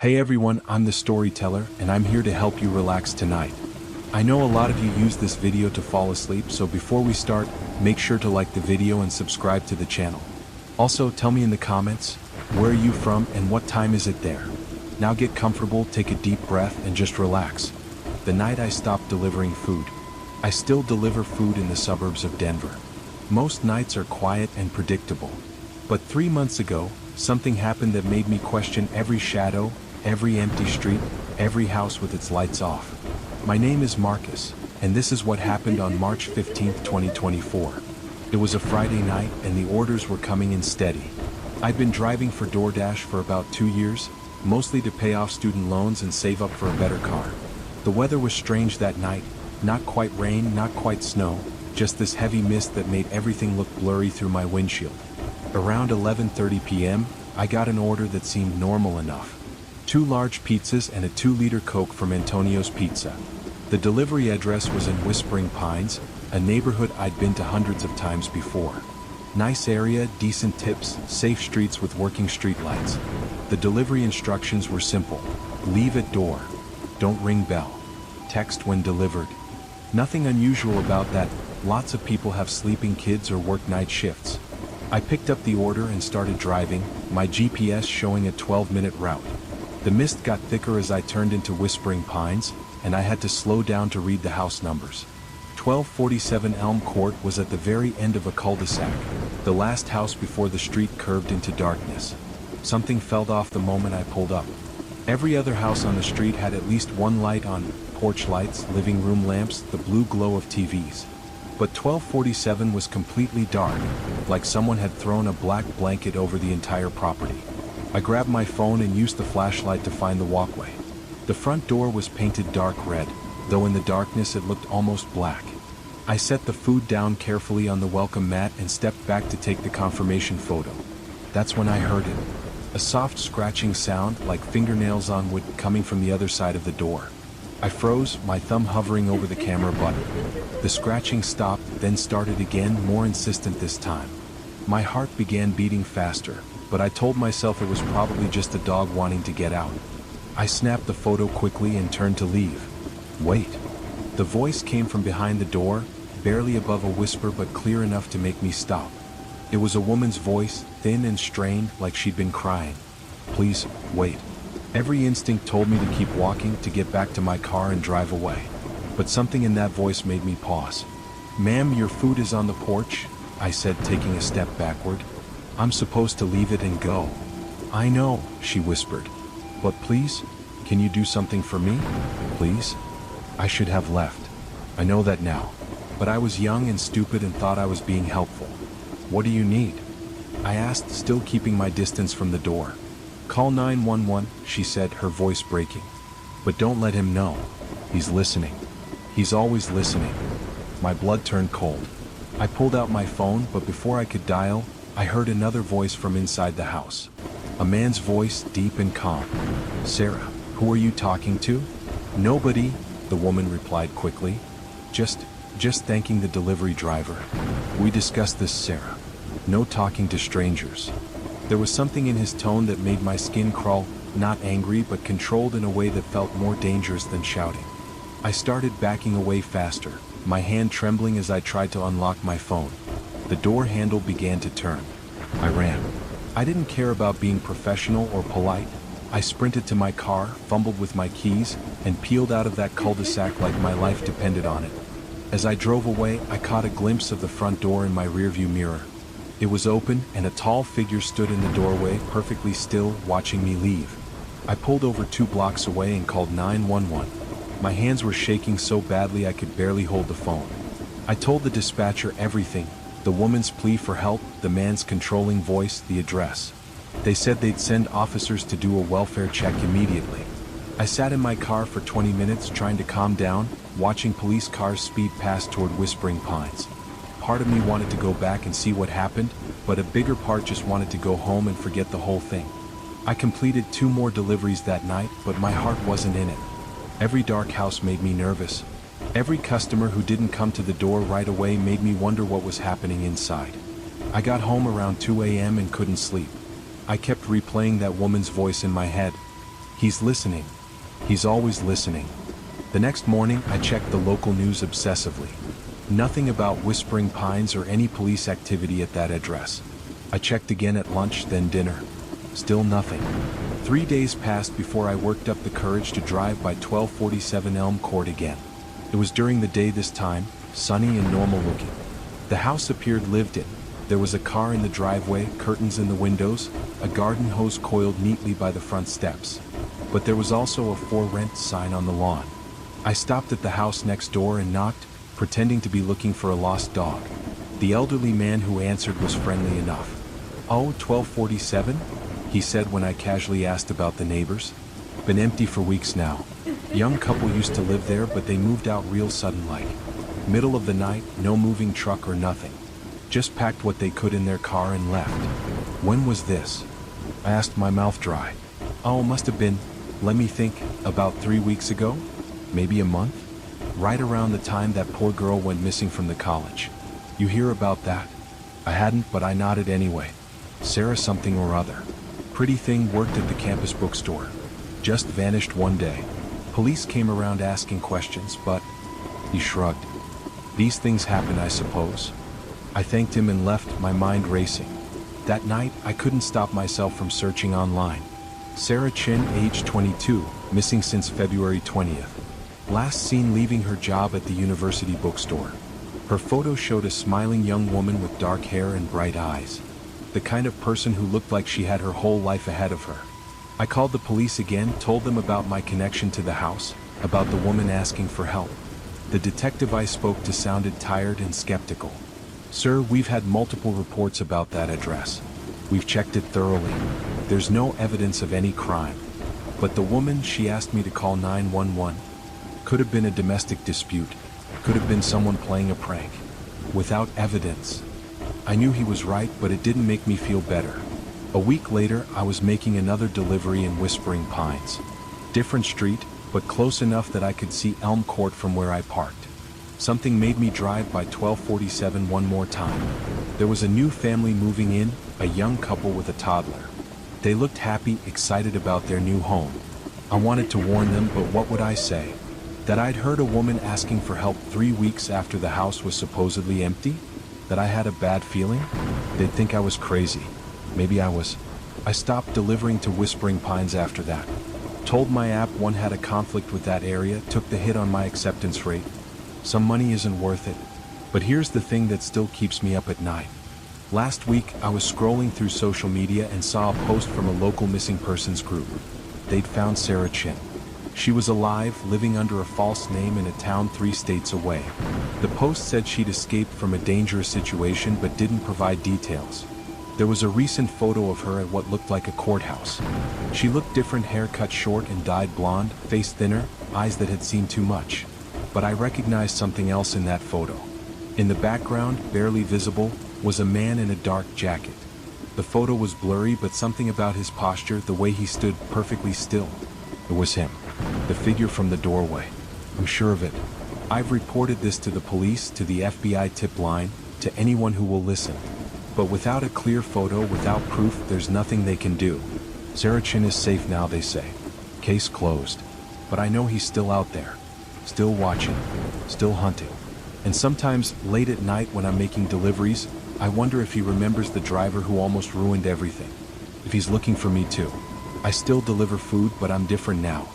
Hey everyone, I'm the storyteller, and I'm here to help you relax tonight. I know a lot of you use this video to fall asleep, so before we start, make sure to like the video and subscribe to the channel. Also, tell me in the comments, where are you from and what time is it there? Now get comfortable, take a deep breath, and just relax. The night I stopped delivering food. I still deliver food in the suburbs of Denver. Most nights are quiet and predictable. But 3 months ago, something happened that made me question every shadow, every empty street, every house with its lights off. My name is Marcus, and this is what happened on March 15, 2024. It was a Friday night, and the orders were coming in steady. I'd been driving for DoorDash for about 2 years, mostly to pay off student loans and save up for a better car. The weather was strange that night, not quite rain, not quite snow, just this heavy mist that made everything look blurry through my windshield. Around 11:30 p.m., I got an order that seemed normal enough. 2 large pizzas and a 2-liter Coke from Antonio's Pizza. The delivery address was in Whispering Pines, a neighborhood I'd been to hundreds of times before. Nice area, decent tips, safe streets with working streetlights. The delivery instructions were simple. Leave at door. Don't ring bell. Text when delivered. Nothing unusual about that. Lots of people have sleeping kids or work night shifts. I picked up the order and started driving, my GPS showing a 12-minute route. The mist got thicker as I turned into Whispering Pines, and I had to slow down to read the house numbers. 1247 Elm Court was at the very end of a cul-de-sac, the last house before the street curved into darkness. Something fell off the moment I pulled up. Every other house on the street had at least one light on, porch lights, living room lamps, the blue glow of TVs. But 1247 was completely dark, like someone had thrown a black blanket over the entire property. I grabbed my phone and used the flashlight to find the walkway. The front door was painted dark red, though in the darkness it looked almost black. I set the food down carefully on the welcome mat and stepped back to take the confirmation photo. That's when I heard it. A soft scratching sound, like fingernails on wood, coming from the other side of the door. I froze, my thumb hovering over the camera button. The scratching stopped, then started again, more insistent this time. My heart began beating faster, but I told myself it was probably just a dog wanting to get out. I snapped the photo quickly and turned to leave. Wait. The voice came from behind the door, barely above a whisper but clear enough to make me stop. It was a woman's voice, thin and strained, like she'd been crying. Please, wait. Every instinct told me to keep walking, to get back to my car and drive away. But something in that voice made me pause. Ma'am, your food is on the porch, I said, taking a step backward. I'm supposed to leave it and go. I know, she whispered. But please, can you do something for me? Please? I should have left. I know that now. But I was young and stupid and thought I was being helpful. What do you need? I asked, still keeping my distance from the door. Call 911, she said, her voice breaking. But don't let him know. He's listening. He's always listening. My blood turned cold. I pulled out my phone, but before I could dial, I heard another voice from inside the house. A man's voice, deep and calm. Sarah, who are you talking to? Nobody, the woman replied quickly. Just thanking the delivery driver. We discussed this, Sarah. No talking to strangers. There was something in his tone that made my skin crawl, not angry but controlled in a way that felt more dangerous than shouting. I started backing away faster, my hand trembling as I tried to unlock my phone. The door handle began to turn. I ran. I didn't care about being professional or polite. I sprinted to my car, fumbled with my keys, and peeled out of that cul-de-sac like my life depended on it. As I drove away, I caught a glimpse of the front door in my rearview mirror. It was open, and a tall figure stood in the doorway, perfectly still, watching me leave. I pulled over 2 blocks away and called 911. My hands were shaking so badly I could barely hold the phone. I told the dispatcher everything, the woman's plea for help, the man's controlling voice, the address. They said they'd send officers to do a welfare check immediately. I sat in my car for 20 minutes trying to calm down, watching police cars speed past toward Whispering Pines. Part of me wanted to go back and see what happened, but a bigger part just wanted to go home and forget the whole thing. I completed 2 more deliveries that night, but my heart wasn't in it. Every dark house made me nervous. Every customer who didn't come to the door right away made me wonder what was happening inside. I got home around 2 a.m. and couldn't sleep. I kept replaying that woman's voice in my head. He's listening. He's always listening. The next morning, I checked the local news obsessively. Nothing about Whispering Pines or any police activity at that address. I checked again at lunch, then dinner. Still nothing. 3 days passed before I worked up the courage to drive by 1247 Elm Court again. It was during the day this time, sunny and normal looking. The house appeared lived in. There was a car in the driveway, curtains in the windows, a garden hose coiled neatly by the front steps. But there was also a for rent sign on the lawn. I stopped at the house next door and knocked, pretending to be looking for a lost dog. The elderly man who answered was friendly enough. "Oh, 1247? He said when I casually asked about the neighbors. "Been empty for weeks now. Young couple used to live there, but they moved out real sudden like. Middle of the night, no moving truck or nothing. Just packed what they could in their car and left." "When was this?" I asked, my mouth dry. "Oh, must have been, let me think, about 3 weeks ago? Maybe a month? Right around the time that poor girl went missing from the college. You hear about that?" I hadn't, but I nodded anyway. Sarah something or other. Pretty thing, worked at the campus bookstore. Just vanished one day. Police came around asking questions, but he shrugged. "These things happen, I suppose." I thanked him and left, my mind racing. That night, I couldn't stop myself from searching online. Sarah Chin, age 22, missing since February 20th. Last seen leaving her job at the university bookstore. Her photo showed a smiling young woman with dark hair and bright eyes. The kind of person who looked like she had her whole life ahead of her. I called the police again, told them about my connection to the house, about the woman asking for help. The detective I spoke to sounded tired and skeptical. "Sir, we've had multiple reports about that address. We've checked it thoroughly. There's no evidence of any crime. But the woman, she asked me to call 911. Could have been a domestic dispute. Could have been someone playing a prank. Without evidence." I knew he was right, but it didn't make me feel better. A week later, I was making another delivery in Whispering Pines. Different street, but close enough that I could see Elm Court from where I parked. Something made me drive by 1247 one more time. There was a new family moving in, a young couple with a toddler. They looked happy, excited about their new home. I wanted to warn them, but what would I say? That I'd heard a woman asking for help 3 weeks after the house was supposedly empty? That I had a bad feeling? They'd think I was crazy. Maybe I was. I stopped delivering to Whispering Pines after that. Told my app one had a conflict with that area, took the hit on my acceptance rate. Some money isn't worth it. But here's the thing that still keeps me up at night. Last week, I was scrolling through social media and saw a post from a local missing persons group. They'd found Sarah Chin. She was alive, living under a false name in a town 3 states away. The post said she'd escaped from a dangerous situation but didn't provide details. There was a recent photo of her at what looked like a courthouse. She looked different, hair cut short and dyed blonde, face thinner, eyes that had seen too much. But I recognized something else in that photo. In the background, barely visible, was a man in a dark jacket. The photo was blurry, but something about his posture, the way he stood perfectly still. It was him. The figure from the doorway. I'm sure of it. I've reported this to the police, to the FBI tip line, to anyone who will listen. But without a clear photo, without proof, there's nothing they can do. Sarah Chin is safe now, they say. Case closed. But I know he's still out there. Still watching. Still hunting. And sometimes, late at night when I'm making deliveries, I wonder if he remembers the driver who almost ruined everything. If he's looking for me too. I still deliver food, but I'm different now.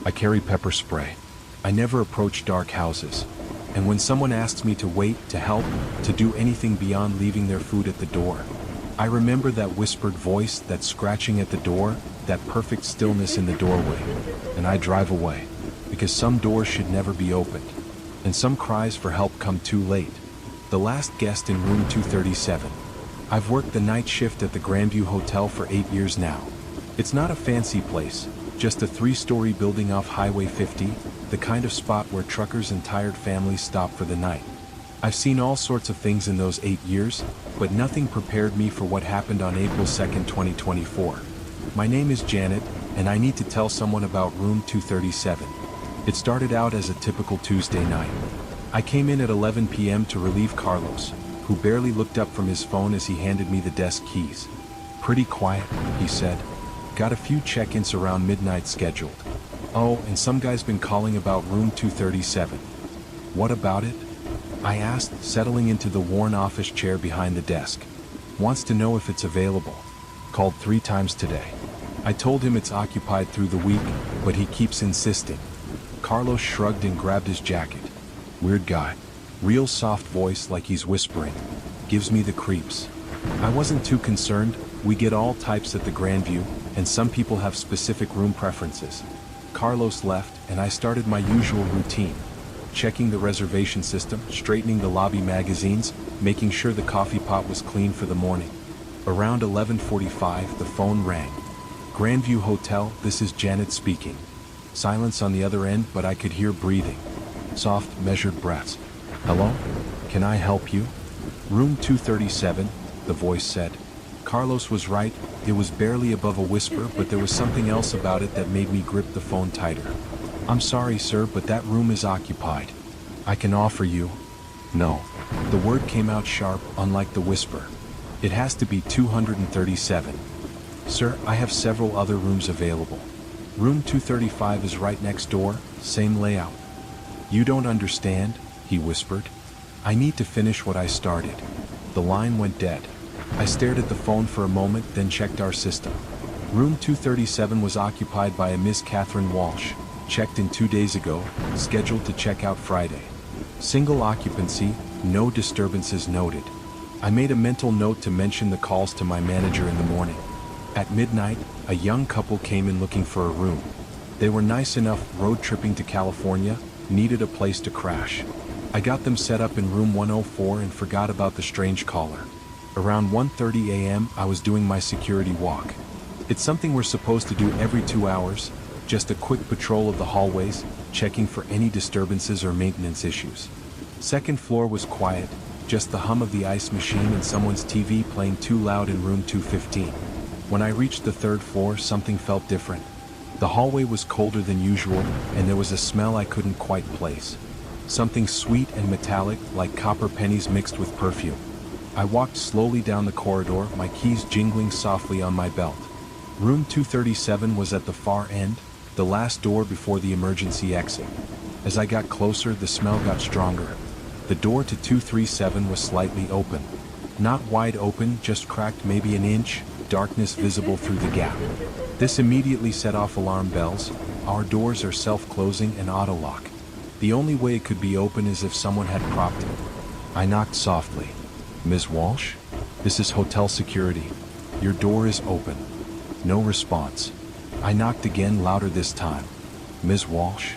I carry pepper spray. I never approach dark houses. And when someone asks me to wait, to help, to do anything beyond leaving their food at the door, I remember that whispered voice, that scratching at the door, that perfect stillness in the doorway. And I drive away. Because some doors should never be opened. And some cries for help come too late. The last guest in room 237. I've worked the night shift at the Grandview Hotel for 8 years now. It's not a fancy place, just a 3-story building off Highway 50, the kind of spot where truckers and tired families stop for the night. I've seen all sorts of things in those 8 years, but nothing prepared me for what happened on April 2nd, 2024. My name is Janet, and I need to tell someone about room 237. It started out as a typical Tuesday night. I came in at 11 p.m. to relieve Carlos, who barely looked up from his phone as he handed me the desk keys. Pretty quiet, he said. Got a few check-ins around midnight scheduled. Oh, and some guy's been calling about room 237. What about it? I asked, settling into the worn office chair behind the desk. Wants to know if it's available. Called 3 times today. I told him it's occupied through the week, but he keeps insisting. Carlos shrugged and grabbed his jacket. Weird guy. Real soft voice like he's whispering. Gives me the creeps. I wasn't too concerned. We get all types at the Grandview, and some people have specific room preferences. Carlos left, and I started my usual routine. Checking the reservation system, straightening the lobby magazines, making sure the coffee pot was clean for the morning. Around 11:45, the phone rang. Grandview Hotel, this is Janet speaking. Silence on the other end, but I could hear breathing. Soft, measured breaths. Hello? Can I help you? Room 237, the voice said. Carlos was right, it was barely above a whisper, but there was something else about it that made me grip the phone tighter. I'm sorry, sir, but that room is occupied. I can offer you. No. The word came out sharp, unlike the whisper. It has to be 237. Sir, I have several other rooms available. Room 235 is right next door, same layout. You don't understand, he whispered. I need to finish what I started. The line went dead. I stared at the phone for a moment, then checked our system. Room 237 was occupied by a Miss Catherine Walsh, checked in 2 days ago, scheduled to check out Friday. Single occupancy, no disturbances noted. I made a mental note to mention the calls to my manager in the morning. At midnight, a young couple came in looking for a room. They were nice enough, road tripping to California, needed a place to crash. I got them set up in room 104 and forgot about the strange caller. Around 1:30 a.m., I was doing my security walk. It's something we're supposed to do every 2 hours, just a quick patrol of the hallways, checking for any disturbances or maintenance issues. Second floor was quiet, just the hum of the ice machine and someone's TV playing too loud in room 215. When I reached the 3rd floor, something felt different. The hallway was colder than usual, and there was a smell I couldn't quite place. Something sweet and metallic, like copper pennies mixed with perfume. I walked slowly down the corridor, my keys jingling softly on my belt. Room 237 was at the far end, the last door before the emergency exit. As I got closer, the smell got stronger. The door to 237 was slightly open. Not wide open, just cracked maybe an inch, darkness visible through the gap. This immediately set off alarm bells. Our doors are self-closing and auto-lock. The only way it could be open is if someone had propped it. I knocked softly. Ms. Walsh? This is hotel security. Your door is open. No response. I knocked again, louder this time. Ms. Walsh?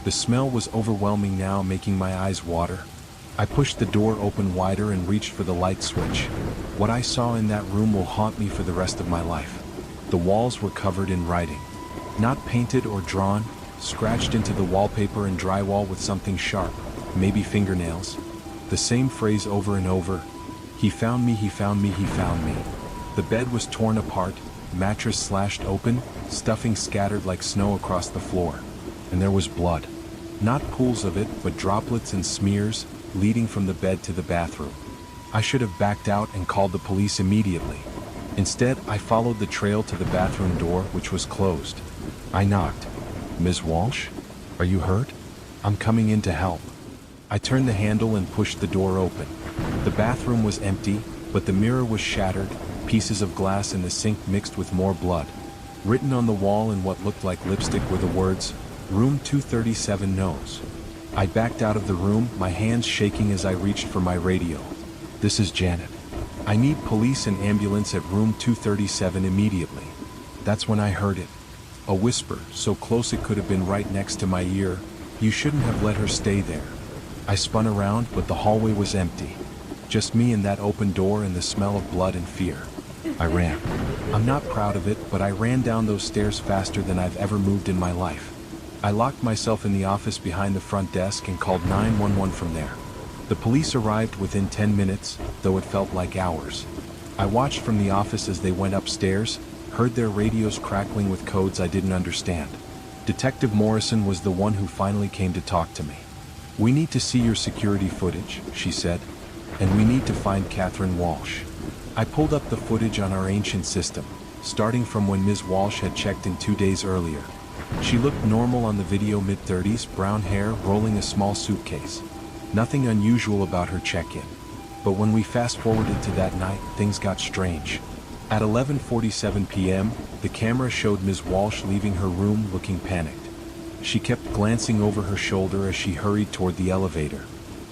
The smell was overwhelming now, making my eyes water. I pushed the door open wider and reached for the light switch. What I saw in that room will haunt me for the rest of my life. The walls were covered in writing. Not painted or drawn, scratched into the wallpaper and drywall with something sharp, maybe fingernails. The same phrase over and over. He found me, he found me, he found me. The bed was torn apart, mattress slashed open, stuffing scattered like snow across the floor. And there was blood. Not pools of it, but droplets and smears, leading from the bed to the bathroom. I should have backed out and called the police immediately. Instead, I followed the trail to the bathroom door, which was closed. I knocked. Ms. Walsh? Are you hurt? I'm coming in to help. I turned the handle and pushed the door open. The bathroom was empty, but the mirror was shattered, pieces of glass in the sink mixed with more blood. Written on the wall in what looked like lipstick were the words, Room 237 knows. I backed out of the room, my hands shaking as I reached for my radio. This is Janet. I need police and ambulance at room 237 immediately. That's when I heard it. A whisper, so close it could have been right next to my ear. You shouldn't have let her stay there. I spun around, but the hallway was empty. Just me and that open door and the smell of blood and fear. I ran. I'm not proud of it, but I ran down those stairs faster than I've ever moved in my life. I locked myself in the office behind the front desk and called 911 from there. The police arrived within 10 minutes, though it felt like hours. I watched from the office as they went upstairs, heard their radios crackling with codes I didn't understand. Detective Morrison was the one who finally came to talk to me. We need to see your security footage, she said, and we need to find Catherine Walsh. I pulled up the footage on our ancient system. starting from when Ms. Walsh had checked in 2 days earlier. She looked normal on the video, mid-30s, brown hair, rolling a small suitcase. Nothing unusual about her check-in. But when we fast-forwarded to that night, things got strange. At 11:47 p.m., the camera showed Ms. Walsh leaving her room looking panicked. She kept glancing over her shoulder as she hurried toward the elevator.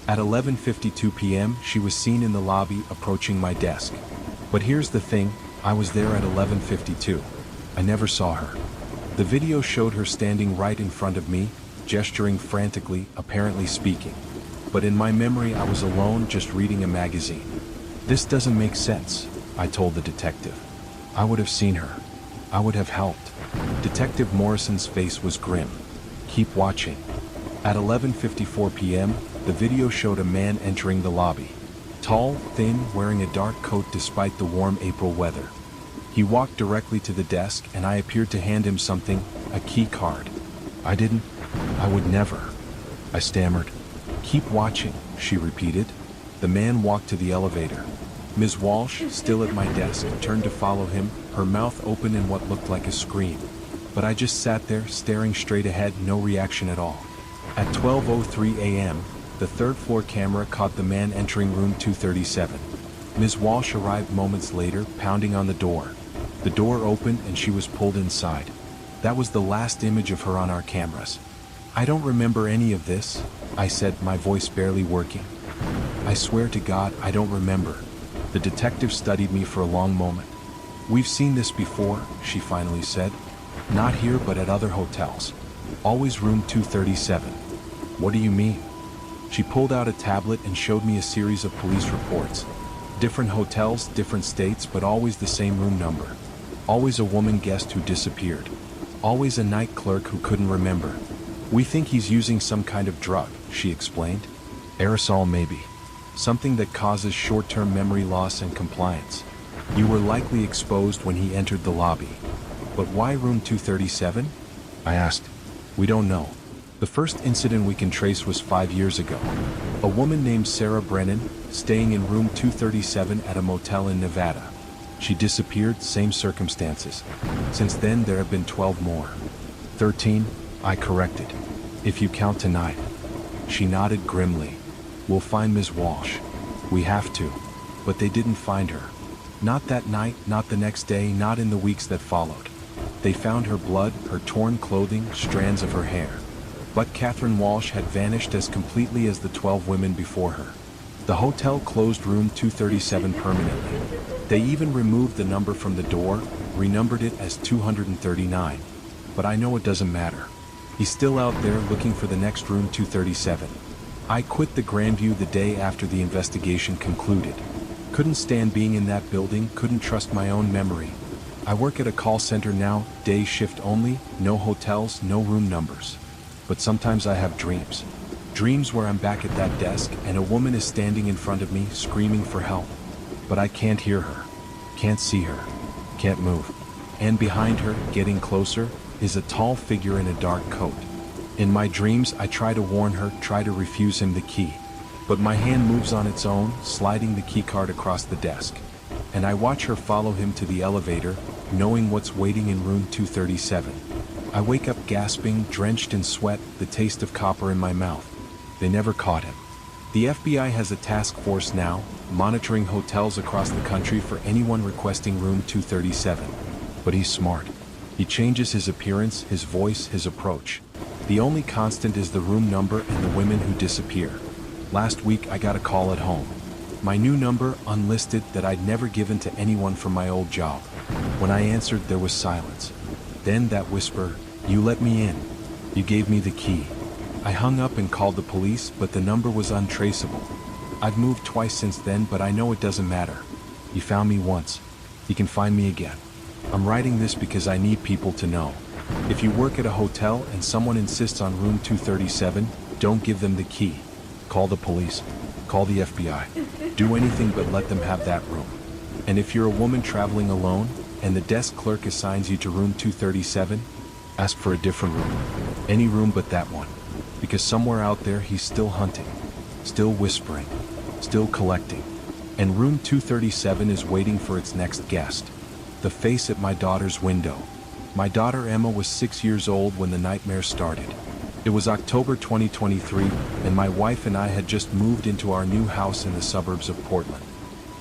At 11:52 p.m., she was seen in the lobby approaching my desk. But here's the thing, I was there at 11:52. I never saw her. The video showed her standing right in front of me, gesturing frantically, apparently speaking. But in my memory, I was alone, just reading a magazine. This doesn't make sense, I told the detective. I would have seen her. I would have helped. Detective Morrison's face was grim. Keep watching. At 11:54 p.m., the video showed a man entering the lobby. Tall, thin, wearing a dark coat despite the warm April weather. He walked directly to the desk and I appeared to hand him something, a key card. I would never. I stammered. Keep watching, she repeated. The man walked to the elevator. Ms. Walsh, still at my desk, turned to follow him, her mouth open in what looked like a scream. But I just sat there, staring straight ahead, no reaction at all. At 12:03 a.m., the third-floor camera caught the man entering room 237. Ms. Walsh arrived moments later, pounding on the door. The door opened and she was pulled inside. That was the last image of her on our cameras. I don't remember any of this, I said, my voice barely working. I swear to God, I don't remember. The detective studied me for a long moment. We've seen this before, she finally said. Not here, but at other hotels. Always room 237. What do you mean? She pulled out a tablet and showed me a series of police reports. Different hotels, different states, but always the same room number. Always a woman guest who disappeared. Always a night clerk who couldn't remember. We think he's using some kind of drug, she explained. Aerosol maybe. Something that causes short-term memory loss and compliance. You were likely exposed when he entered the lobby. But why room 237? I asked. We don't know. The first incident we can trace was 5 years ago. A woman named Sarah Brennan, staying in room 237 at a motel in Nevada. She disappeared, same circumstances. Since then, there have been 12 more. 13, I corrected. If you count tonight. She nodded grimly. We'll find Ms. Walsh. We have to. But they didn't find her. Not that night, not the next day, not in the weeks that followed. They found her blood, her torn clothing, strands of her hair. But Catherine Walsh had vanished as completely as the 12 women before her. The hotel closed room 237 permanently. They even removed the number from the door, renumbered it as 239. But I know it doesn't matter. He's still out there looking for the next room 237. I quit the Grandview the day after the investigation concluded. Couldn't stand being in that building, couldn't trust my own memory. I work at a call center now, day shift only, no hotels, no room numbers. But sometimes I have dreams. Dreams where I'm back at that desk and a woman is standing in front of me, screaming for help. But I can't hear her, can't see her, can't move. And behind her, getting closer, is a tall figure in a dark coat. In my dreams, I try to warn her, try to refuse him the key. But my hand moves on its own, sliding the key card across the desk. And I watch her follow him to the elevator, knowing what's waiting in room 237. I wake up gasping, drenched in sweat, the taste of copper in my mouth. They never caught him. The FBI has a task force now, monitoring hotels across the country for anyone requesting room 237. But he's smart. He changes his appearance, his voice, his approach. The only constant is the room number and the women who disappear. Last week I got a call at home. My new number, unlisted, that I'd never given to anyone from my old job. When I answered, there was silence. Then that whisper, "You let me in. You gave me the key." I hung up and called the police, but the number was untraceable. I've moved twice since then, but I know it doesn't matter. You found me once. You can find me again. I'm writing this because I need people to know. If you work at a hotel and someone insists on room 237, don't give them the key. Call the police. Call the FBI. Do anything but let them have that room. And if you're a woman traveling alone, and the desk clerk assigns you to room 237, ask for a different room. Any room but that one. Because somewhere out there he's still hunting, still whispering, still collecting. And room 237 is waiting for its next guest. the face at my daughter's window. My daughter Emma was 6 years old when the nightmare started. It was October 2023, and my wife and I had just moved into our new house in the suburbs of Portland.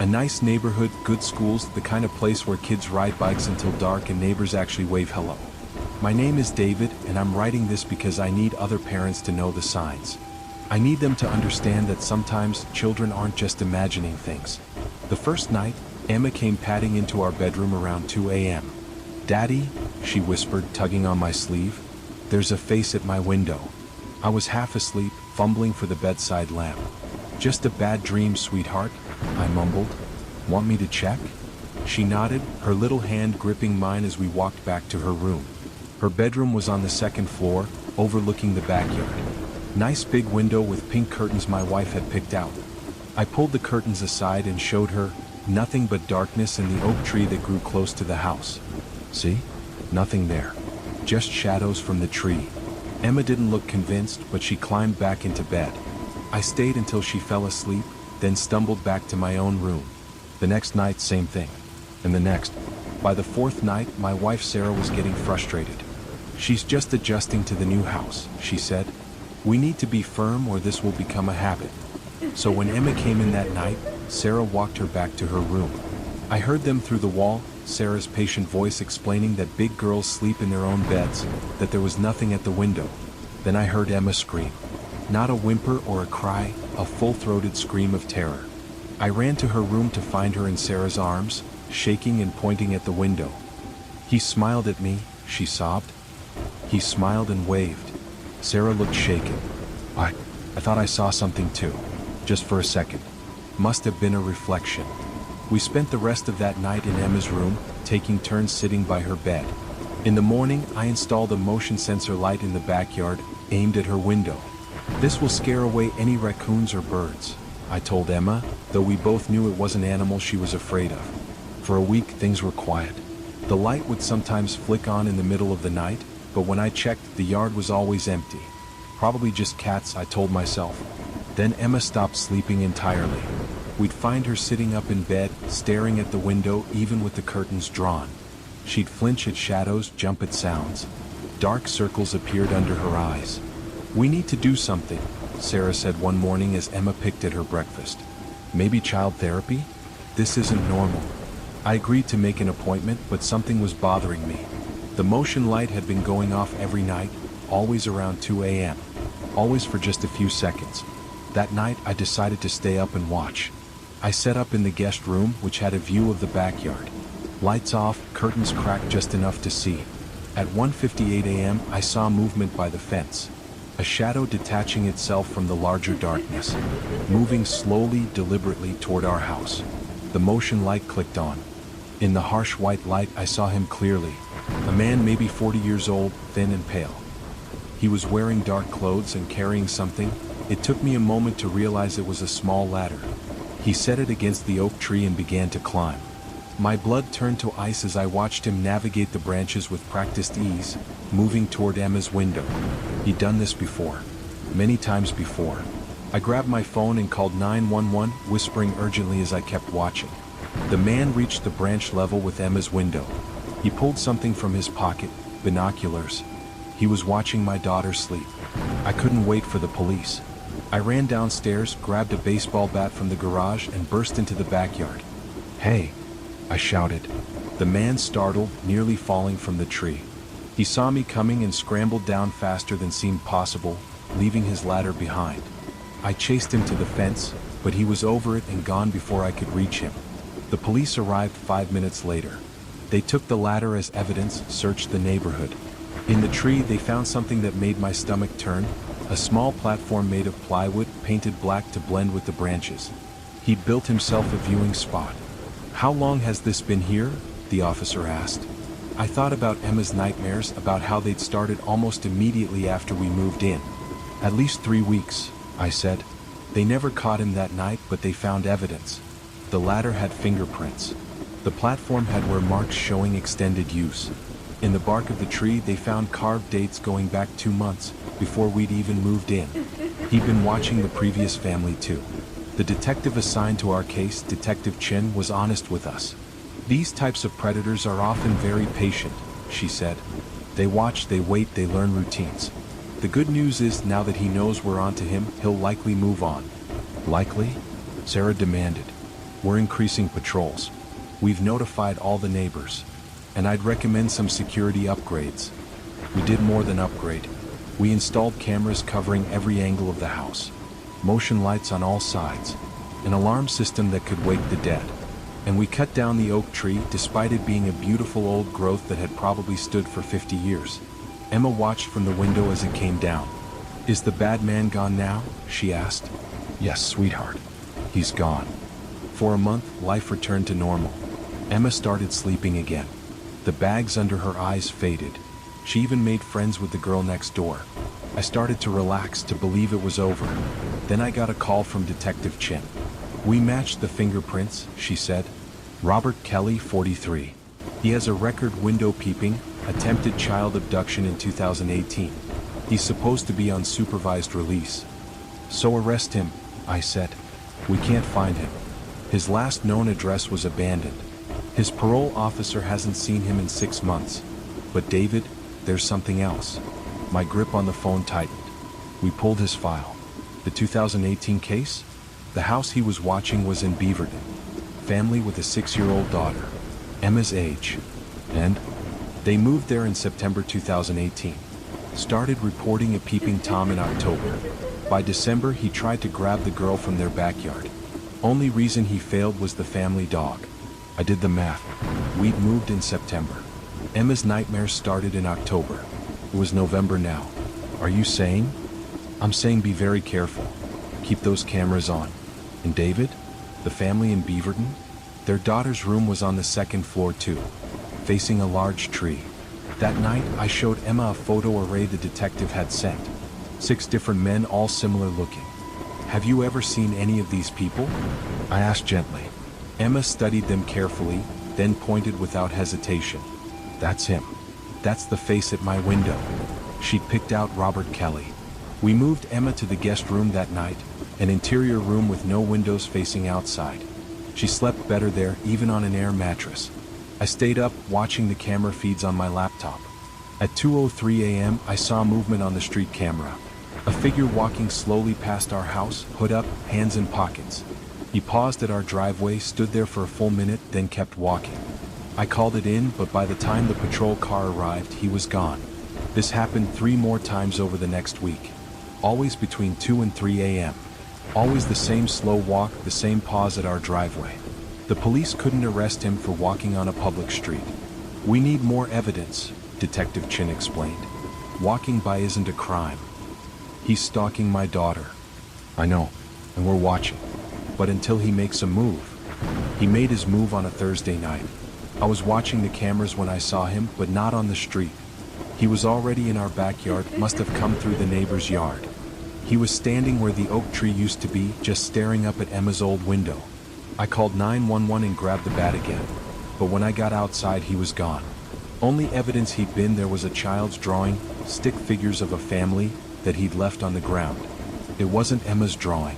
A nice neighborhood, good schools, the kind of place where kids ride bikes until dark and neighbors actually wave hello. My name is David, and I'm writing this because I need other parents to know the signs. I need them to understand that sometimes children aren't just imagining things. The first night, Emma came padding into our bedroom around 2 a.m. "Daddy," she whispered, tugging on my sleeve, "there's a face at my window." I was half asleep, fumbling for the bedside lamp. "Just a bad dream, sweetheart," I mumbled. "Want me to check?" She nodded, her little hand gripping mine as we walked back to her room. Her bedroom was on the second floor, overlooking the backyard. Nice big window with pink curtains my wife had picked out. I pulled the curtains aside and showed her nothing but darkness and the oak tree that grew close to the house. "See? Nothing there. Just shadows from the tree." Emma didn't look convinced, but she climbed back into bed. I stayed until she fell asleep, then stumbled back to my own room. The next night, same thing. And the next. By the fourth night, my wife Sarah was getting frustrated. "She's just adjusting to the new house," she said. "We need to be firm or this will become a habit." So when Emma came in that night, Sarah walked her back to her room. I heard them through the wall, Sarah's patient voice explaining that big girls sleep in their own beds, that there was nothing at the window. Then I heard Emma scream. Not a whimper or a cry, a full-throated scream of terror. I ran to her room to find her in Sarah's arms, shaking and pointing at the window. "He smiled at me," she sobbed. "He smiled and waved." Sarah looked shaken. I thought I saw something too. Just for a second. Must have been a reflection." We spent the rest of that night in Emma's room, taking turns sitting by her bed. In the morning, I installed a motion sensor light in the backyard, aimed at her window. "This will scare away any raccoons or birds," I told Emma, though we both knew it wasn't animals she was afraid of. For a week, things were quiet. The light would sometimes flick on in the middle of the night, but when I checked, the yard was always empty. Probably just cats, I told myself. Then Emma stopped sleeping entirely. We'd find her sitting up in bed, staring at the window even with the curtains drawn. She'd flinch at shadows, jump at sounds. Dark circles appeared under her eyes. "We need to do something," Sarah said one morning as Emma picked at her breakfast. "Maybe child therapy? This isn't normal." I agreed to make an appointment, but something was bothering me. The motion light had been going off every night, always around 2 a.m. Always for just a few seconds. That night, I decided to stay up and watch. I set up in the guest room, which had a view of the backyard. Lights off, curtains cracked just enough to see. At 1:58 a.m., I saw movement by the fence. A shadow detaching itself from the larger darkness, moving slowly, deliberately toward our house. The motion light clicked on. In the harsh white light, I saw him clearly. A man maybe 40 years old, thin and pale. He was wearing dark clothes and carrying something. It took me a moment to realize it was a small ladder. He set it against the oak tree and began to climb. My blood turned to ice as I watched him navigate the branches with practiced ease, moving toward Emma's window. He'd done this before. Many times before. I grabbed my phone and called 911, whispering urgently as I kept watching. The man reached the branch level with Emma's window. He pulled something from his pocket, binoculars. He was watching my daughter sleep. I couldn't wait for the police. I ran downstairs, grabbed a baseball bat from the garage, and burst into the backyard. "Hey!" I shouted. The man startled, nearly falling from the tree. He saw me coming and scrambled down faster than seemed possible, leaving his ladder behind. I chased him to the fence, but he was over it and gone before I could reach him. The police arrived 5 minutes later. They took the ladder as evidence, searched the neighborhood. In the tree, they found something that made my stomach turn, a small platform made of plywood, painted black to blend with the branches. He'd built himself a viewing spot. "How long has this been here?" the officer asked. I thought about Emma's nightmares, about how they'd started almost immediately after we moved in. "At least 3 weeks, I said. They never caught him that night, but they found evidence. The ladder had fingerprints. The platform had wear marks showing extended use. In the bark of the tree, they found carved dates going back 2 months, before we'd even moved in. He'd been watching the previous family too. The detective assigned to our case, Detective Chen, was honest with us. These types of predators are often very patient, she said. They watch, they wait, they learn routines. The good news is now that he knows we're onto him, he'll likely move on. Likely? Sarah demanded. We're increasing patrols. We've notified all the neighbors. And I'd recommend some security upgrades. We did more than upgrade. We installed cameras covering every angle of the house. Motion lights on all sides. An alarm system that could wake the dead. And we cut down the oak tree despite it being a beautiful old growth that had probably stood for 50 years. Emma watched from the window as it came down. Is the bad man gone now? She asked. Yes, sweetheart. He's gone. For a month, life returned to normal. Emma started sleeping again. The bags under her eyes faded. She even made friends with the girl next door. I started to relax, to believe it was over. Then I got a call from Detective Chin. We matched the fingerprints, she said. Robert Kelly, 43. He has a record window peeping, attempted child abduction in 2018. He's supposed to be on supervised release. So arrest him, I said. We can't find him. His last known address was abandoned. His parole officer hasn't seen him in 6 months. But David, there's something else. My grip on the phone tightened. We pulled his file. The 2018 case? The house he was watching was in Beaverton. Family with a 6-year-old daughter. Emma's age. And they moved there in September 2018. Started reporting a peeping Tom in October. By December, he tried to grab the girl from their backyard. Only reason he failed was the family dog. I did the math. We'd moved in September. Emma's nightmares started in October. It was November now. Are you saying? I'm saying be very careful. Keep those cameras on. And David? The family in Beaverton? Their daughter's room was on the 2nd floor too, facing a large tree. That night, I showed Emma a photo array the detective had sent. 6 different men, all similar looking. Have you ever seen any of these people? I asked gently. Emma studied them carefully, then pointed without hesitation. That's him. That's the face at my window. She picked out Robert Kelly. We moved Emma to the guest room that night, an interior room with no windows facing outside. She slept better there, even on an air mattress. I stayed up, watching the camera feeds on my laptop. At 2:03 a.m., I saw movement on the street camera. A figure walking slowly past our house, hood up, hands in pockets. He paused at our driveway, stood there for a full minute, then kept walking. I called it in, but by the time the patrol car arrived, he was gone. This happened 3 more times over the next week. Always between 2 and 3 a.m. Always the same slow walk, the same pause at our driveway. The police couldn't arrest him for walking on a public street. We need more evidence, Detective Chin explained. Walking by isn't a crime. He's stalking my daughter. I know, and we're watching. But until he makes a move. He made his move on a Thursday night. I was watching the cameras when I saw him, but not on the street. He was already in our backyard, must have come through the neighbor's yard. He was standing where the oak tree used to be, just staring up at Emma's old window. I called 911 and grabbed the bat again. But when I got outside, he was gone. Only evidence he'd been there was a child's drawing, stick figures of a family, that he'd left on the ground. It wasn't Emma's drawing.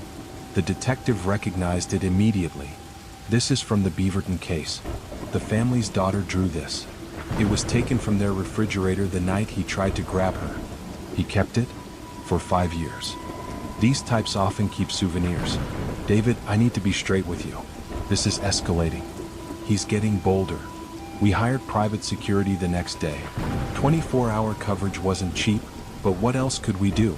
The detective recognized it immediately. This is from the Beaverton case. The family's daughter drew this. It was taken from their refrigerator the night he tried to grab her. He kept it for 5 years. These types often keep souvenirs. David, I need to be straight with you. This is escalating. He's getting bolder. We hired private security the next day. 24-hour coverage wasn't cheap, but what else could we do?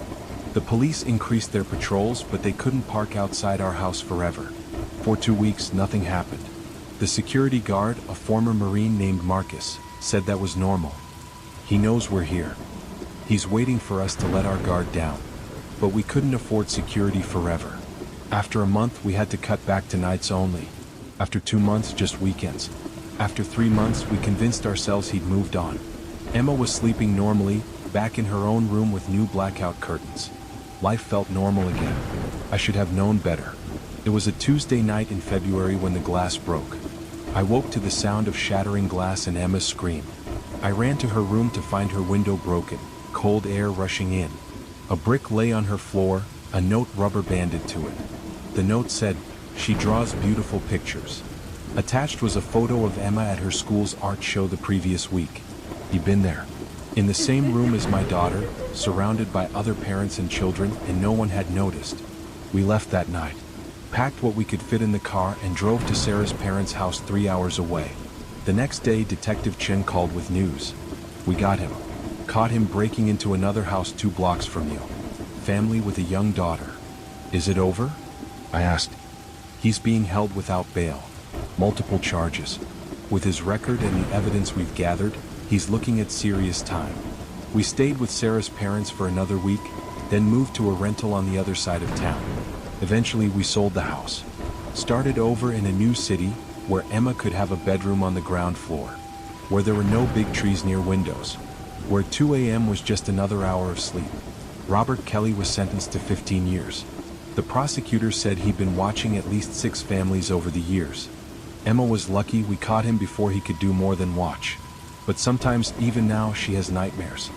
The police increased their patrols, but they couldn't park outside our house forever. For 2 weeks, nothing happened. The security guard, a former Marine named Marcus, said that was normal. He knows we're here. He's waiting for us to let our guard down. But we couldn't afford security forever. After a month, we had to cut back to nights only. After 2 months, just weekends. After 3 months, we convinced ourselves he'd moved on. Emma was sleeping normally, back in her own room with new blackout curtains. Life felt normal again. I should have known better. It was a Tuesday night in February when the glass broke. I woke to the sound of shattering glass and Emma's scream. I ran to her room to find her window broken, cold air rushing in. A brick lay on her floor, a note rubber banded to it. The note said, "She draws beautiful pictures." Attached was a photo of Emma at her school's art show the previous week. He'd been there. In the same room as my daughter, surrounded by other parents and children, and no one had noticed. We left that night, packed what we could fit in the car, and drove to Sarah's parents' house 3 hours away. The next day, Detective Chen called with news. We got him. Caught him breaking into another house 2 blocks from you. Family with a young daughter. Is it over? I asked. He's being held without bail. Multiple charges. With his record and the evidence we've gathered, he's looking at serious time. We stayed with Sarah's parents for another week, then moved to a rental on the other side of town. Eventually we sold the house. Started over in a new city, where Emma could have a bedroom on the ground floor. Where there were no big trees near windows. Where 2 a.m. was just another hour of sleep. Robert Kelly was sentenced to 15 years. The prosecutor said he'd been watching at least 6 families over the years. Emma was lucky we caught him before he could do more than watch. But sometimes, even now, she has nightmares.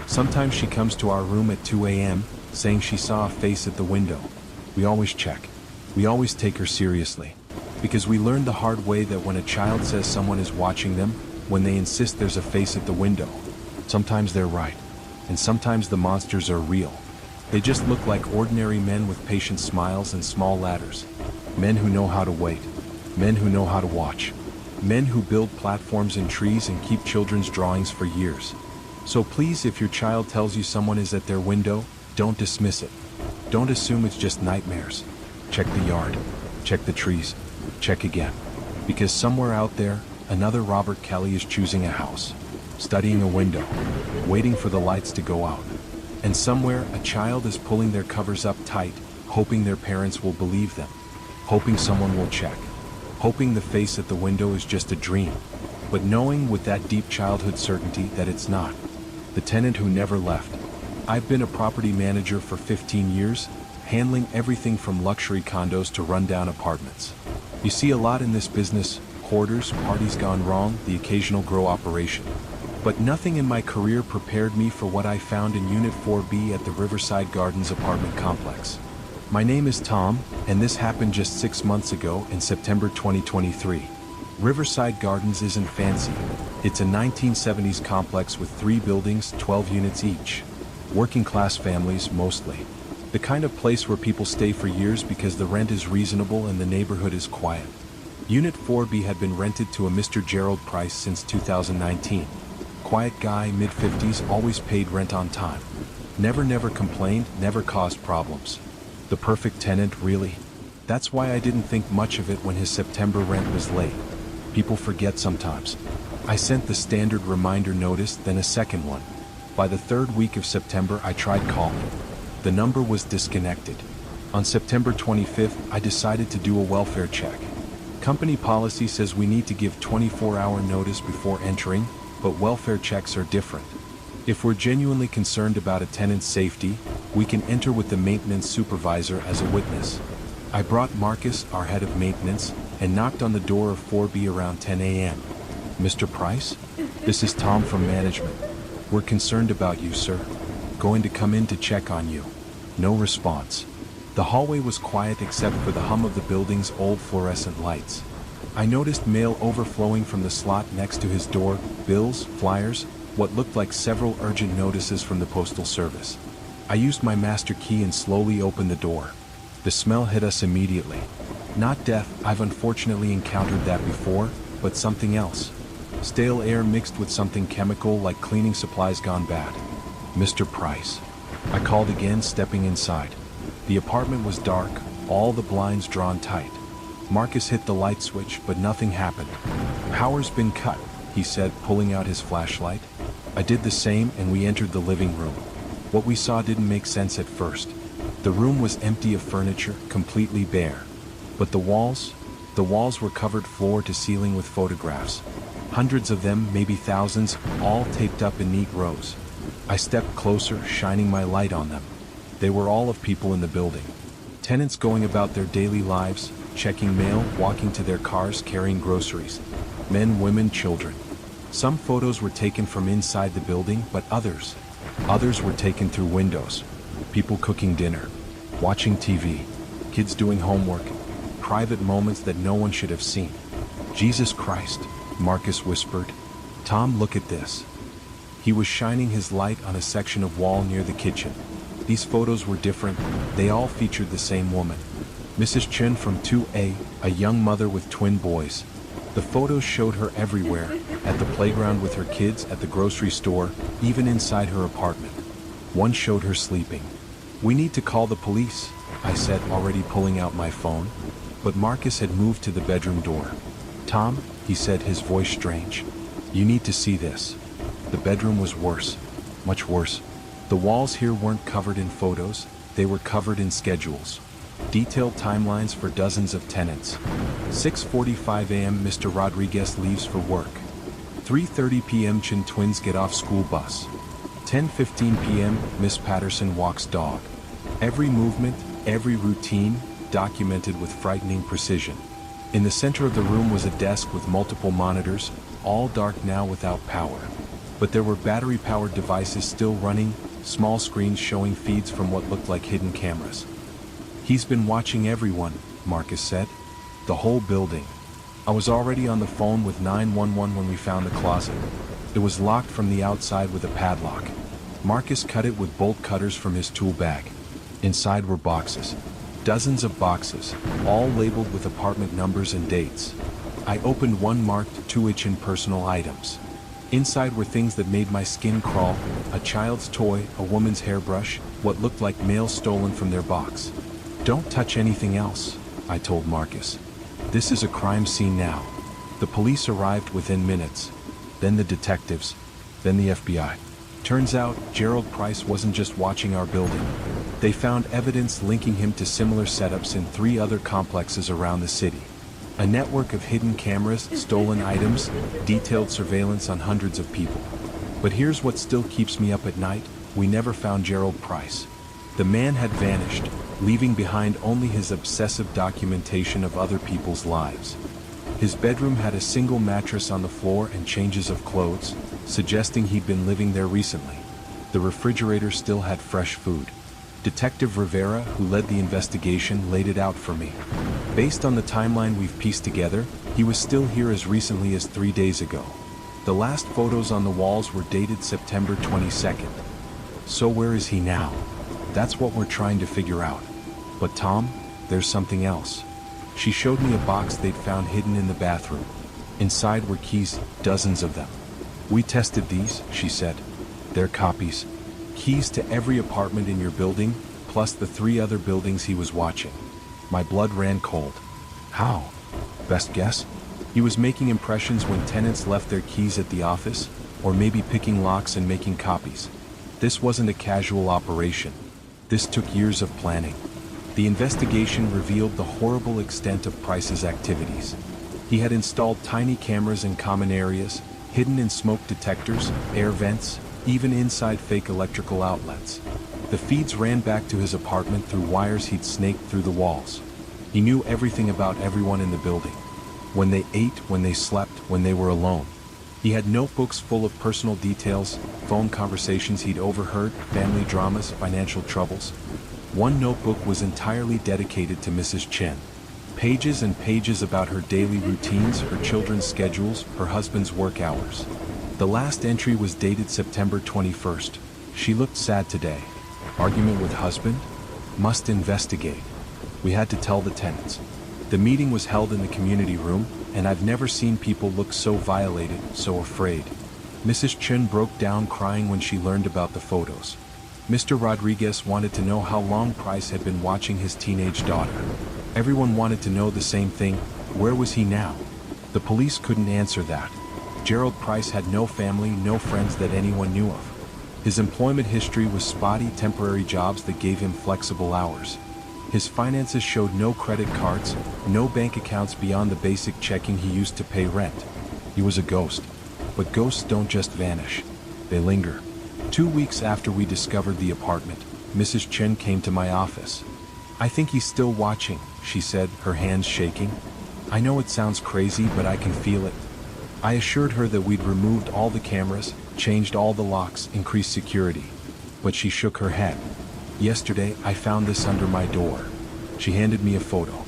Sometimes she comes to our room at 2 a.m., saying she saw a face at the window. We always check. We always take her seriously. Because we learned the hard way that when a child says someone is watching them, when they insist there's a face at the window, sometimes they're right. And sometimes the monsters are real. They just look like ordinary men with patient smiles and small ladders. Men who know how to wait. Men who know how to watch. Men who build platforms in trees and keep children's drawings for years. So please, if your child tells you someone is at their window, don't dismiss it. Don't assume it's just nightmares. Check the yard. Check the trees. Check again. Because somewhere out there, another Robert Kelly is choosing a house, studying a window, waiting for the lights to go out. And somewhere, a child is pulling their covers up tight, hoping their parents will believe them, hoping someone will check, hoping the face at the window is just a dream, but knowing with that deep childhood certainty that it's not. The tenant who never left. I've been a property manager for 15 years, handling everything from luxury condos to rundown apartments. You see a lot in this business: hoarders, parties gone wrong, the occasional grow operation. But nothing in my career prepared me for what I found in Unit 4B at the Riverside Gardens apartment complex. My name is Tom, and this happened just 6 months ago in September 2023. Riverside Gardens isn't fancy. It's a 1970s complex with 3 buildings, 12 units each. Working class families, mostly. The kind of place where people stay for years because the rent is reasonable and the neighborhood is quiet. Unit 4B had been rented to a Mr. Gerald Price since 2019. Quiet guy, mid-50s, always paid rent on time. Never complained, never caused problems. The perfect tenant, really? That's why I didn't think much of it when his September rent was late. People forget sometimes. I sent the standard reminder notice, then a second one. By the 3rd week of September, I tried calling. The number was disconnected. On September 25th, I decided to do a welfare check. Company policy says we need to give 24-hour notice before entering, but welfare checks are different. If we're genuinely concerned about a tenant's safety, we can enter with the maintenance supervisor as a witness. I brought Marcus, our head of maintenance, and knocked on the door of 4B around 10 a.m. Mr. Price? This is Tom from management. We're concerned about you, sir. Going to come in to check on you. No response. The hallway was quiet except for the hum of the building's old fluorescent lights. I noticed mail overflowing from the slot next to his door, bills, flyers, what looked like several urgent notices from the postal service. I used my master key and slowly opened the door. The smell hit us immediately. Not death, I've unfortunately encountered that before, but something else. Stale air mixed with something chemical like cleaning supplies gone bad. Mr. Price. I called again, stepping inside. The apartment was dark, all the blinds drawn tight. Marcus hit the light switch, but nothing happened. Power's been cut, he said, pulling out his flashlight. I did the same, and we entered the living room. What we saw didn't make sense at first. The room was empty of furniture, completely bare. But the walls were covered floor to ceiling with photographs. Hundreds of them, maybe thousands, all taped up in neat rows. I stepped closer, shining my light on them. They were all of people in the building. Tenants going about their daily lives, checking mail, walking to their cars, carrying groceries. Men, women, children. Some photos were taken from inside the building, but others were taken through windows. People cooking dinner, watching TV, kids doing homework, private moments that no one should have seen. Jesus Christ, Marcus whispered. Tom, look at this. He was shining his light on a section of wall near the kitchen. These photos were different, they all featured the same woman. Mrs. Chen from 2A, a young mother with twin boys. The photos showed her everywhere, at the playground with her kids, at the grocery store, even inside her apartment. One showed her sleeping. We need to call the police, I said, already pulling out my phone. But Marcus had moved to the bedroom door. Tom, he said, his voice strange. You need to see this. The bedroom was worse, much worse. The walls here weren't covered in photos, they were covered in schedules. Detailed timelines for dozens of tenants. 6:45 a.m. Mr. Rodriguez leaves for work. 3:30 p.m. Chen twins get off school bus. 10:15 p.m. Miss Patterson walks dog. Every movement, every routine, documented with frightening precision. In the center of the room was a desk with multiple monitors, all dark now without power. But there were battery-powered devices still running, small screens showing feeds from what looked like hidden cameras. He's been watching everyone, Marcus said. The whole building. I was already on the phone with 911 when we found the closet. It was locked from the outside with a padlock. Marcus cut it with bolt cutters from his tool bag. Inside were boxes. Dozens of boxes, all labeled with apartment numbers and dates. I opened one marked "to Chen personal items." Inside were things that made my skin crawl, a child's toy, a woman's hairbrush, what looked like mail stolen from their box. Don't touch anything else, I told Marcus. This is a crime scene now. The police arrived within minutes, then the detectives, then the FBI. Turns out, Gerald Price wasn't just watching our building. They found evidence linking him to similar setups in 3 other complexes around the city. A network of hidden cameras, stolen items, detailed surveillance on hundreds of people. But here's what still keeps me up at night: we never found Gerald Price. The man had vanished, leaving behind only his obsessive documentation of other people's lives. His bedroom had a single mattress on the floor and changes of clothes, suggesting he'd been living there recently. The refrigerator still had fresh food. Detective Rivera, who led the investigation, laid it out for me. Based on the timeline we've pieced together, he was still here as recently as 3 days ago. The last photos on the walls were dated September 22nd. So where is he now? That's what we're trying to figure out. But Tom, there's something else. She showed me a box they'd found hidden in the bathroom. Inside were keys, dozens of them. We tested these, she said. They're copies. Keys to every apartment in your building, plus the 3 other buildings he was watching. My blood ran cold. How? Best guess? He was making impressions when tenants left their keys at the office, or maybe picking locks and making copies. This wasn't a casual operation. This took years of planning. The investigation revealed the horrible extent of Price's activities. He had installed tiny cameras in common areas, hidden in smoke detectors, air vents, even inside fake electrical outlets. The feeds ran back to his apartment through wires he'd snaked through the walls. He knew everything about everyone in the building. When they ate, when they slept, when they were alone. He had notebooks full of personal details, phone conversations he'd overheard, family dramas, financial troubles. One notebook was entirely dedicated to Mrs. Chen. Pages and pages about her daily routines, her children's schedules, her husband's work hours. The last entry was dated September 21st. She looked sad today. Argument with husband? Must investigate. We had to tell the tenants. The meeting was held in the community room, and I've never seen people look so violated, so afraid. Mrs. Chen broke down crying when she learned about the photos. Mr. Rodriguez wanted to know how long Price had been watching his teenage daughter. Everyone wanted to know the same thing: where was he now? The police couldn't answer that. Gerald Price had no family, no friends that anyone knew of. His employment history was spotty, temporary jobs that gave him flexible hours. His finances showed no credit cards, no bank accounts beyond the basic checking he used to pay rent. He was a ghost. But ghosts don't just vanish. They linger. 2 weeks after we discovered the apartment, Mrs. Chen came to my office. I think he's still watching, she said, her hands shaking. I know it sounds crazy, but I can feel it. I assured her that we'd removed all the cameras, changed all the locks, increased security. But she shook her head. Yesterday, I found this under my door. She handed me a photo.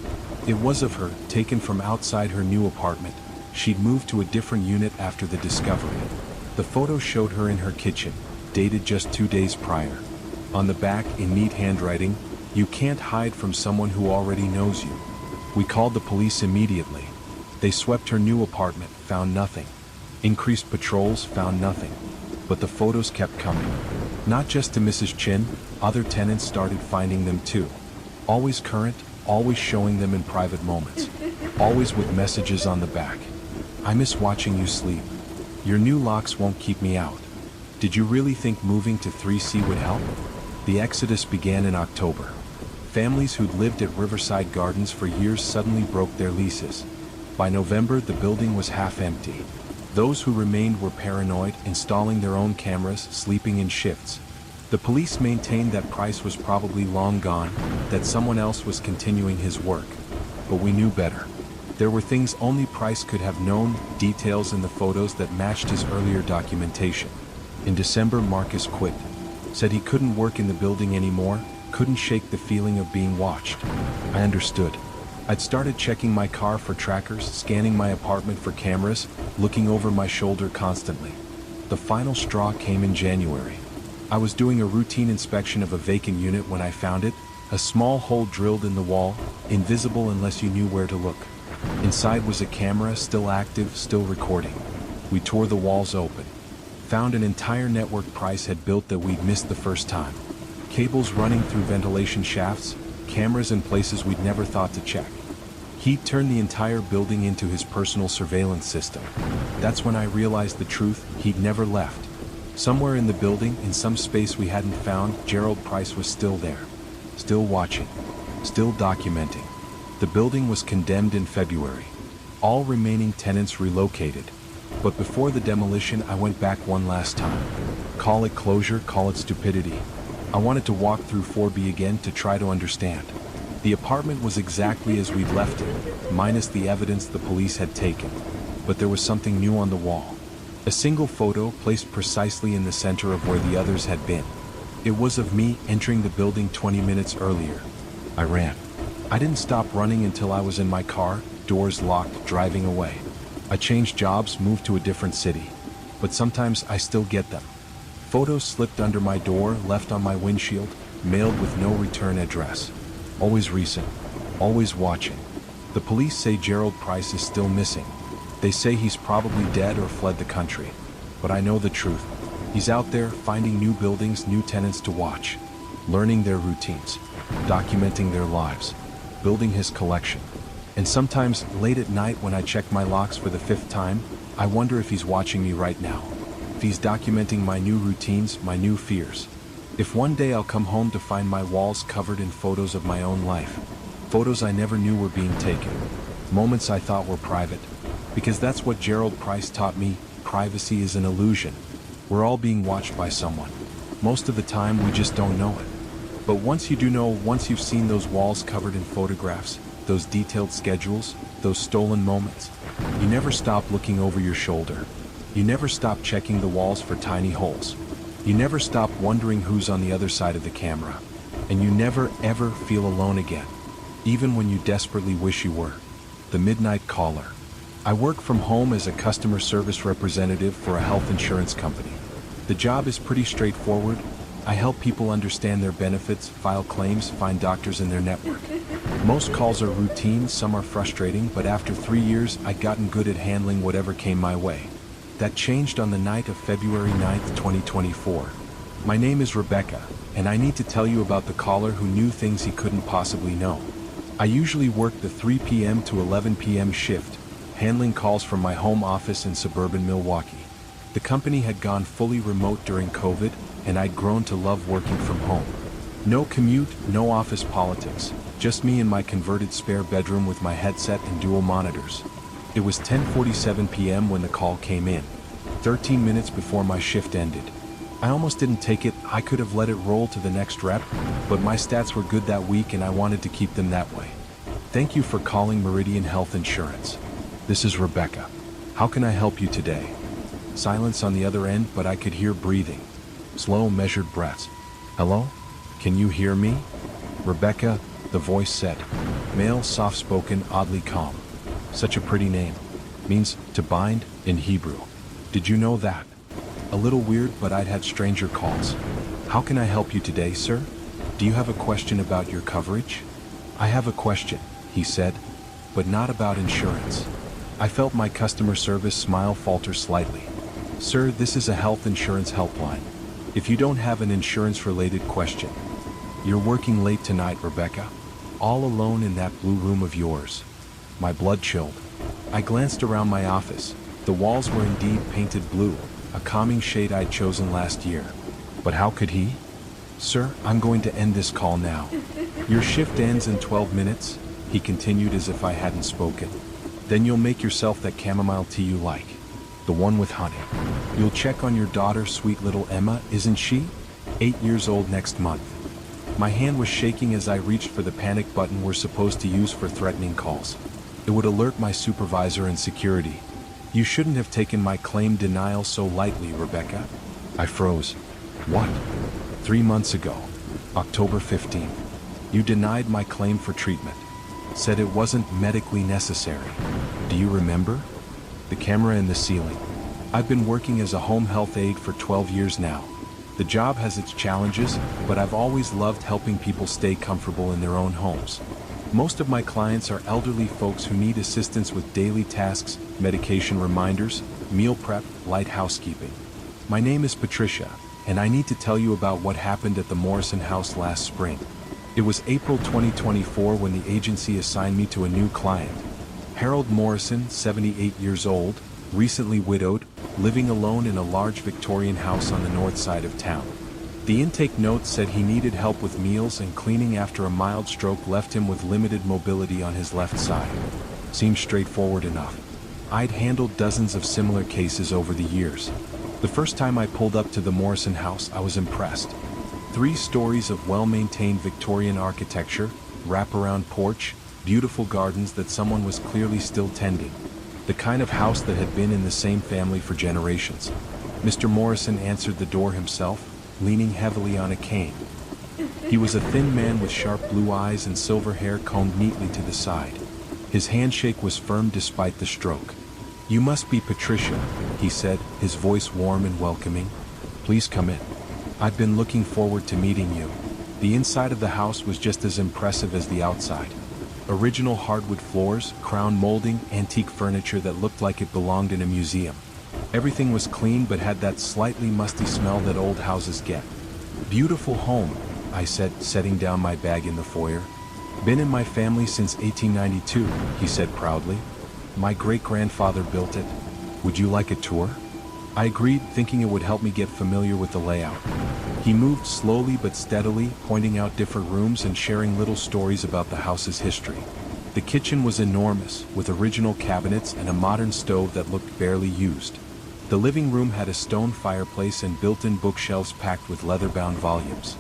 It was of her, taken from outside her new apartment, She'd moved to a different unit after the discovery. The photo showed her in her kitchen, dated just 2 days prior. On the back, in neat handwriting, "You can't hide from someone who already knows you." We called the police immediately. They swept her new apartment, found nothing. Increased patrols, found nothing. But the photos kept coming. Not just to Mrs. Chin, other tenants started finding them too. Always current, always showing them in private moments. Always with messages on the back. "I miss watching you sleep. Your new locks won't keep me out. Did you really think moving to 3C would help?" The exodus began in October. Families who'd lived at Riverside Gardens for years suddenly broke their leases. By November, the building was half empty. Those who remained were paranoid, installing their own cameras, sleeping in shifts. The police maintained that Price was probably long gone, that someone else was continuing his work. But we knew better. There were things only Price could have known, details in the photos that matched his earlier documentation. In December, Marcus quit. Said he couldn't work in the building anymore, couldn't shake the feeling of being watched. I understood. I'd started checking my car for trackers, scanning my apartment for cameras, looking over my shoulder constantly. The final straw came in January. I was doing a routine inspection of a vacant unit when I found it, a small hole drilled in the wall, invisible unless you knew where to look. Inside was a camera, still active, still recording. We tore the walls open. Found an entire network Price had built that we'd missed the first time. Cables running through ventilation shafts, cameras in places we'd never thought to check. He'd turned the entire building into his personal surveillance system. That's when I realized the truth: he'd never left. Somewhere in the building, in some space we hadn't found, Gerald Price was still there. Still watching. Still documenting. The building was condemned in February. All remaining tenants relocated. But before the demolition, I went back one last time. Call it closure, call it stupidity. I wanted to walk through 4B again to try to understand. The apartment was exactly as we'd left it, minus the evidence the police had taken. But there was something new on the wall. A single photo placed precisely in the center of where the others had been. It was of me entering the building 20 minutes earlier. I ran. I didn't stop running until I was in my car, doors locked, driving away. I changed jobs, moved to a different city. But sometimes I still get them. Photos slipped under my door, left on my windshield, mailed with no return address. Always recent, always watching. The police say Gerald Price is still missing. They say he's probably dead or fled the country. But I know the truth. He's out there, finding new buildings, new tenants to watch, learning their routines, documenting their lives, building his collection. And sometimes, late at night when I check my locks for the 5th time, I wonder if he's watching me right now. If he's documenting my new routines, my new fears. If one day I'll come home to find my walls covered in photos of my own life. Photos I never knew were being taken. Moments I thought were private. Because that's what Gerald Price taught me: privacy is an illusion. We're all being watched by someone. Most of the time we just don't know it. But once you do know, once you've seen those walls covered in photographs, those detailed schedules, those stolen moments, you never stop looking over your shoulder. You never stop checking the walls for tiny holes. You never stop wondering who's on the other side of the camera. And you never ever feel alone again. Even when you desperately wish you were. The Midnight Caller. I work from home as a customer service representative for a health insurance company. The job is pretty straightforward. I help people understand their benefits, file claims, find doctors in their network. Most calls are routine, some are frustrating, but after 3 years, I'd gotten good at handling whatever came my way. That changed on the night of February 9th, 2024. My name is Rebecca, and I need to tell you about the caller who knew things he couldn't possibly know. I usually work the 3 p.m. to 11 p.m. shift, handling calls from my home office in suburban Milwaukee. The company had gone fully remote during COVID, and I'd grown to love working from home. No commute, no office politics, just me in my converted spare bedroom with my headset and dual monitors. It was 10:47 p.m. when the call came in, 13 minutes before my shift ended. I almost didn't take it. I could have let it roll to the next rep, but my stats were good that week and I wanted to keep them that way. Thank you for calling Meridian Health Insurance. This is Rebecca. How can I help you today? Silence on the other end, but I could hear breathing. Slow, measured breaths. Hello? Can you hear me? Rebecca, the voice said. Male, soft-spoken, oddly calm. Such a pretty name. Means to bind in Hebrew. Did you know that? A little weird, but I'd had stranger calls. How can I help you today, sir? Do you have a question about your coverage? I have a question, he said, but not about insurance. I felt my customer service smile falter slightly. Sir, this is a health insurance helpline. If you don't have an insurance-related question, you're working late tonight, Rebecca. All alone in that blue room of yours. My blood chilled. I glanced around my office. The walls were indeed painted blue, a calming shade I'd chosen last year. But how could he? Sir, I'm going to end this call now. Your shift ends in 12 minutes, he continued as if I hadn't spoken. Then you'll make yourself that chamomile tea you like. The one with honey. You'll check on your daughter, sweet little Emma, isn't she? 8 years old next month. My hand was shaking as I reached for the panic button we're supposed to use for threatening calls. It would alert my supervisor and security. You shouldn't have taken my claim denial so lightly, Rebecca. I froze. What? 3 months ago, October 15th, you denied my claim for treatment. Said it wasn't medically necessary. Do you remember? The camera in the ceiling. I've been working as a home health aide for 12 years now. The job has its challenges, but I've always loved helping people stay comfortable in their own homes. Most of my clients are elderly folks who need assistance with daily tasks, medication reminders, meal prep, light housekeeping. My name is Patricia, and I need to tell you about what happened at the Morrison house last spring. It was April 2024 when the agency assigned me to a new client. Harold Morrison, 78 years old, recently widowed, living alone in a large Victorian house on the north side of town. The intake note said he needed help with meals and cleaning after a mild stroke left him with limited mobility on his left side. Seemed straightforward enough. I'd handled dozens of similar cases over the years. The first time I pulled up to the Morrison house, I was impressed. 3 stories of well-maintained Victorian architecture, wraparound porch, beautiful gardens that someone was clearly still tending. The kind of house that had been in the same family for generations. Mr. Morrison answered the door himself, leaning heavily on a cane. He was a thin man with sharp blue eyes and silver hair combed neatly to the side. His handshake was firm despite the stroke. You must be Patricia, he said, his voice warm and welcoming. Please come in. I've been looking forward to meeting you. The inside of the house was just as impressive as the outside. Original hardwood floors, crown molding, antique furniture that looked like it belonged in a museum. Everything was clean but had that slightly musty smell that old houses get. Beautiful home, I said, setting down my bag in the foyer. Been in my family since 1892, he said proudly. My great-grandfather built it. Would you like a tour? I agreed, thinking it would help me get familiar with the layout. He moved slowly but steadily, pointing out different rooms and sharing little stories about the house's history. The kitchen was enormous, with original cabinets and a modern stove that looked barely used. The living room had a stone fireplace and built-in bookshelves packed with leather-bound volumes.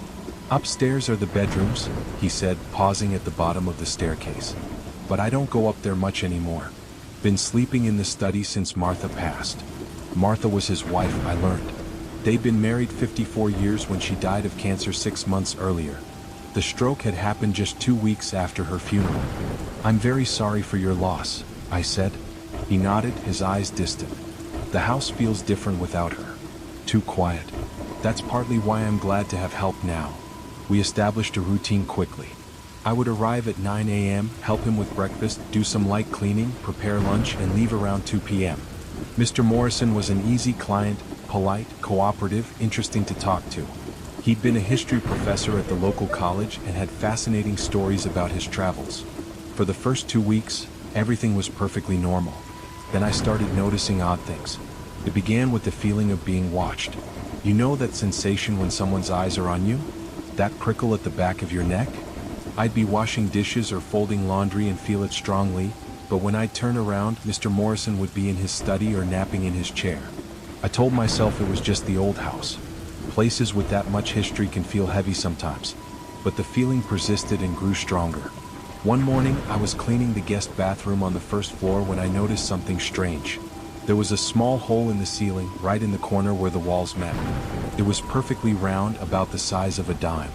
Upstairs are the bedrooms, he said, pausing at the bottom of the staircase. But I don't go up there much anymore. Been sleeping in the study since Martha passed. Martha was his wife, I learned. They'd been married 54 years when she died of cancer 6 months earlier. The stroke had happened just 2 weeks after her funeral. I'm very sorry for your loss, I said. He nodded, his eyes distant. The house feels different without her. Too quiet. That's partly why I'm glad to have help now. We established a routine quickly. I would arrive at 9 a.m., help him with breakfast, do some light cleaning, prepare lunch, and leave around 2 p.m. Mr. Morrison was an easy client, polite, cooperative, interesting to talk to. He'd been a history professor at the local college and had fascinating stories about his travels. For the first 2 weeks, everything was perfectly normal. Then I started noticing odd things. It began with the feeling of being watched. You know that sensation when someone's eyes are on you? That prickle at the back of your neck? I'd be washing dishes or folding laundry and feel it strongly, but when I'd turn around, Mr. Morrison would be in his study or napping in his chair. I told myself it was just the old house. Places with that much history can feel heavy sometimes, but the feeling persisted and grew stronger. One morning, I was cleaning the guest bathroom on the first floor when I noticed something strange. There was a small hole in the ceiling, right in the corner where the walls met. It was perfectly round, about the size of a dime.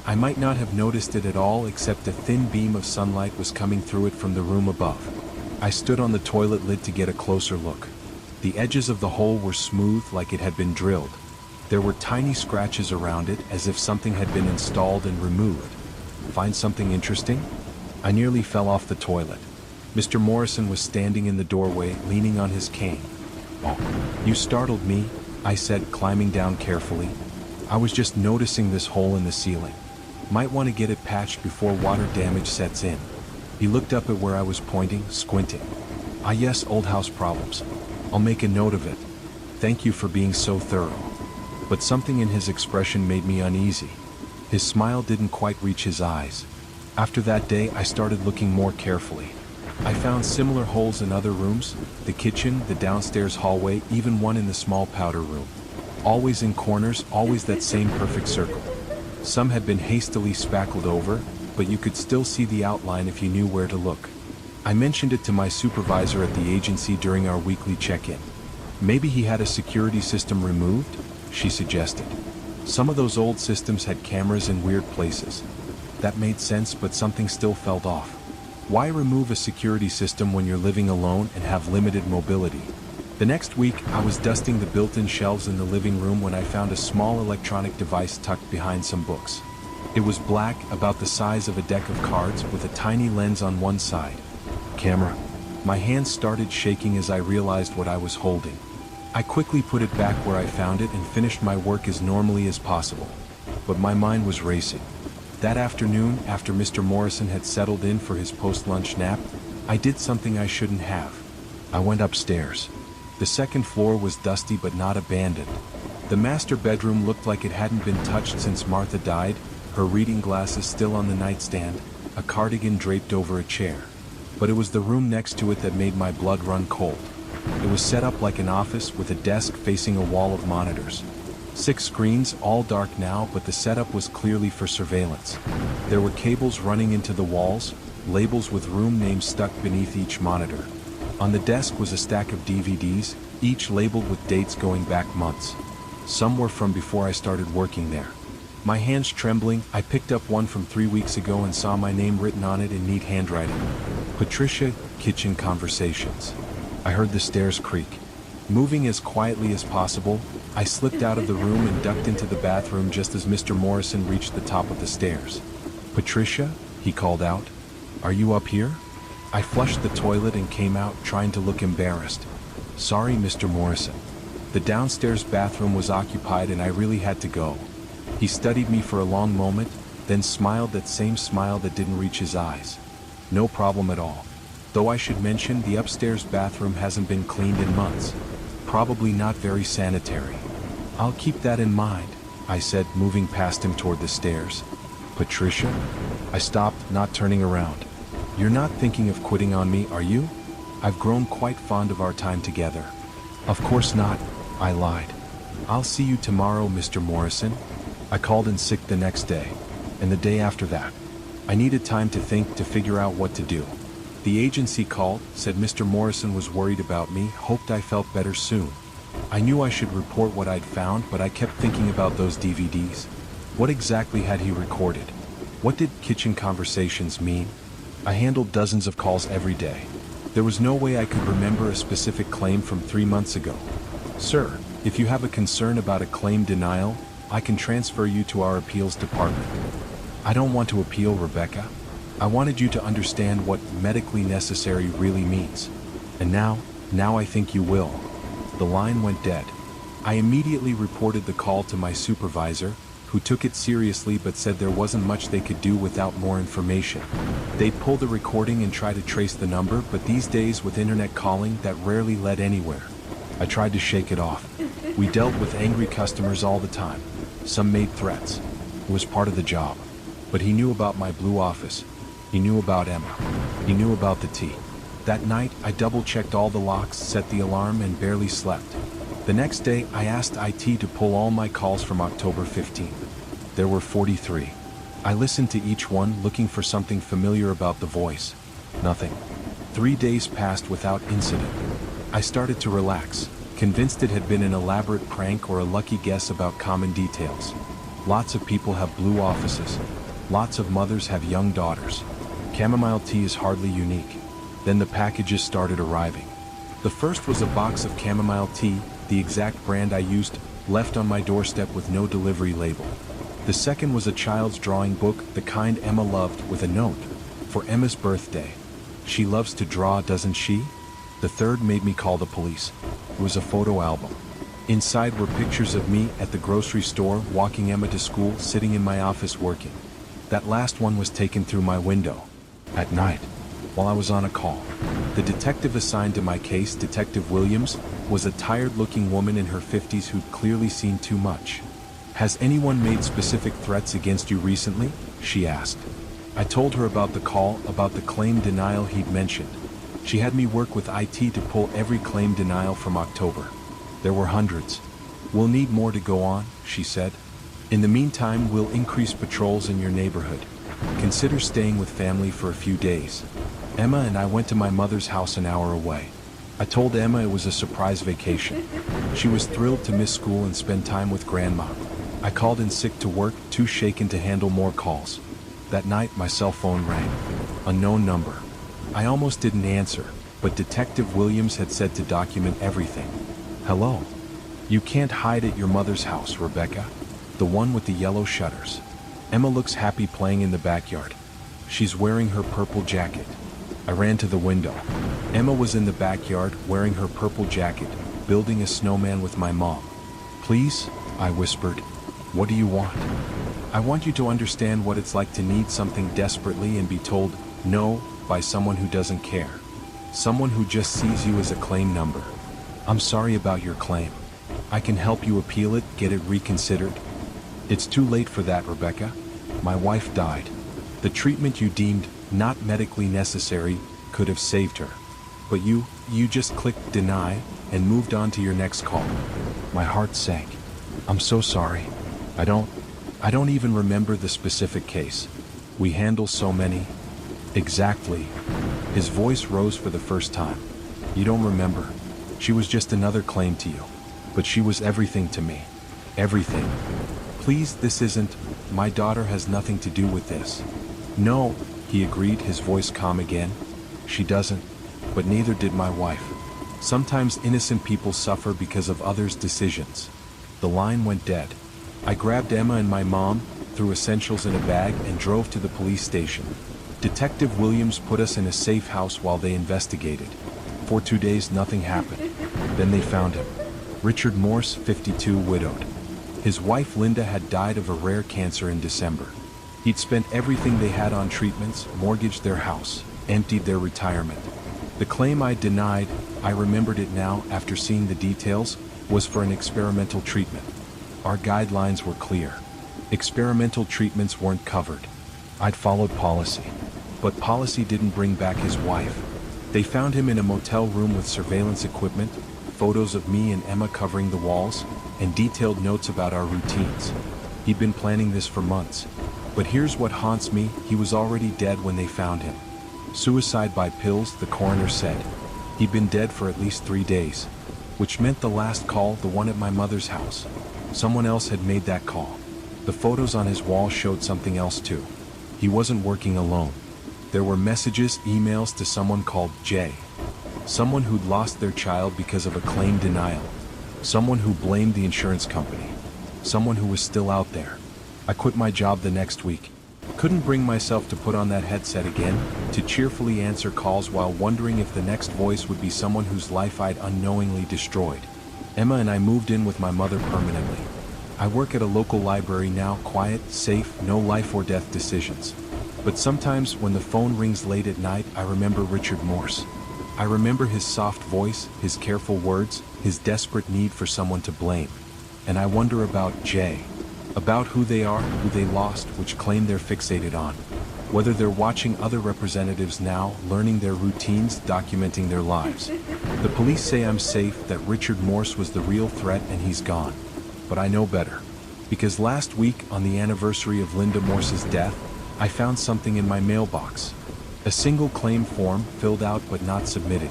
I might not have noticed it at all, except a thin beam of sunlight was coming through it from the room above. I stood on the toilet lid to get a closer look. The edges of the hole were smooth like it had been drilled. There were tiny scratches around it as if something had been installed and removed. Find something interesting? I nearly fell off the toilet. Mr. Morrison was standing in the doorway, leaning on his cane. "Oh, you startled me," I said, climbing down carefully. "I was just noticing this hole in the ceiling. Might want to get it patched before water damage sets in." He looked up at where I was pointing, squinting. "Ah yes, old house problems. I'll make a note of it. Thank you for being so thorough." But something in his expression made me uneasy. His smile didn't quite reach his eyes. After that day, I started looking more carefully. I found similar holes in other rooms, the kitchen, the downstairs hallway, even one in the small powder room. Always in corners, always that same perfect circle. Some had been hastily spackled over, but you could still see the outline if you knew where to look. I mentioned it to my supervisor at the agency during our weekly check-in. "Maybe he had a security system removed?" she suggested. "Some of those old systems had cameras in weird places." That made sense, but something still felt off. Why remove a security system when you're living alone and have limited mobility? The next week, I was dusting the built-in shelves in the living room when I found a small electronic device tucked behind some books. It was black, about the size of a deck of cards, with a tiny lens on one side. Camera. My hands started shaking as I realized what I was holding. I quickly put it back where I found it and finished my work as normally as possible. But my mind was racing. That afternoon, after Mr. Morrison had settled in for his post-lunch nap, I did something I shouldn't have. I went upstairs. The second floor was dusty but not abandoned. The master bedroom looked like it hadn't been touched since Martha died, her reading glasses still on the nightstand, a cardigan draped over a chair. But it was the room next to it that made my blood run cold. It was set up like an office with a desk facing a wall of monitors. 6 screens, all dark now, but the setup was clearly for surveillance. There were cables running into the walls, labels with room names stuck beneath each monitor. On the desk was a stack of DVDs, each labeled with dates going back months. Some were from before I started working there. My hands trembling, I picked up one from 3 weeks ago and saw my name written on it in neat handwriting. Patricia, Kitchen Conversations. I heard the stairs creak. Moving as quietly as possible, I slipped out of the room and ducked into the bathroom just as Mr. Morrison reached the top of the stairs. "Patricia?" he called out. "Are you up here?" I flushed the toilet and came out, trying to look embarrassed. "Sorry, Mr. Morrison. The downstairs bathroom was occupied and I really had to go." He studied me for a long moment, then smiled, that same smile that didn't reach his eyes. "No problem at all. Though I should mention, the upstairs bathroom hasn't been cleaned in months. Probably not very sanitary." "I'll keep that in mind," I said, moving past him toward the stairs. "Patricia?" I stopped, not turning around. "You're not thinking of quitting on me, are you? I've grown quite fond of our time together." "Of course not," I lied. "I'll see you tomorrow, Mr. Morrison." I called in sick the next day, and the day after that. I needed time to think, to figure out what to do. The agency called, said Mr. Morrison was worried about me, hoped I felt better soon. I knew I should report what I'd found, but I kept thinking about those DVDs. What exactly had he recorded? What did Kitchen Conversations mean? I handled dozens of calls every day. There was no way I could remember a specific claim from 3 months ago. "Sir, if you have a concern about a claim denial, I can transfer you to our appeals department." "I don't want to appeal, Rebecca. I wanted you to understand what medically necessary really means. And now I think you will." The line went dead. I immediately reported the call to my supervisor, who took it seriously but said there wasn't much they could do without more information. They'd pull the recording and try to trace the number, but these days with internet calling, that rarely led anywhere. I tried to shake it off. We dealt with angry customers all the time. Some made threats. It was part of the job. But he knew about my blue office. He knew about Emma. He knew about the tea. That night, I double-checked all the locks, set the alarm, and barely slept. The next day, I asked IT to pull all my calls from October 15th. There were 43. I listened to each one, looking for something familiar about the voice. Nothing. 3 days passed without incident. I started to relax, convinced it had been an elaborate prank or a lucky guess about common details. Lots of people have blue offices. Lots of mothers have young daughters. Chamomile tea is hardly unique. Then the packages started arriving. The first was a box of chamomile tea, the exact brand I used, left on my doorstep with no delivery label. The second was a child's drawing book, the kind Emma loved, with a note. For Emma's birthday. She loves to draw, doesn't she? The third made me call the police. It was a photo album. Inside were pictures of me at the grocery store, walking Emma to school, sitting in my office working. That last one was taken through my window. At night, while I was on a call. The detective assigned to my case, Detective Williams, was a tired-looking woman in her 50s who'd clearly seen too much. "Has anyone made specific threats against you recently?" she asked. I told her about the call, about the claim denial he'd mentioned. She had me work with IT to pull every claim denial from October. There were hundreds. "We'll need more to go on," she said. "In the meantime, we'll increase patrols in your neighborhood. Consider staying with family for a few days." Emma and I went to my mother's house an hour away. I told Emma it was a surprise vacation. She was thrilled to miss school and spend time with Grandma. I called in sick to work, too shaken to handle more calls. That night, my cell phone rang. Unknown number. I almost didn't answer, but Detective Williams had said to document everything. "Hello. You can't hide at your mother's house, Rebecca. The one with the yellow shutters. Emma looks happy playing in the backyard. She's wearing her purple jacket." I ran to the window. Emma was in the backyard, wearing her purple jacket, building a snowman with my mom. "Please," I whispered. "What do you want?" "I want you to understand what it's like to need something desperately and be told no by someone who doesn't care. Someone who just sees you as a claim number. I'm sorry about your claim. I can help you appeal it, get it reconsidered." "It's too late for that, Rebecca. My wife died. The treatment you deemed not medically necessary could have saved her. But you just clicked deny and moved on to your next call." My heart sank. "I'm so sorry. I don't even remember the specific case. We handle so many." "Exactly." His voice rose for the first time. "You don't remember. She was just another claim to you. But she was everything to me. Everything. Please, this isn't, my daughter has nothing to do with this." "No," he agreed, his voice calm again. "She doesn't. But neither did my wife. Sometimes innocent people suffer because of others' decisions." The line went dead. I grabbed Emma and my mom, threw essentials in a bag, and drove to the police station. Detective Williams put us in a safe house while they investigated. For 2 days, nothing happened. Then they found him. Richard Morse, 52, widowed. His wife Linda had died of a rare cancer in December. He'd spent everything they had on treatments, mortgaged their house, emptied their retirement. The claim I denied, I remembered it now after seeing the details, was for an experimental treatment. Our guidelines were clear. Experimental treatments weren't covered. I'd followed policy. But policy didn't bring back his wife. They found him in a motel room with surveillance equipment, photos of me and Emma covering the walls, and detailed notes about our routines. He'd been planning this for months. But here's what haunts me, he was already dead when they found him. Suicide by pills, the coroner said. He'd been dead for at least 3 days. Which meant the last call, the one at my mother's house. Someone else had made that call. The photos on his wall showed something else too. He wasn't working alone. There were messages, emails to someone called Jay. Someone who'd lost their child because of a claim denial. Someone who blamed the insurance company. Someone who was still out there. I quit my job the next week. Couldn't bring myself to put on that headset again, to cheerfully answer calls while wondering if the next voice would be someone whose life I'd unknowingly destroyed. Emma and I moved in with my mother permanently. I work at a local library now, quiet, safe, no life or death decisions. But sometimes when the phone rings late at night, I remember Richard Morse. I remember his soft voice, his careful words, his desperate need for someone to blame. And I wonder about Jay. About who they are, who they lost, which claim they're fixated on. Whether they're watching other representatives now, learning their routines, documenting their lives. The police say I'm safe, that Richard Morse was the real threat and he's gone. But I know better. Because last week, on the anniversary of Linda Morse's death, I found something in my mailbox. A single claim form, filled out but not submitted.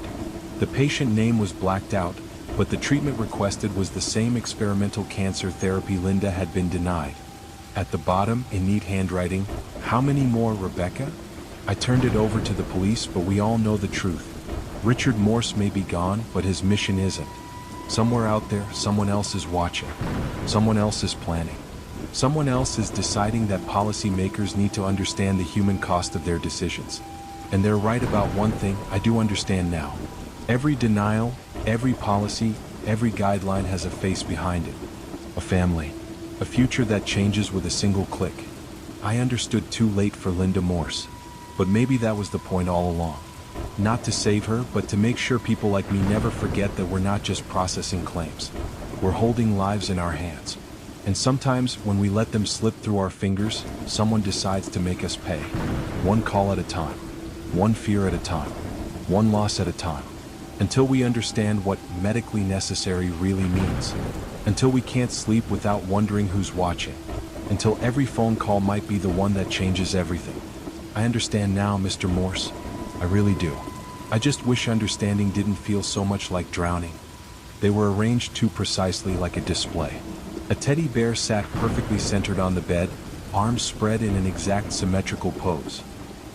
The patient name was blacked out, but the treatment requested was the same experimental cancer therapy Linda had been denied. At the bottom, in neat handwriting, "How many more, Rebecca?" I turned it over to the police, but we all know the truth. Richard Morse may be gone, but his mission isn't. Somewhere out there, someone else is watching. Someone else is planning. Someone else is deciding that policymakers need to understand the human cost of their decisions. And they're right about one thing I do understand now. Every denial, every policy, every guideline has a face behind it. A family. A future that changes with a single click. I understood too late for Linda Morse. But maybe that was the point all along. Not to save her, but to make sure people like me never forget that we're not just processing claims. We're holding lives in our hands. And sometimes, when we let them slip through our fingers, someone decides to make us pay. One call at a time. One fear at a time. One loss at a time. Until we understand what medically necessary really means. Until we can't sleep without wondering who's watching. Until every phone call might be the one that changes everything. I understand now, Mr. Morse. I really do. I just wish understanding didn't feel so much like drowning. They were arranged too precisely, like a display. A teddy bear sat perfectly centered on the bed, arms spread in an exact symmetrical pose.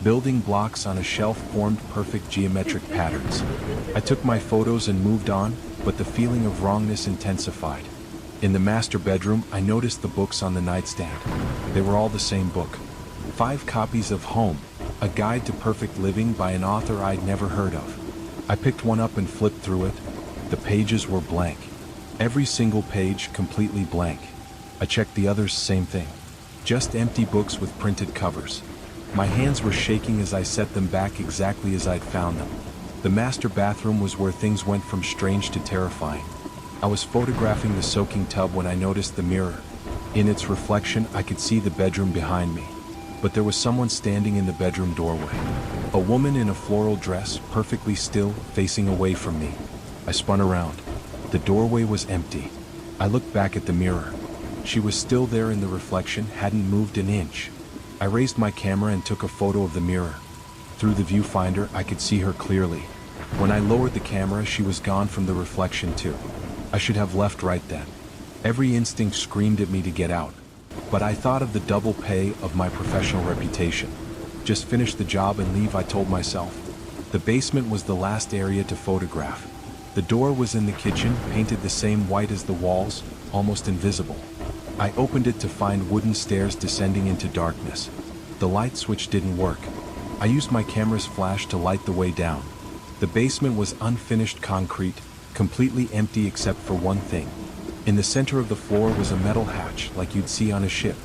Building blocks on a shelf formed perfect geometric patterns. I took my photos and moved on, but the feeling of wrongness intensified. In the master bedroom, I noticed the books on the nightstand. They were all the same book. 5 copies of Home, A Guide to Perfect Living by an author I'd never heard of. I picked one up and flipped through it. The pages were blank. Every single page completely blank. I checked the others, same thing. Just empty books with printed covers. My hands were shaking as I set them back exactly as I'd found them. The master bathroom was where things went from strange to terrifying. I was photographing the soaking tub when I noticed the mirror. In its reflection, I could see the bedroom behind me. But there was someone standing in the bedroom doorway. A woman in a floral dress, perfectly still, facing away from me. I spun around. The doorway was empty. I looked back at the mirror. She was still there in the reflection, hadn't moved an inch. I raised my camera and took a photo of the mirror. Through the viewfinder, I could see her clearly. When I lowered the camera, she was gone from the reflection too. I should have left right then. Every instinct screamed at me to get out. But I thought of the double pay of my professional reputation. Just finish the job and leave, I told myself. The basement was the last area to photograph. The door was in the kitchen, painted the same white as the walls, almost invisible. I opened it to find wooden stairs descending into darkness. The light switch didn't work. I used my camera's flash to light the way down. The basement was unfinished concrete, completely empty except for one thing. In the center of the floor was a metal hatch like you'd see on a ship.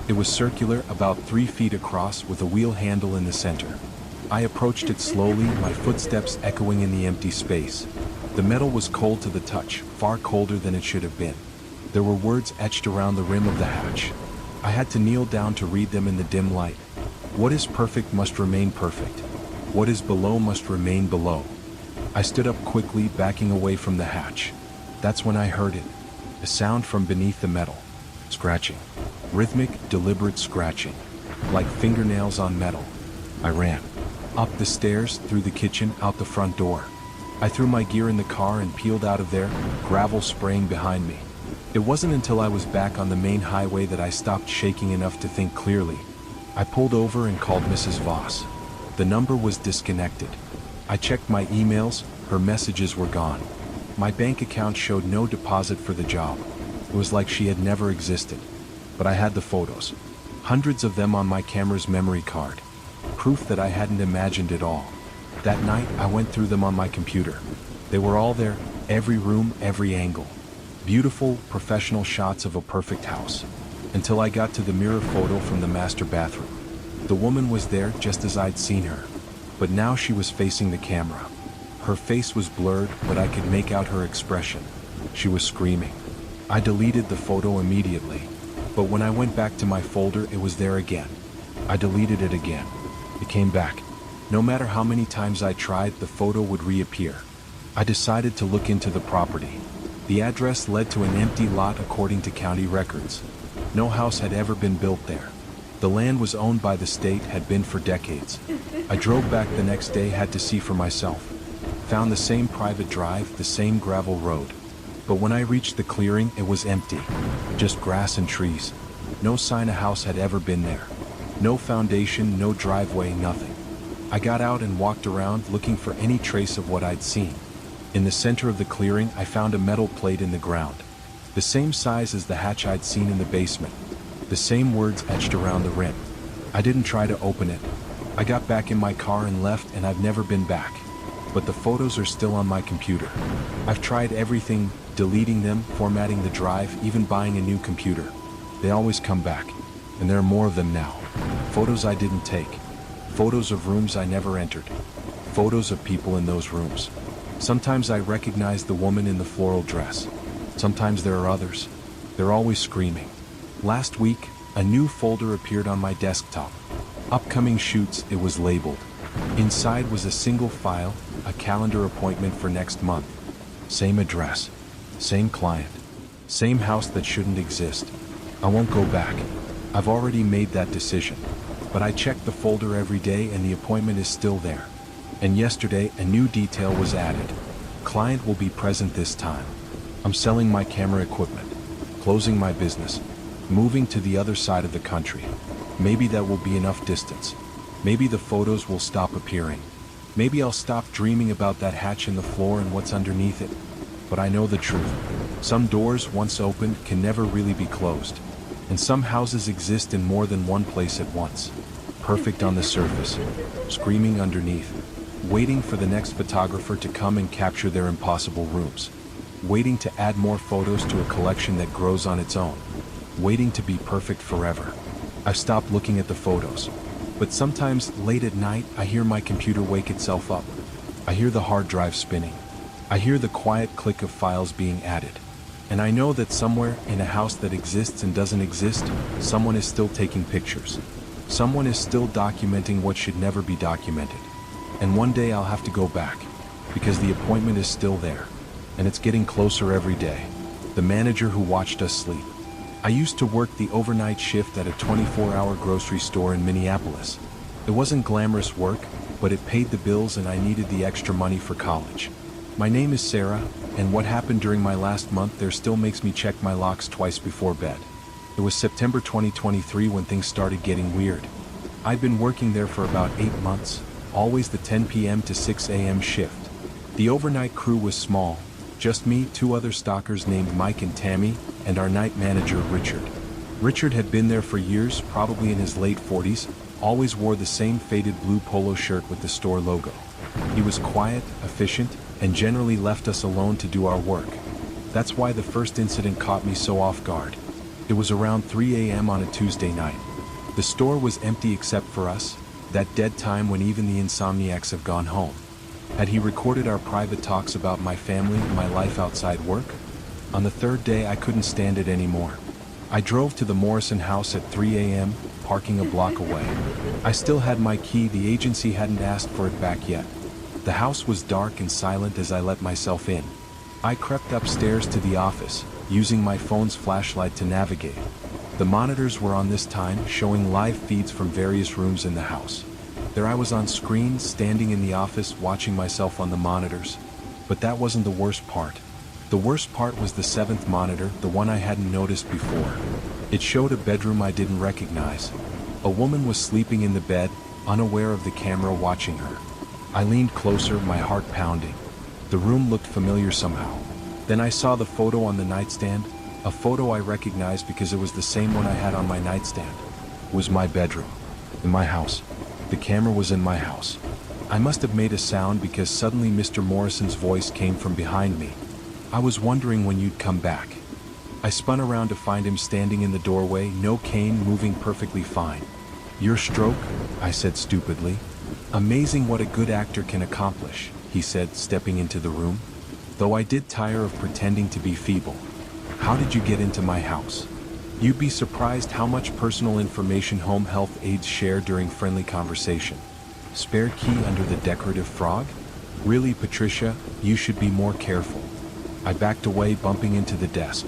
It was circular, about 3 feet across, with a wheel handle in the center. I approached it slowly, my footsteps echoing in the empty space. The metal was cold to the touch, far colder than it should have been. There were words etched around the rim of the hatch. I had to kneel down to read them in the dim light. What is perfect must remain perfect. What is below must remain below. I stood up quickly, backing away from the hatch. That's when I heard it. A sound from beneath the metal. Scratching. Rhythmic, deliberate scratching. Like fingernails on metal. I ran. Up the stairs, through the kitchen, out the front door. I threw my gear in the car and peeled out of there, gravel spraying behind me. It wasn't until I was back on the main highway that I stopped shaking enough to think clearly. I pulled over and called Mrs. Voss. The number was disconnected. I checked my emails, her messages were gone. My bank account showed no deposit for the job. It was like she had never existed. But I had the photos. Hundreds of them on my camera's memory card. Proof that I hadn't imagined it all. That night, I went through them on my computer. They were all there, every room, every angle. Beautiful, professional shots of a perfect house. Until I got to the mirror photo from the master bathroom. The woman was there just as I'd seen her. But now she was facing the camera. Her face was blurred, but I could make out her expression. She was screaming. I deleted the photo immediately. But when I went back to my folder, it was there again. I deleted it again. It came back. No matter how many times I tried, the photo would reappear. I decided to look into the property. The address led to an empty lot according to county records. No house had ever been built there. The land was owned by the state, had been for decades. I drove back the next day, had to see for myself. Found the same private drive, the same gravel road. But when I reached the clearing, it was empty. Just grass and trees. No sign a house had ever been there. No foundation, no driveway, nothing. I got out and walked around looking for any trace of what I'd seen. In the center of the clearing, I found a metal plate in the ground. The same size as the hatch I'd seen in the basement. The same words etched around the rim. I didn't try to open it. I got back in my car and left, and I've never been back. But the photos are still on my computer. I've tried everything, deleting them, formatting the drive, even buying a new computer. They always come back, and there are more of them now. Photos I didn't take. Photos of rooms I never entered. Photos of people in those rooms. Sometimes I recognize the woman in the floral dress. Sometimes there are others. They're always screaming. Last week, a new folder appeared on my desktop. Upcoming shoots, it was labeled. Inside was a single file, a calendar appointment for next month. Same address, same client, same house that shouldn't exist. I won't go back. I've already made that decision. But I check the folder every day and the appointment is still there. And yesterday, a new detail was added. Client will be present this time. I'm selling my camera equipment, closing my business, moving to the other side of the country. Maybe that will be enough distance. Maybe the photos will stop appearing. Maybe I'll stop dreaming about that hatch in the floor and what's underneath it. But I know the truth. Some doors, once opened, can never really be closed. And some houses exist in more than one place at once. Perfect on the surface, screaming underneath, waiting for the next photographer to come and capture their impossible rooms. Waiting to add more photos to a collection that grows on its own. Waiting to be perfect forever. I've stopped looking at the photos. But sometimes, late at night, I hear my computer wake itself up. I hear the hard drive spinning. I hear the quiet click of files being added. And I know that somewhere, in a house that exists and doesn't exist, someone is still taking pictures. Someone is still documenting what should never be documented. And one day I'll have to go back, because the appointment is still there. And it's getting closer every day. The manager who watched us sleep. I used to work the overnight shift at a 24-hour grocery store in Minneapolis. It wasn't glamorous work, but it paid the bills and I needed the extra money for college. My name is Sarah, and what happened during my last month there still makes me check my locks twice before bed. It was September 2023 when things started getting weird. I'd been working there for about 8 months, always the 10 p.m. to 6 a.m. shift. The overnight crew was small, just me, 2 other stalkers named Mike and Tammy, and our night manager, Richard. Richard had been there for years, probably in his late 40s, always wore the same faded blue polo shirt with the store logo. He was quiet, efficient, and generally left us alone to do our work. That's why the first incident caught me so off guard. It was around 3 a.m. on a Tuesday night. The store was empty except for us, that dead time when even the insomniacs have gone home. Had he recorded our private talks about my family and my life outside work? On the third day, I couldn't stand it anymore. I drove to the Morrison house at 3 a.m., parking a block away. I still had my key, the agency hadn't asked for it back yet. The house was dark and silent as I let myself in. I crept upstairs to the office, using my phone's flashlight to navigate. The monitors were on this time, showing live feeds from various rooms in the house. There I was on screen, standing in the office, watching myself on the monitors. But that wasn't the worst part. The worst part was the 7th monitor, the one I hadn't noticed before. It showed a bedroom I didn't recognize. A woman was sleeping in the bed, unaware of the camera watching her. I leaned closer, my heart pounding. The room looked familiar somehow. Then I saw the photo on the nightstand, a photo I recognized because it was the same one I had on my nightstand. It was my bedroom, in my house. The camera was in my house. I must have made a sound because suddenly Mr. Morrison's voice came from behind me. I was wondering when you'd come back. I spun around to find him standing in the doorway, no cane, moving perfectly fine. Your stroke? I said stupidly. Amazing what a good actor can accomplish, he said, stepping into the room. Though I did tire of pretending to be feeble. How did you get into my house? You'd be surprised how much personal information home health aides share during friendly conversation. Spare key under the decorative frog? Really, Patricia, you should be more careful. I backed away, bumping into the desk.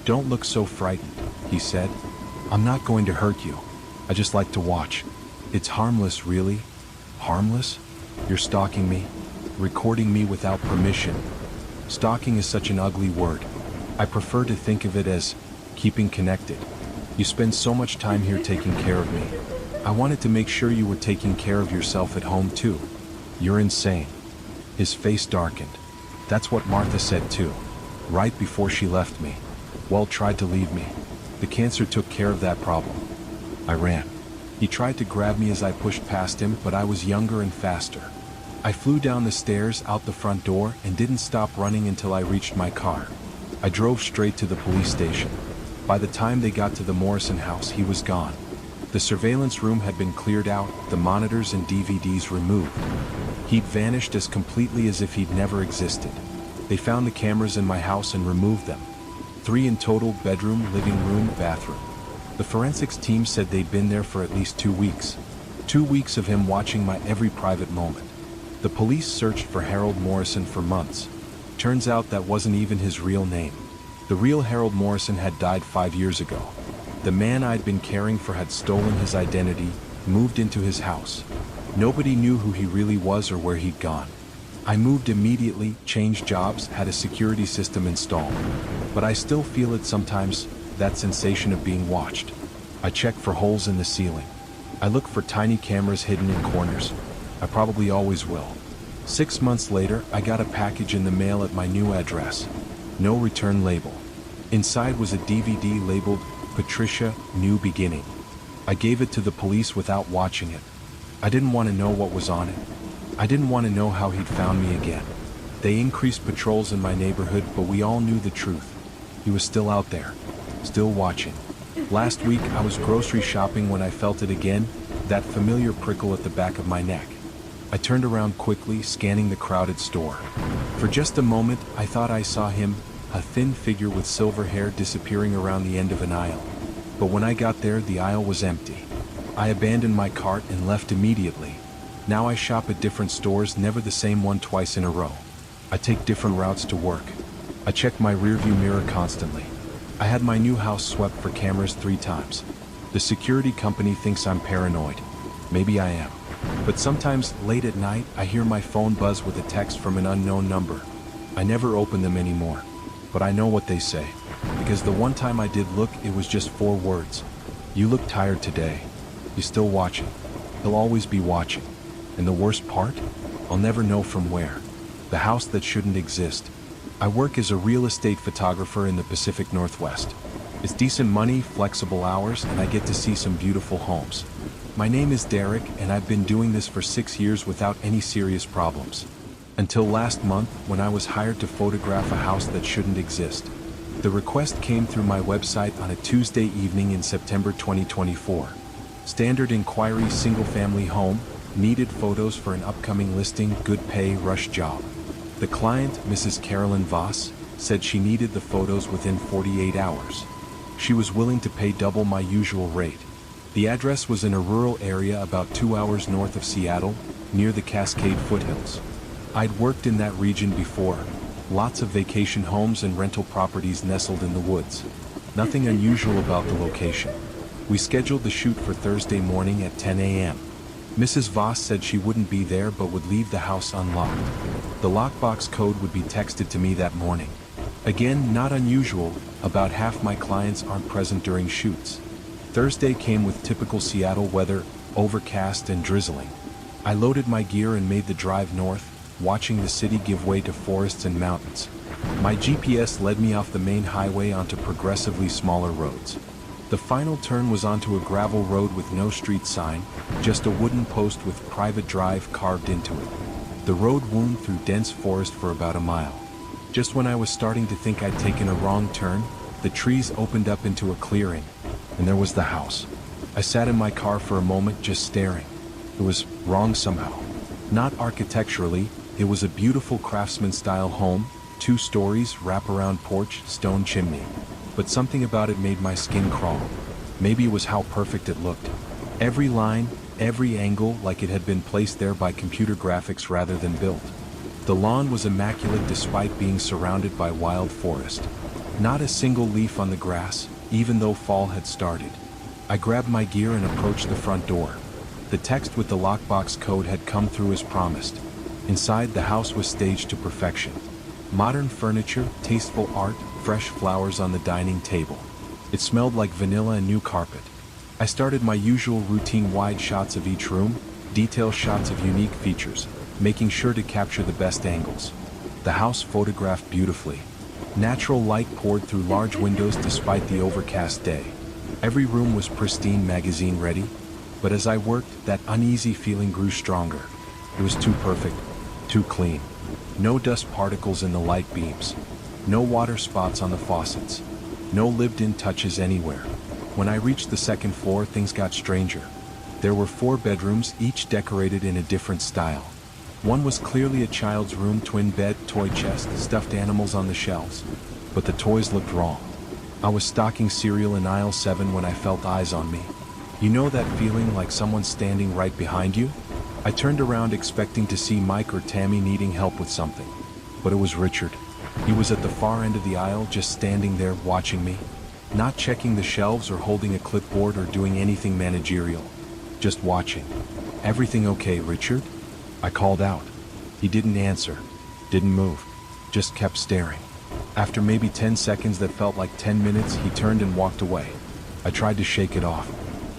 Don't look so frightened, he said. I'm not going to hurt you. I just like to watch. It's harmless, really. Harmless? You're stalking me? Recording me without permission? Stalking is such an ugly word. I prefer to think of it as keeping connected. You spend so much time here taking care of me. I wanted to make sure you were taking care of yourself at home too. You're insane." His face darkened. "That's what Martha said too. Right before she left me. Well, tried to leave me. The cancer took care of that problem." I ran. He tried to grab me as I pushed past him, but I was younger and faster. I flew down the stairs out the front door and didn't stop running until I reached my car. I drove straight to the police station. By the time they got to the Morrison house, he was gone. The surveillance room had been cleared out, the monitors and DVDs removed. He'd vanished as completely as if he'd never existed. They found the cameras in my house and removed them. 3 in total: bedroom, living room, bathroom. The forensics team said they'd been there for at least 2 weeks. 2 weeks of him watching my every private moment. The police searched for Harold Morrison for months. Turns out that wasn't even his real name. The real Harold Morrison had died 5 years ago. The man I'd been caring for had stolen his identity, moved into his house. Nobody knew who he really was or where he'd gone. I moved immediately, changed jobs, had a security system installed. But I still feel it sometimes, that sensation of being watched. I check for holes in the ceiling. I look for tiny cameras hidden in corners. I probably always will. 6 months later, I got a package in the mail at my new address. No return label. Inside was a DVD labeled Patricia, New Beginning. I gave it to the police without watching it. I didn't want to know what was on it. I didn't want to know how he'd found me again. They increased patrols in my neighborhood, but we all knew the truth. He was still out there, still watching. Last week, I was grocery shopping when I felt it again, that familiar prickle at the back of my neck. I turned around quickly, scanning the crowded store. For just a moment, I thought I saw him, a thin figure with silver hair disappearing around the end of an aisle. But when I got there, the aisle was empty. I abandoned my cart and left immediately. Now I shop at different stores, never the same one twice in a row. I take different routes to work. I check my rearview mirror constantly. I had my new house swept for cameras 3 times. The security company thinks I'm paranoid. Maybe I am. But sometimes, late at night, I hear my phone buzz with a text from an unknown number. I never open them anymore. But I know what they say. Because the one time I did look, it was just 4 words. "You look tired today." He's still watching. He'll always be watching. And the worst part? I'll never know from where. The house that shouldn't exist. I work as a real estate photographer in the Pacific Northwest. It's decent money, flexible hours, and I get to see some beautiful homes. My name is Derek, and I've been doing this for 6 years without any serious problems. Until last month, when I was hired to photograph a house that shouldn't exist. The request came through my website on a Tuesday evening in September 2024. Standard inquiry: single-family home, needed photos for an upcoming listing, good pay, rush job. The client, Mrs. Carolyn Voss, said she needed the photos within 48 hours. She was willing to pay double my usual rate. The address was in a rural area about 2 hours north of Seattle, near the Cascade foothills. I'd worked in that region before. Lots of vacation homes and rental properties nestled in the woods. Nothing unusual about the location. We scheduled the shoot for Thursday morning at 10 a.m. Mrs. Voss said she wouldn't be there but would leave the house unlocked. The lockbox code would be texted to me that morning. Again, not unusual, about half my clients aren't present during shoots. Thursday came with typical Seattle weather, overcast and drizzling. I loaded my gear and made the drive north, watching the city give way to forests and mountains. My GPS led me off the main highway onto progressively smaller roads. The final turn was onto a gravel road with no street sign, just a wooden post with private drive carved into it. The road wound through dense forest for about a mile. Just when I was starting to think I'd taken a wrong turn, the trees opened up into a clearing, and there was the house. I sat in my car for a moment just staring. It was wrong somehow. Not architecturally, it was a beautiful craftsman-style home, 2 stories, wraparound porch, stone chimney. But something about it made my skin crawl. Maybe it was how perfect it looked. Every line, every angle, like it had been placed there by computer graphics rather than built. The lawn was immaculate despite being surrounded by wild forest. Not a single leaf on the grass, even though fall had started. I grabbed my gear and approached the front door. The text with the lockbox code had come through as promised. Inside, the house was staged to perfection. Modern furniture, tasteful art, fresh flowers on the dining table. It smelled like vanilla and new carpet. I started my usual routine wide shots of each room, detail shots of unique features, making sure to capture the best angles. The house photographed beautifully. Natural light poured through large windows despite the overcast day. Every room was pristine, magazine ready, but as I worked, that uneasy feeling grew stronger. It was too perfect, too clean. No dust particles in the light beams. No water spots on the faucets. No lived-in touches anywhere. When I reached the second floor, things got stranger. There were 4 bedrooms, each decorated in a different style. One was clearly a child's room, twin bed, toy chest, stuffed animals on the shelves. But the toys looked wrong. I was stocking cereal in aisle 7 when I felt eyes on me. You know that feeling like someone's standing right behind you? I turned around expecting to see Mike or Tammy needing help with something. But it was Richard. He was at the far end of the aisle, just standing there watching me. Not checking the shelves or holding a clipboard or doing anything managerial. Just watching. "Everything okay, Richard?" I called out. He didn't answer. Didn't move. Just kept staring. After maybe 10 seconds that felt like 10 minutes, he turned and walked away. I tried to shake it off.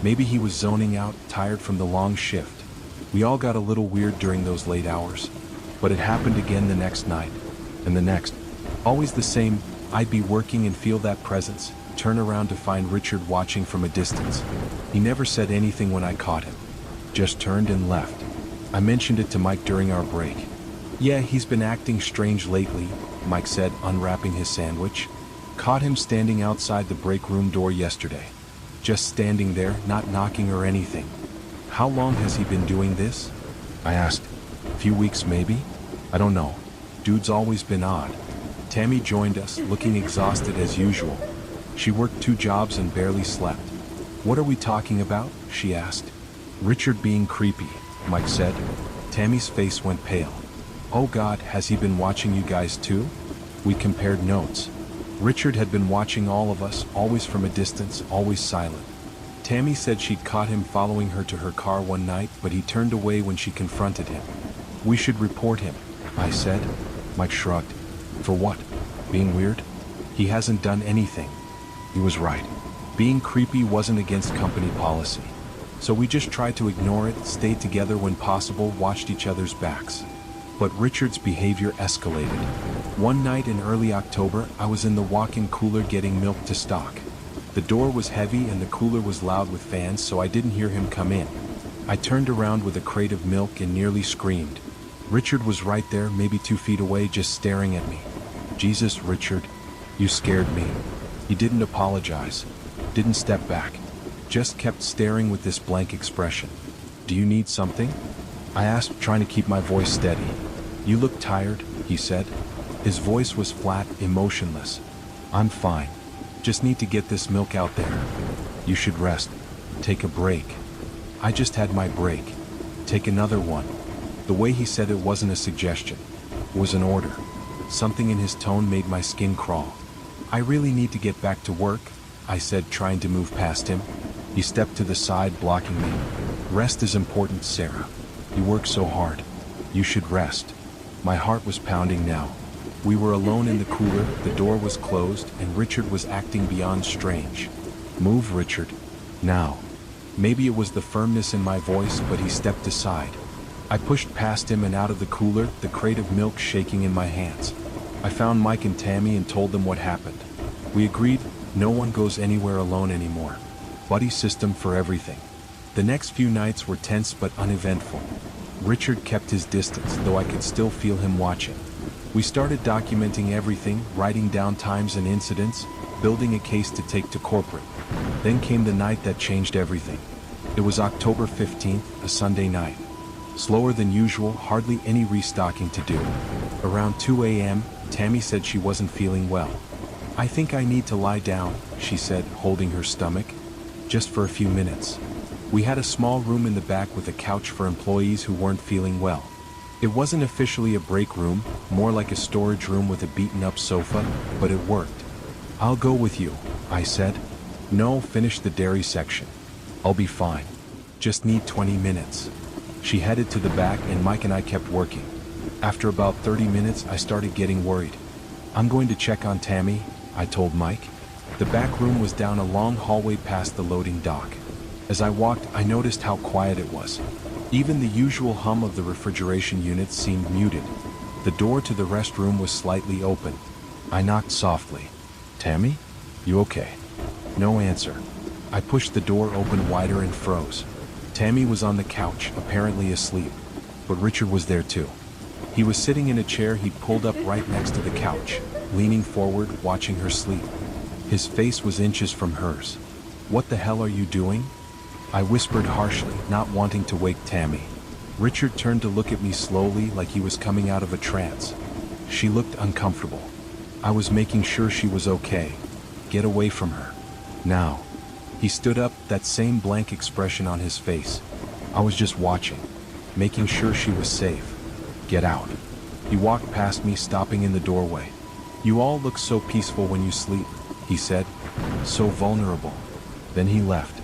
Maybe he was zoning out, tired from the long shift. We all got a little weird during those late hours. But it happened again the next night. And the next. Always the same. I'd be working and feel that presence, turn around to find Richard watching from a distance. He never said anything when I caught him. Just turned and left. I mentioned it to Mike during our break. "Yeah, he's been acting strange lately," Mike said, unwrapping his sandwich. "Caught him standing outside the break room door yesterday. Just standing there, not knocking or anything." "How long has he been doing this?" I asked. "A few weeks maybe? I don't know. Dude's always been odd." Tammy joined us, looking exhausted as usual. She worked 2 jobs and barely slept. "What are we talking about?" she asked. "Richard being creepy," Mike said. Tammy's face went pale. "Oh God, has he been watching you guys too?" We compared notes. Richard had been watching all of us, always from a distance, always silent. Tammy said she'd caught him following her to her car one night, but he turned away when she confronted him. "We should report him," I said. Mike shrugged. "For what? Being weird? He hasn't done anything." He was right. Being creepy wasn't against company policy. So we just tried to ignore it, stayed together when possible, watched each other's backs. But Richard's behavior escalated. One night in early October, I was in the walk-in cooler getting milk to stock. The door was heavy and the cooler was loud with fans, so I didn't hear him come in. I turned around with a crate of milk and nearly screamed. Richard was right there, maybe 2 feet away, just staring at me. "Jesus, Richard, you scared me." He didn't apologize. Didn't step back. Just kept staring with this blank expression. "Do you need something?" I asked, trying to keep my voice steady. "You look tired," he said. His voice was flat, emotionless. "I'm fine. Just need to get this milk out there." "You should rest. Take a break." I just had my break. "Take another one." The way he said it wasn't a suggestion. It was an order. Something in his tone made my skin crawl. "I really need to get back to work," I said, trying to move past him. He stepped to the side, blocking me. "Rest is important, Sarah. You work so hard. You should rest." My heart was pounding now. We were alone in the cooler, the door was closed, and Richard was acting beyond strange. "Move, Richard. Now." Maybe it was the firmness in my voice, but he stepped aside. I pushed past him and out of the cooler, the crate of milk shaking in my hands. I found Mike and Tammy and told them what happened. We agreed, no one goes anywhere alone anymore. Buddy system for everything. The next few nights were tense but uneventful. Richard kept his distance, though I could still feel him watching. We started documenting everything, writing down times and incidents, building a case to take to corporate. Then came the night that changed everything. It was October 15th, a Sunday night. Slower than usual, hardly any restocking to do. Around 2 a.m., Tammy said she wasn't feeling well. "I think I need to lie down," she said, holding her stomach. "Just for a few minutes." We had a small room in the back with a couch for employees who weren't feeling well. It wasn't officially a break room, more like a storage room with a beaten-up sofa, but it worked. "I'll go with you," I said. "No, finish the dairy section. I'll be fine. Just need 20 minutes." She headed to the back and Mike and I kept working. After about 30 minutes, I started getting worried. "I'm going to check on Tammy," I told Mike. The back room was down a long hallway past the loading dock. As I walked, I noticed how quiet it was. Even the usual hum of the refrigeration unit seemed muted. The door to the restroom was slightly open. I knocked softly. "Tammy? You okay?" No answer. I pushed the door open wider and froze. Tammy was on the couch, apparently asleep. But Richard was there too. He was sitting in a chair he'd pulled up right next to the couch, leaning forward, watching her sleep. His face was inches from hers. "What the hell are you doing?" I whispered harshly, not wanting to wake Tammy. Richard turned to look at me slowly, like he was coming out of a trance. She looked uncomfortable. I was making sure she was okay. Get away from her. Now. He stood up, that same blank expression on his face. I was just watching, making sure she was safe. Get out. He walked past me, stopping in the doorway. "You all look so peaceful when you sleep," he said. "So vulnerable." Then he left.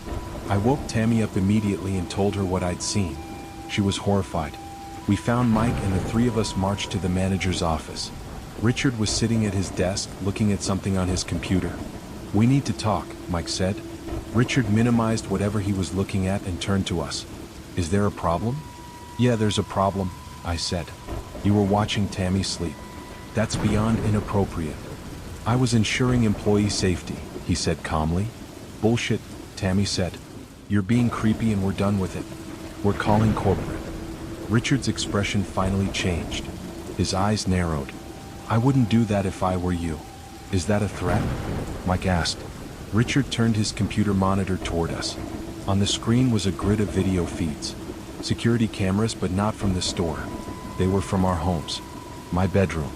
I woke Tammy up immediately and told her what I'd seen. She was horrified. We found Mike and the three of us marched to the manager's office. Richard was sitting at his desk, looking at something on his computer. "We need to talk," Mike said. Richard minimized whatever he was looking at and turned to us. "Is there a problem?" "Yeah, there's a problem," I said. "You were watching Tammy sleep. That's beyond inappropriate." "I was ensuring employee safety," he said calmly. "Bullshit," Tammy said. "You're being creepy and we're done with it. We're calling corporate." Richard's expression finally changed. His eyes narrowed. "I wouldn't do that if I were you." "Is that a threat?" Mike asked. Richard turned his computer monitor toward us. On the screen was a grid of video feeds. Security cameras, but not from the store. They were from our homes. My bedroom.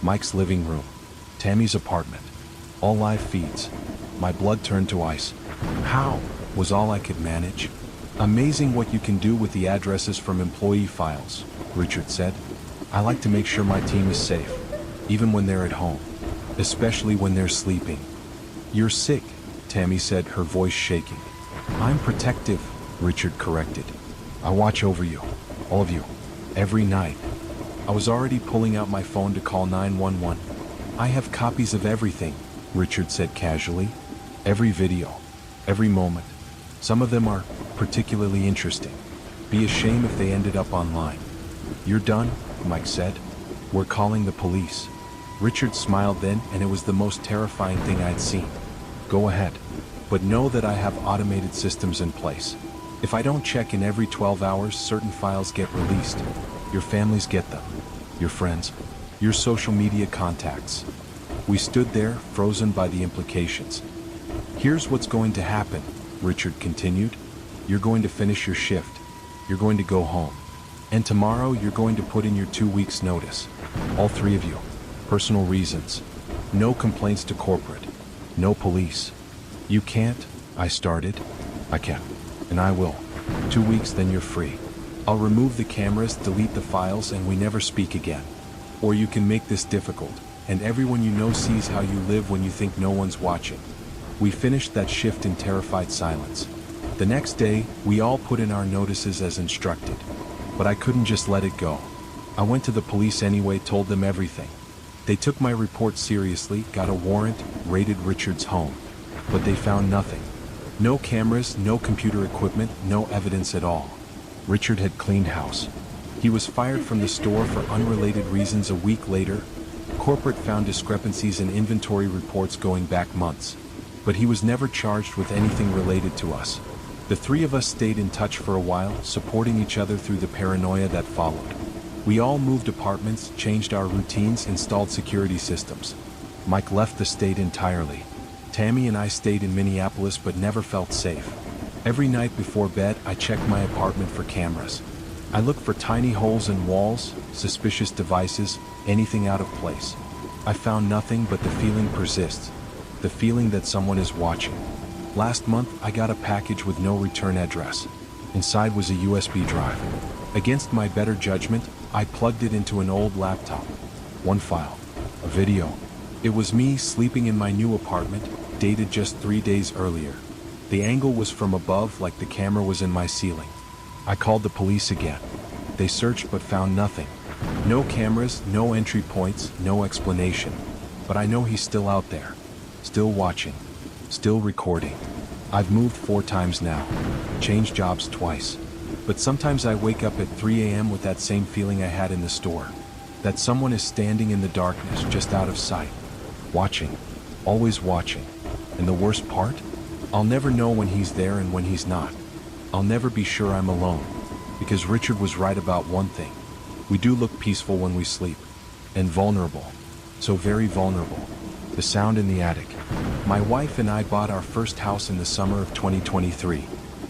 Mike's living room. Tammy's apartment. All live feeds. My blood turned to ice. "How?" was all I could manage. "Amazing what you can do with the addresses from employee files," Richard said. "I like to make sure my team is safe, even when they're at home, especially when they're sleeping." "You're sick," Tammy said, her voice shaking. "I'm protective," Richard corrected. "I watch over you, all of you, every night." I was already pulling out my phone to call 911. "I have copies of everything," Richard said casually. "Every video, every moment. Some of them are particularly interesting. Be a shame if they ended up online." "You're done," Mike said. "We're calling the police." Richard smiled then, and it was the most terrifying thing I'd seen. "Go ahead. But know that I have automated systems in place. If I don't check in every 12 hours, certain files get released. Your families get them. Your friends. Your social media contacts." We stood there, frozen by the implications. "Here's what's going to happen," Richard continued. "You're going to finish your shift. You're going to go home. And tomorrow you're going to put in your 2 weeks' notice. All three of you. Personal reasons. No complaints to corporate. No police." "You can't," I started. "I can. And I will. 2 weeks, then you're free. I'll remove the cameras, delete the files, and we never speak again. Or you can make this difficult, and everyone you know sees how you live when you think no one's watching." We finished that shift in terrified silence. The next day, we all put in our notices as instructed. But I couldn't just let it go. I went to the police anyway, told them everything. They took my report seriously, got a warrant, raided Richard's home. But they found nothing. No cameras, no computer equipment, no evidence at all. Richard had cleaned house. He was fired from the store for unrelated reasons a week later. Corporate found discrepancies in inventory reports going back months. But he was never charged with anything related to us. The three of us stayed in touch for a while, supporting each other through the paranoia that followed. We all moved apartments, changed our routines, installed security systems. Mike left the state entirely. Tammy and I stayed in Minneapolis but never felt safe. Every night before bed, I checked my apartment for cameras. I looked for tiny holes in walls, suspicious devices, anything out of place. I found nothing, but the feeling persists. The feeling that someone is watching. Last month, I got a package with no return address. Inside was a USB drive. Against my better judgment, I plugged it into an old laptop. One file. A video. It was me sleeping in my new apartment, dated just 3 days earlier. The angle was from above, like the camera was in my ceiling. I called the police again. They searched but found nothing. No cameras, no entry points, no explanation. But I know he's still out there. Still watching. Still recording. I've moved 4 times now, changed jobs twice. But sometimes I wake up at 3 a.m. with that same feeling I had in the store. That someone is standing in the darkness just out of sight. Watching. Always watching. And the worst part? I'll never know when he's there and when he's not. I'll never be sure I'm alone. Because Richard was right about one thing. We do look peaceful when we sleep. And vulnerable. So very vulnerable. The sound in the attic. My wife and I bought our first house in the summer of 2023.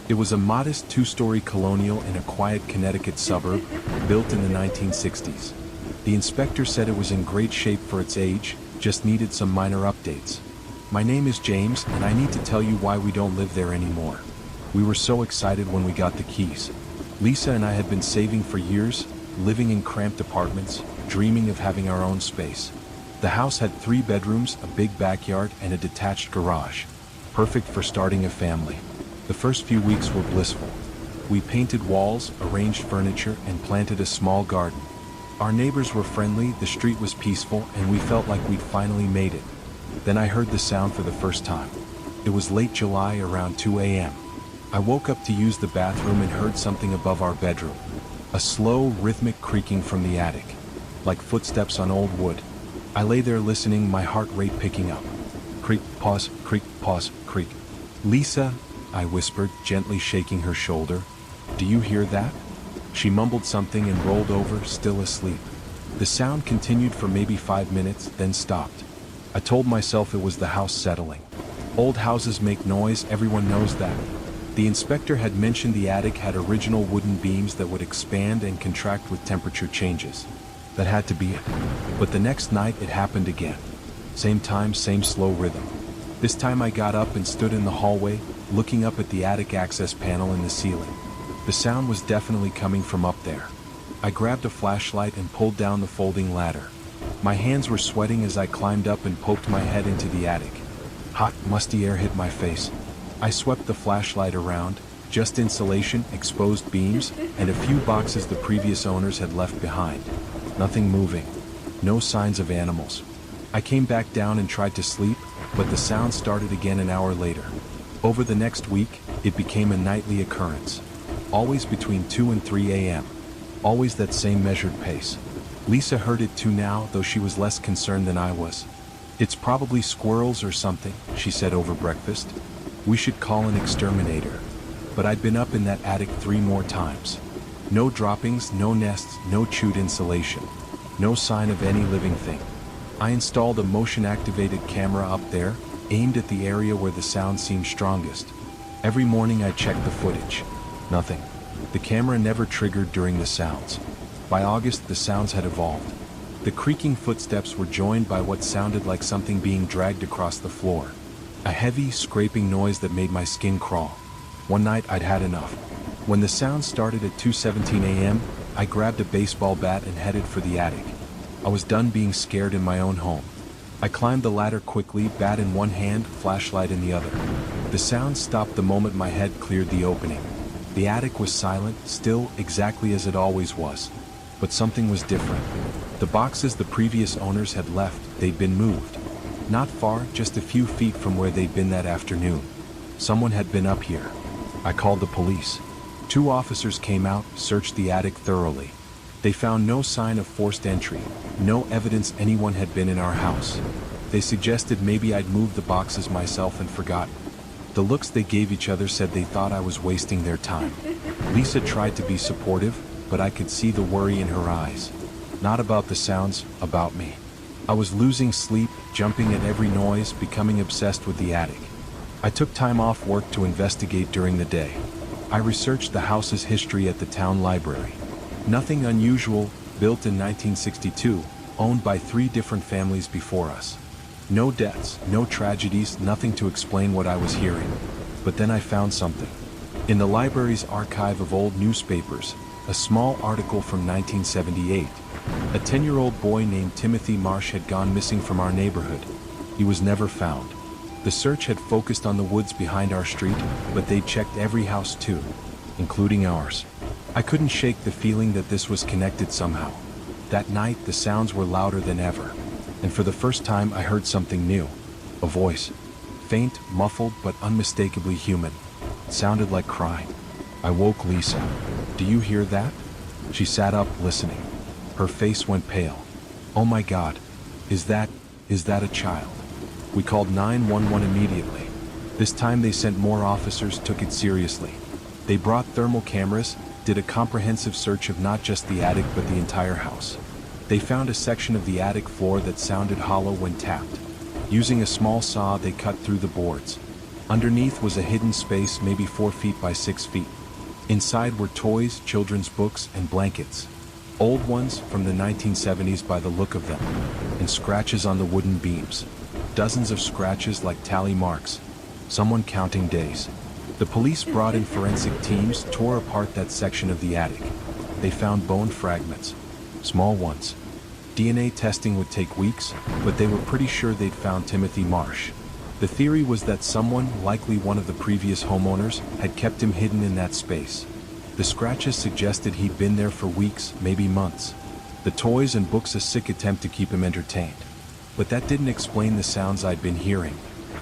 It was a modest 2-story colonial in a quiet Connecticut suburb, built in the 1960s. The inspector said it was in great shape for its age, just needed some minor updates. My name is James, and I need to tell you why we don't live there anymore. We were so excited when we got the keys. Lisa and I had been saving for years, living in cramped apartments, dreaming of having our own space. The house had 3 bedrooms, a big backyard, and a detached garage. Perfect for starting a family. The first few weeks were blissful. We painted walls, arranged furniture, and planted a small garden. Our neighbors were friendly, the street was peaceful, and we felt like we'd finally made it. Then I heard the sound for the first time. It was late July, around 2 a.m. I woke up to use the bathroom and heard something above our bedroom. A slow, rhythmic creaking from the attic, like footsteps on old wood. I lay there listening, my heart rate picking up. Creak, pause, creak, pause, creak. Lisa, I whispered, gently shaking her shoulder. Do you hear that? She mumbled something and rolled over, still asleep. The sound continued for maybe 5 minutes, then stopped. I told myself it was the house settling. Old houses make noise, everyone knows that. The inspector had mentioned the attic had original wooden beams that would expand and contract with temperature changes. That had to be it. But the next night it happened again. Same time, same slow rhythm. This time I got up and stood in the hallway, looking up at the attic access panel in the ceiling. The sound was definitely coming from up there. I grabbed a flashlight and pulled down the folding ladder. My hands were sweating as I climbed up and poked my head into the attic. Hot, musty air hit my face. I swept the flashlight around, just insulation, exposed beams, and a few boxes the previous owners had left behind. Nothing moving. No signs of animals. I came back down and tried to sleep, but the sound started again an hour later. Over the next week, it became a nightly occurrence. Always between 2 and 3 a.m. Always that same measured pace. Lisa heard it too now, though she was less concerned than I was. It's probably squirrels or something, she said over breakfast. We should call an exterminator. But I'd been up in that attic 3 more times. No droppings, no nests, no chewed insulation. No sign of any living thing. I installed a motion-activated camera up there, aimed at the area where the sound seemed strongest. Every morning I checked the footage. Nothing. The camera never triggered during the sounds. By August, the sounds had evolved. The creaking footsteps were joined by what sounded like something being dragged across the floor. A heavy, scraping noise that made my skin crawl. One night I'd had enough. When the sound started at 2:17 a.m., I grabbed a baseball bat and headed for the attic. I was done being scared in my own home. I climbed the ladder quickly, bat in one hand, flashlight in the other. The sound stopped the moment my head cleared the opening. The attic was silent, still, exactly as it always was. But something was different. The boxes the previous owners had left, they'd been moved. Not far, just a few feet from where they'd been that afternoon. Someone had been up here. I called the police. 2 officers came out, searched the attic thoroughly. They found no sign of forced entry, no evidence anyone had been in our house. They suggested maybe I'd moved the boxes myself and forgotten. The looks they gave each other said they thought I was wasting their time. Lisa tried to be supportive, but I could see the worry in her eyes. Not about the sounds, about me. I was losing sleep, jumping at every noise, becoming obsessed with the attic. I took time off work to investigate during the day. I researched the house's history at the town library. Nothing unusual, built in 1962, owned by 3 different families before us. No deaths, no tragedies, nothing to explain what I was hearing. But then I found something. In the library's archive of old newspapers, a small article from 1978. A 10-year-old boy named Timothy Marsh had gone missing from our neighborhood. He was never found. The search had focused on the woods behind our street, but they'd checked every house too, including ours. I couldn't shake the feeling that this was connected somehow. That night, the sounds were louder than ever. And for the first time, I heard something new. A voice. Faint, muffled, but unmistakably human. It sounded like crying. I woke Lisa. "Do you hear that?" She sat up, listening. Her face went pale. "Oh my God. Is that a child?" We called 911 immediately. This time they sent more officers, took it seriously. They brought thermal cameras, did a comprehensive search of not just the attic but the entire house. They found a section of the attic floor that sounded hollow when tapped. Using a small saw, they cut through the boards. Underneath was a hidden space, maybe 4 feet by 6 feet. Inside were toys, children's books, and blankets. Old ones from the 1970s by the look of them, and scratches on the wooden beams. Dozens of scratches like tally marks. Someone counting days. The police brought in forensic teams, tore apart that section of the attic. They found bone fragments. Small ones. DNA testing would take weeks, but they were pretty sure they'd found Timothy Marsh. The theory was that someone, likely one of the previous homeowners, had kept him hidden in that space. The scratches suggested he'd been there for weeks, maybe months. The toys and books a sick attempt to keep him entertained. But that didn't explain the sounds I'd been hearing.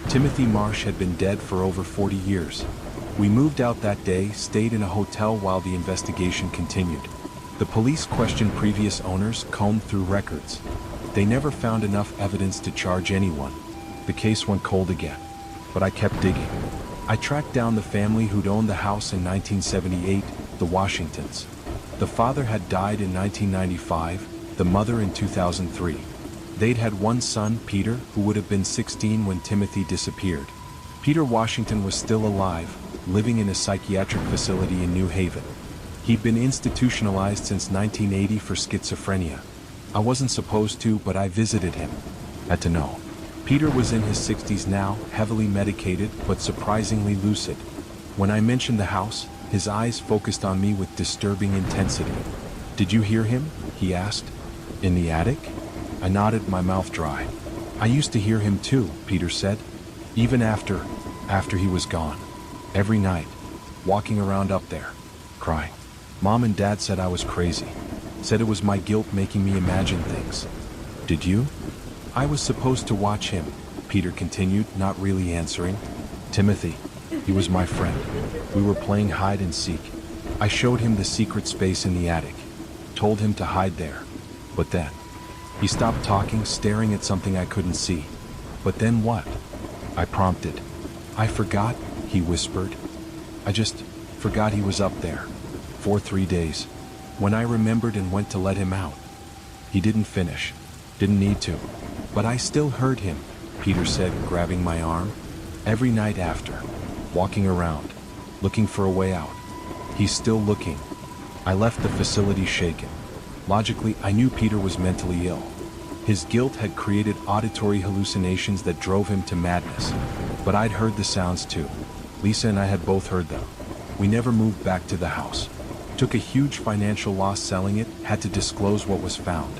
Timothy Marsh had been dead for over 40 years. We moved out that day, stayed in a hotel while the investigation continued. The police questioned previous owners, combed through records. They never found enough evidence to charge anyone. The case went cold again. But I kept digging. I tracked down the family who'd owned the house in 1978, the Washingtons. The father had died in 1995, the mother in 2003. They'd had one son, Peter, who would have been 16 when Timothy disappeared. Peter Washington was still alive, living in a psychiatric facility in New Haven. He'd been institutionalized since 1980 for schizophrenia. I wasn't supposed to, but I visited him. Had to know. Peter was in his 60s now, heavily medicated, but surprisingly lucid. When I mentioned the house, his eyes focused on me with disturbing intensity. "Did you hear him?" he asked. "In the attic?" I nodded, my mouth dry. "I used to hear him too," Peter said. "Even after he was gone. Every night. Walking around up there. Crying. Mom and Dad said I was crazy. Said it was my guilt making me imagine things." "Did you?" "I was supposed to watch him," Peter continued, not really answering. "Timothy. He was my friend. We were playing hide and seek. I showed him the secret space in the attic. Told him to hide there. But then..." He stopped talking, staring at something I couldn't see. "But then what?" I prompted. "I forgot," he whispered. "I just forgot he was up there. For 3 days. When I remembered and went to let him out." He didn't finish. Didn't need to. "But I still heard him," Peter said, grabbing my arm. "Every night after. Walking around. Looking for a way out. He's still looking." I left the facility shaken. Logically, I knew Peter was mentally ill. His guilt had created auditory hallucinations that drove him to madness. But I'd heard the sounds too. Lisa and I had both heard them. We never moved back to the house. Took a huge financial loss selling it, had to disclose what was found.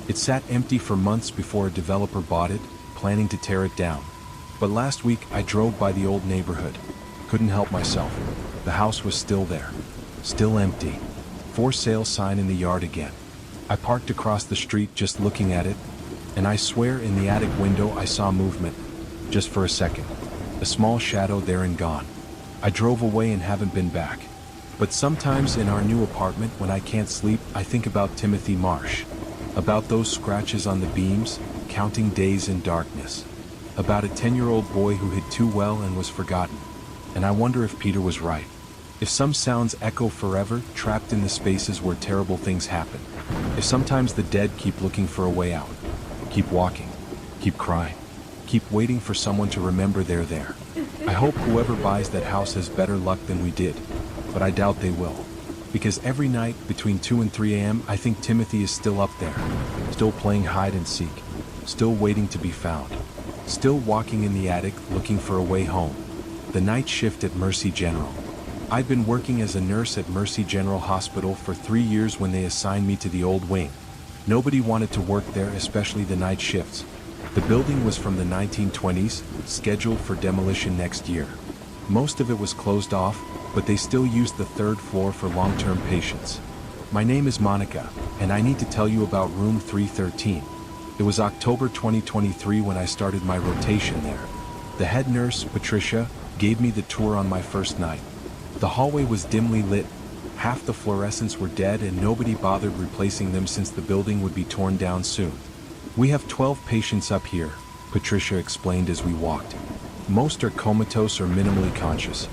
It sat empty for months before a developer bought it, planning to tear it down. But last week I drove by the old neighborhood. Couldn't help myself. The house was still there. Still empty. For sale sign in the yard again. I parked across the street just looking at it, and I swear in the attic window I saw movement. Just for a second. A small shadow there and gone. I drove away and haven't been back. But sometimes in our new apartment when I can't sleep, I think about Timothy Marsh. About those scratches on the beams, counting days in darkness. About a 10-year-old boy who hid too well and was forgotten. And I wonder if Peter was right. If some sounds echo forever, trapped in the spaces where terrible things happen. If sometimes the dead keep looking for a way out. Keep walking. Keep crying. Keep waiting for someone to remember they're there. I hope whoever buys that house has better luck than we did. But I doubt they will. Because every night, between 2 and 3 a.m., I think Timothy is still up there. Still playing hide and seek. Still waiting to be found. Still walking in the attic, looking for a way home. The night shift at Mercy General. I'd been working as a nurse at Mercy General Hospital for 3 years when they assigned me to the old wing. Nobody wanted to work there, especially the night shifts. The building was from the 1920s, scheduled for demolition next year. Most of it was closed off, but they still used the 3rd floor for long-term patients. My name is Monica, and I need to tell you about room 313. It was October 2023 when I started my rotation there. The head nurse, Patricia, gave me the tour on my first night. The hallway was dimly lit. Half the fluorescents were dead and nobody bothered replacing them since the building would be torn down soon. We have 12 patients up here, Patricia explained as we walked. Most are comatose or minimally conscious.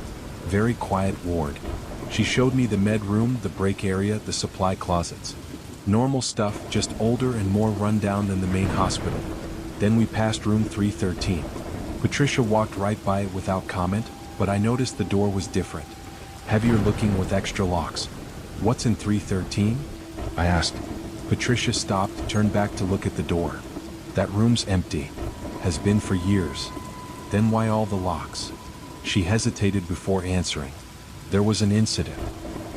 Very quiet ward. She showed me the med room, the break area, the supply closets. Normal stuff, just older and more run down than the main hospital. Then we passed room 313. Patricia walked right by it without comment, but I noticed the door was different. Heavier looking with extra locks. What's in 313? I asked. Patricia stopped, turned back to look at the door. That room's empty. Has been for years. Then why all the locks? She hesitated before answering. There was an incident.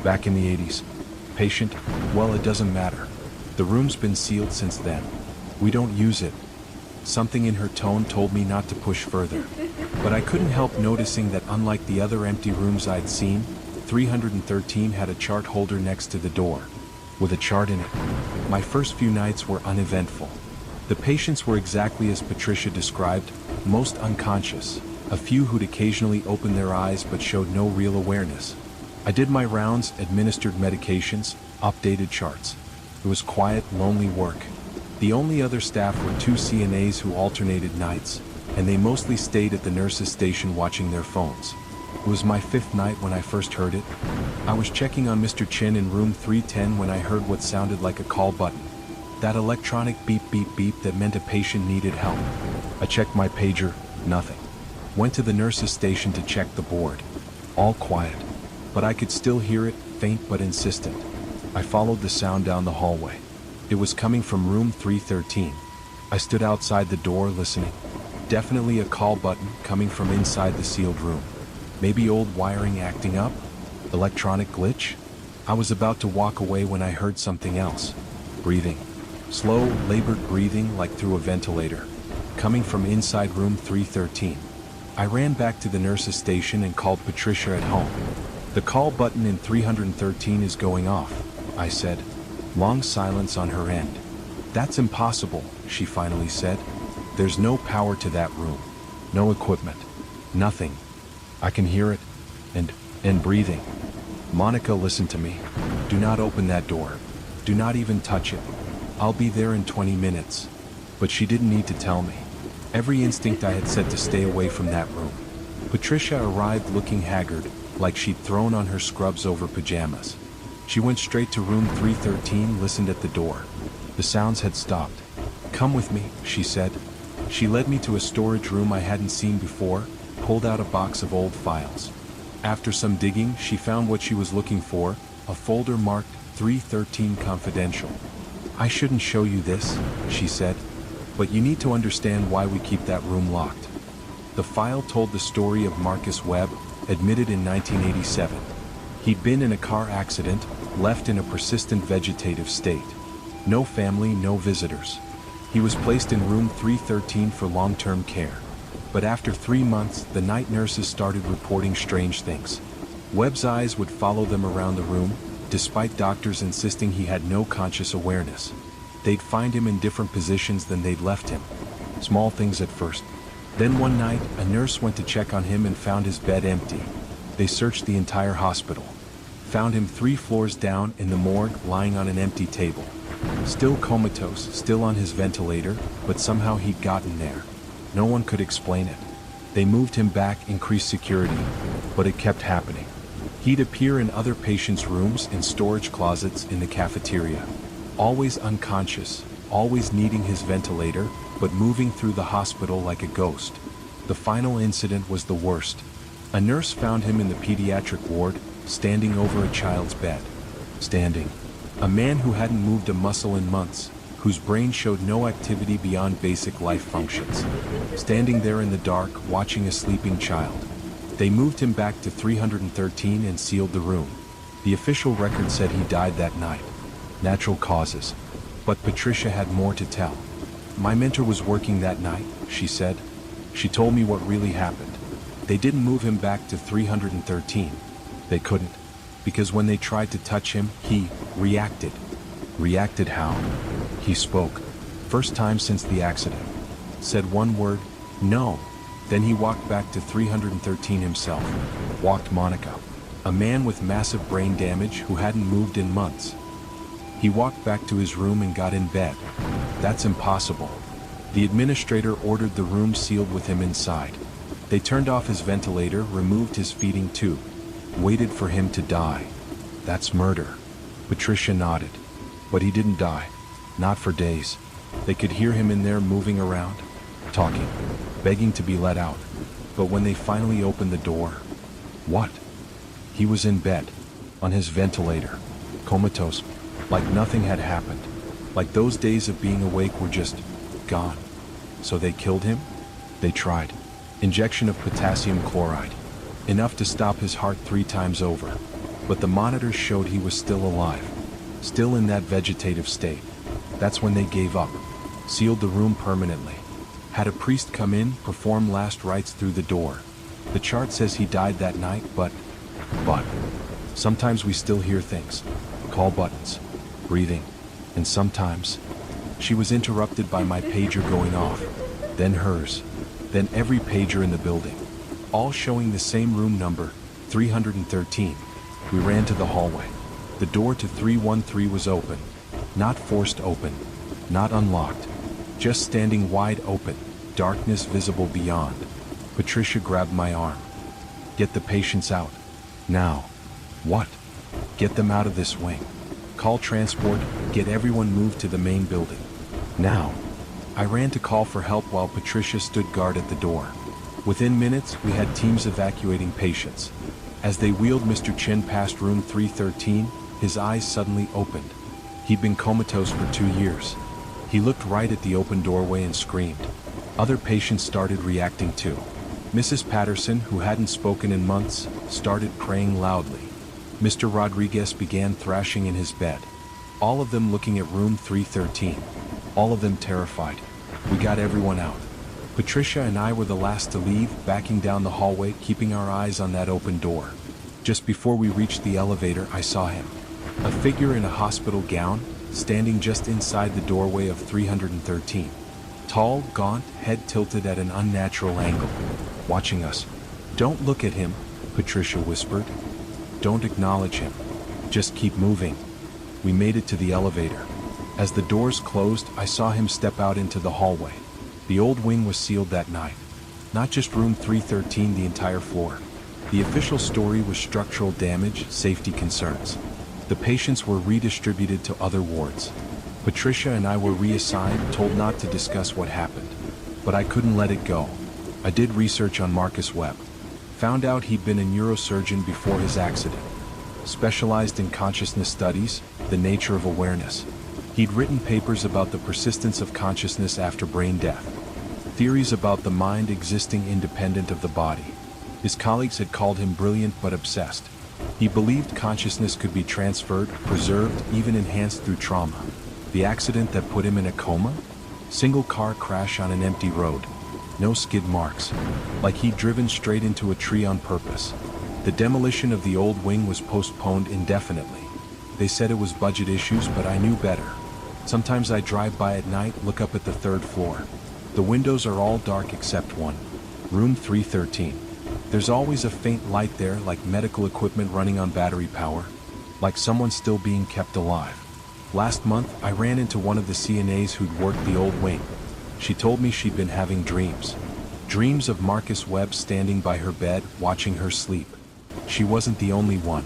Back in the 80s. Patient? Well, it doesn't matter. The room's been sealed since then. We don't use it. Something in her tone told me not to push further. But I couldn't help noticing that unlike the other empty rooms I'd seen, 313 had a chart holder next to the door, with a chart in it. My first few nights were uneventful. The patients were exactly as Patricia described, most unconscious, a few who'd occasionally open their eyes but showed no real awareness. I did my rounds, administered medications, updated charts. It was quiet, lonely work. The only other staff were 2 CNAs who alternated nights, and they mostly stayed at the nurses' station watching their phones. It was my 5th night when I first heard it. I was checking on Mr. Chin in room 310 when I heard what sounded like a call button. That electronic beep beep beep that meant a patient needed help. I checked my pager, nothing. Went to the nurses' station to check the board. All quiet, but I could still hear it, faint but insistent. I followed the sound down the hallway. It was coming from room 313. I stood outside the door listening. Definitely a call button coming from inside the sealed room. Maybe old wiring acting up? Electronic glitch? I was about to walk away when I heard something else. Breathing. Slow, labored breathing like through a ventilator. Coming from inside room 313. I ran back to the nurse's station and called Patricia at home. The call button in 313 is going off, I said. Long silence on her end. That's impossible, she finally said. There's no power to that room. No equipment. Nothing. I can hear it. And breathing. Monica, listen to me. Do not open that door. Do not even touch it. I'll be there in 20 minutes. But she didn't need to tell me. Every instinct I had said to stay away from that room. Patricia arrived looking haggard, like she'd thrown on her scrubs over pajamas. She went straight to room 313, listened at the door. The sounds had stopped. Come with me, she said. She led me to a storage room I hadn't seen before, pulled out a box of old files. After some digging, she found what she was looking for, a folder marked 313 Confidential. I shouldn't show you this, she said, but you need to understand why we keep that room locked. The file told the story of Marcus Webb, admitted in 1987. He'd been in a car accident, left in a persistent vegetative state. No family, no visitors. He was placed in room 313 for long-term care. But after 3 months, the night nurses started reporting strange things. Webb's eyes would follow them around the room, despite doctors insisting he had no conscious awareness. They'd find him in different positions than they'd left him. Small things at first. Then one night, a nurse went to check on him and found his bed empty. They searched the entire hospital. Found him 3 floors down in the morgue, lying on an empty table. Still comatose, still on his ventilator, but somehow he'd gotten there. No one could explain it. They moved him back, increased security, but it kept happening. He'd appear in other patients' rooms, in storage closets, in the cafeteria. Always unconscious, always needing his ventilator, but moving through the hospital like a ghost. The final incident was the worst. A nurse found him in the pediatric ward, standing over a child's bed. Standing. A man who hadn't moved a muscle in months, whose brain showed no activity beyond basic life functions. Standing there in the dark, watching a sleeping child. They moved him back to 313 and sealed the room. The official record said he died that night. Natural causes. But Patricia had more to tell. My mentor was working that night, she said. She told me what really happened. They didn't move him back to 313. They couldn't. Because when they tried to touch him, he reacted. Reacted how? He spoke. First time since the accident. Said one word, no. Then he walked back to 313 himself, walked Monica, a man with massive brain damage who hadn't moved in months. He walked back to his room and got in bed. That's impossible. The administrator ordered the room sealed with him inside. They turned off his ventilator, removed his feeding tube, waited for him to die. That's murder. Patricia nodded. But he didn't die. Not for days. They could hear him in there moving around, talking, begging to be let out. But when they finally opened the door, what? He was in bed, on his ventilator, comatose, like nothing had happened. Like those days of being awake were just gone. So they killed him? They tried. Injection of potassium chloride. Enough to stop his heart 3 times over. But the monitors showed he was still alive. Still in that vegetative state. That's when they gave up. Sealed the room permanently. Had a priest come in, perform last rites through the door. The chart says he died that night, but sometimes we still hear things. Call buttons. Breathing. And sometimes she was interrupted by my pager going off. Then hers. Then every pager in the building. All showing the same room number, 313. We ran to the hallway. The door to 313 was open. Not forced open. Not unlocked. Just standing wide open. Darkness visible beyond. Patricia grabbed my arm. Get the patients out. Now. What? Get them out of this wing. Call transport, get everyone moved to the main building. Now. I ran to call for help while Patricia stood guard at the door. Within minutes, we had teams evacuating patients. As they wheeled Mr. Chen past room 313, his eyes suddenly opened. He'd been comatose for 2 years. He looked right at the open doorway and screamed. Other patients started reacting too. Mrs. Patterson, who hadn't spoken in months, started praying loudly. Mr. Rodriguez began thrashing in his bed. All of them looking at room 313. All of them terrified. We got everyone out. Patricia and I were the last to leave, backing down the hallway, keeping our eyes on that open door. Just before we reached the elevator, I saw him. A figure in a hospital gown, standing just inside the doorway of 313. Tall, gaunt, head tilted at an unnatural angle. Watching us. Don't look at him, Patricia whispered. Don't acknowledge him. Just keep moving. We made it to the elevator. As the doors closed, I saw him step out into the hallway. The old wing was sealed that night. Not just room 313, the entire floor. The official story was structural damage, safety concerns. The patients were redistributed to other wards. Patricia and I were reassigned, told not to discuss what happened. But I couldn't let it go. I did research on Marcus Webb. Found out he'd been a neurosurgeon before his accident. Specialized in consciousness studies, the nature of awareness. He'd written papers about the persistence of consciousness after brain death. Theories about the mind existing independent of the body. His colleagues had called him brilliant but obsessed. He believed consciousness could be transferred, preserved, even enhanced through trauma. The accident that put him in a coma? Single car crash on an empty road. No skid marks. Like he'd driven straight into a tree on purpose. The demolition of the old wing was postponed indefinitely. They said it was budget issues, but I knew better. Sometimes I drive by at night, look up at the 3rd floor. The windows are all dark except one. Room 313. There's always a faint light there, like medical equipment running on battery power. Like someone still being kept alive. Last month, I ran into one of the CNAs who'd worked the old wing. She told me she'd been having dreams. Dreams of Marcus Webb standing by her bed, watching her sleep. She wasn't the only one.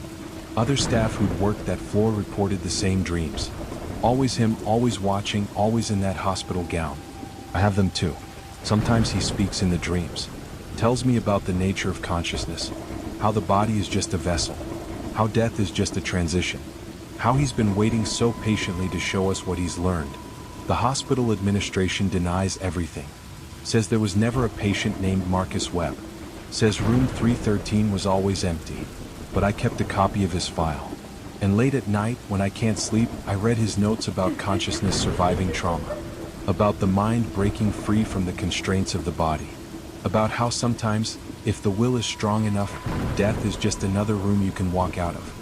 Other staff who'd worked that floor reported the same dreams. Always him, always watching, always in that hospital gown. I have them too. Sometimes he speaks in the dreams. Tells me about the nature of consciousness. How the body is just a vessel. How death is just a transition. How he's been waiting so patiently to show us what he's learned. The hospital administration denies everything. Says there was never a patient named Marcus Webb. Says room 313 was always empty. But I kept a copy of his file. And late at night, when I can't sleep, I read his notes about consciousness surviving trauma. About the mind breaking free from the constraints of the body. About how sometimes, if the will is strong enough, death is just another room you can walk out of.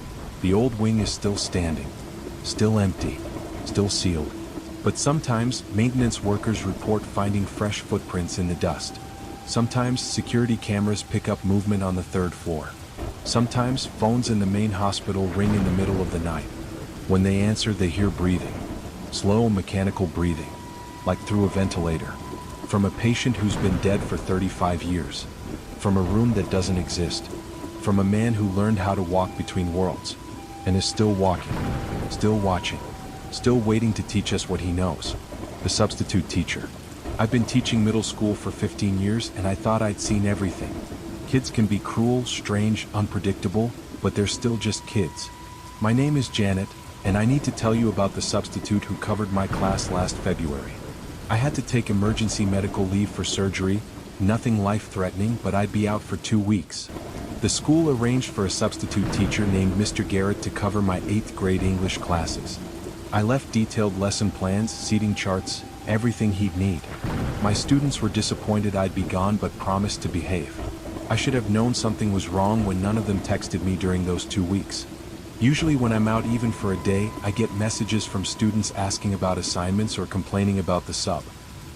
The old wing is still standing. Still empty. Still sealed. But sometimes, maintenance workers report finding fresh footprints in the dust. Sometimes security cameras pick up movement on the third floor. Sometimes phones in the main hospital ring in the middle of the night. When they answer, they hear breathing. Slow mechanical breathing, like through a ventilator. From a patient who's been dead for 35 years. From a room that doesn't exist. From a man who learned how to walk between worlds. And is still walking, still watching, still waiting to teach us what he knows. The substitute teacher. I've been teaching middle school for 15 years and I thought I'd seen everything. Kids can be cruel, strange, unpredictable, but they're still just kids. My name is Janet, and I need to tell you about the substitute who covered my class last February. I had to take emergency medical leave for surgery, nothing life-threatening, but I'd be out for 2 weeks. The school arranged for a substitute teacher named Mr. Garrett to cover my 8th grade English classes. I left detailed lesson plans, seating charts, everything he'd need. My students were disappointed I'd be gone but promised to behave. I should have known something was wrong when none of them texted me during those 2 weeks. Usually when I'm out even for a day, I get messages from students asking about assignments or complaining about the sub.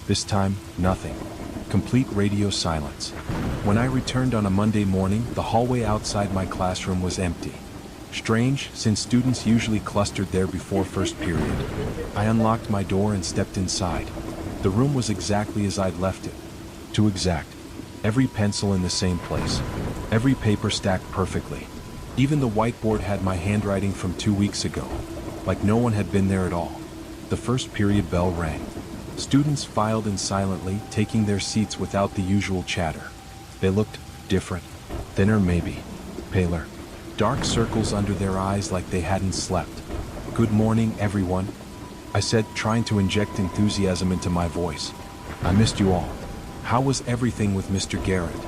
This time, nothing. Complete radio silence. When I returned on a Monday morning, the hallway outside my classroom was empty. Strange, since students usually clustered there before first period. I unlocked my door and stepped inside. The room was exactly as I'd left it. Too exact. Every pencil in the same place. Every paper stacked perfectly. Even the whiteboard had my handwriting from 2 weeks ago. Like no one had been there at all. The first period bell rang. Students filed in silently, taking their seats without the usual chatter. They looked different. Thinner maybe. Paler. Dark circles under their eyes like they hadn't slept. "Good morning, everyone," I said, trying to inject enthusiasm into my voice. "I missed you all. How was everything with Mr. Garrett?"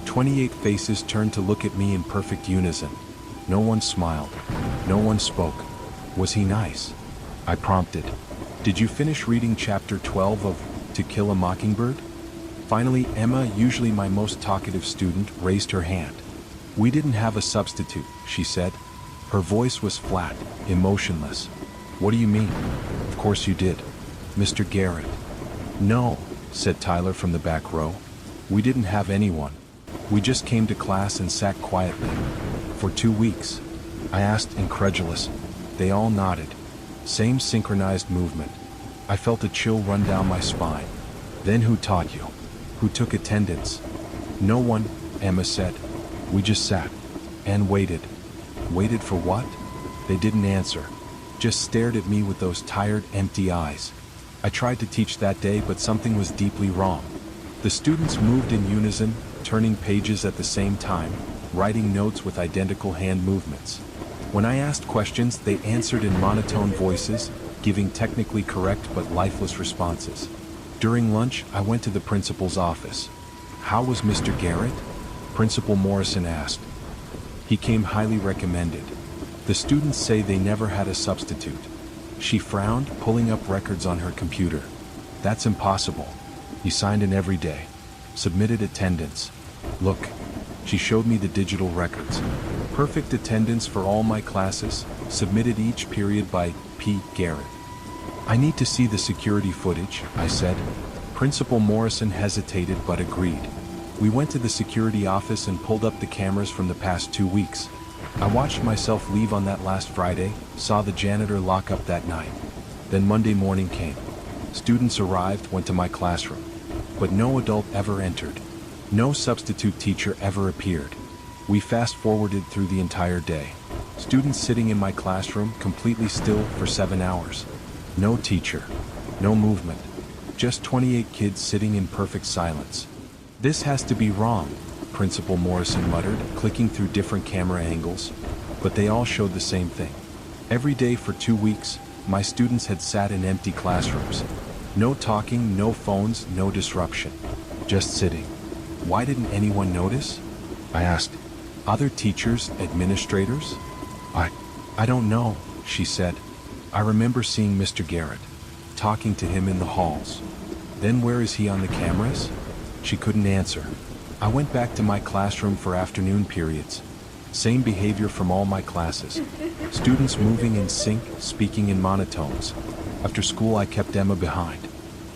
28 faces turned to look at me in perfect unison. No one smiled. No one spoke. "Was he nice?" I prompted. "Did you finish reading chapter 12 of To Kill a Mockingbird?" Finally, Emma, usually my most talkative student, raised her hand. "We didn't have a substitute," she said. Her voice was flat, emotionless. "What do you mean?" "Of course you did. Mr. Garrett." "No," said Tyler from the back row. "We didn't have anyone. We just came to class and sat quietly. For 2 weeks." I asked, incredulous. They all nodded. Same synchronized movement. I felt a chill run down my spine. "Then who taught you? Who took attendance?" "No one," Emma said. "We just sat. And waited." "Waited for what?" They didn't answer. Just stared at me with those tired, empty eyes. I tried to teach that day, but something was deeply wrong. The students moved in unison, turning pages at the same time, writing notes with identical hand movements. When I asked questions, they answered in monotone voices, giving technically correct but lifeless responses. During lunch, I went to the principal's office. "How was Mr. Garrett?" Principal Morrison asked. "He came highly recommended. The students say they never had a substitute." She frowned, pulling up records on her computer. "That's impossible. He signed in every day. Submitted attendance. Look." She showed me the digital records. Perfect attendance for all my classes, submitted each period by P. Garrett. "I need to see the security footage," I said. Principal Morrison hesitated but agreed. We went to the security office and pulled up the cameras from the past 2 weeks. I watched myself leave on that last Friday, saw the janitor lock up that night. Then Monday morning came. Students arrived, went to my classroom. But no adult ever entered. No substitute teacher ever appeared. We fast-forwarded through the entire day. Students sitting in my classroom, completely still for 7 hours. No teacher. No movement. Just 28 kids sitting in perfect silence. "This has to be wrong," Principal Morrison muttered, clicking through different camera angles. But they all showed the same thing. Every day for 2 weeks, my students had sat in empty classrooms. No talking, no phones, no disruption. Just sitting. "Why didn't anyone notice?" I asked. "Other teachers, administrators?" I don't know," she said. "I remember seeing Mr. Garrett, talking to him in the halls." "Then where is he on the cameras?" She couldn't answer. I went back to my classroom for afternoon periods. Same behavior from all my classes. Students moving in sync, speaking in monotones. After school I kept Emma behind.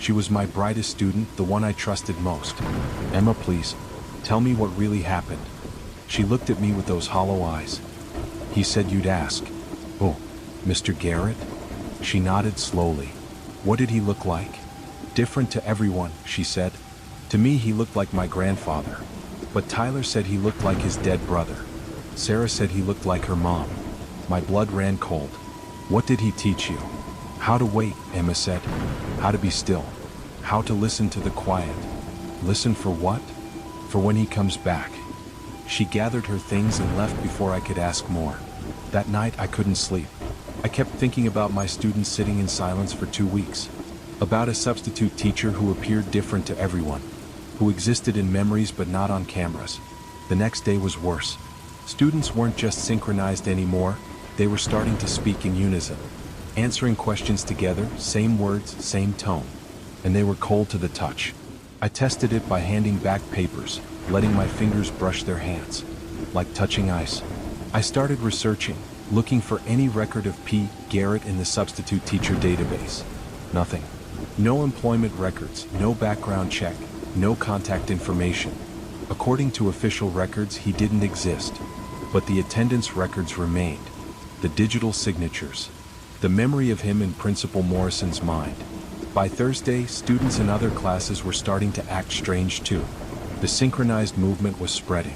She was my brightest student, the one I trusted most. Emma, please, tell me what really happened. She looked at me with those hollow eyes. He said you'd ask. Oh, Mr. Garrett? She nodded slowly. What did he look like? Different to everyone, she said. To me he looked like my grandfather. But Tyler said he looked like his dead brother. Sarah said he looked like her mom. My blood ran cold. What did he teach you? How to wait, Emma said. How to be still. How to listen to the quiet. Listen for what? For when he comes back. She gathered her things and left before I could ask more. That night I couldn't sleep. I kept thinking about my students sitting in silence for 2 weeks. About a substitute teacher who appeared different to everyone. Who existed in memories but not on cameras. The next day was worse. Students weren't just synchronized anymore, they were starting to speak in unison. Answering questions together, same words, same tone. And they were cold to the touch. I tested it by handing back papers, letting my fingers brush their hands. Like touching ice. I started researching, looking for any record of P. Garrett in the substitute teacher database. Nothing. No employment records, no background check, no contact information. According to official records, he didn't exist. But the attendance records remained. The digital signatures. The memory of him in Principal Morrison's mind. By Thursday, students in other classes were starting to act strange too. The synchronized movement was spreading.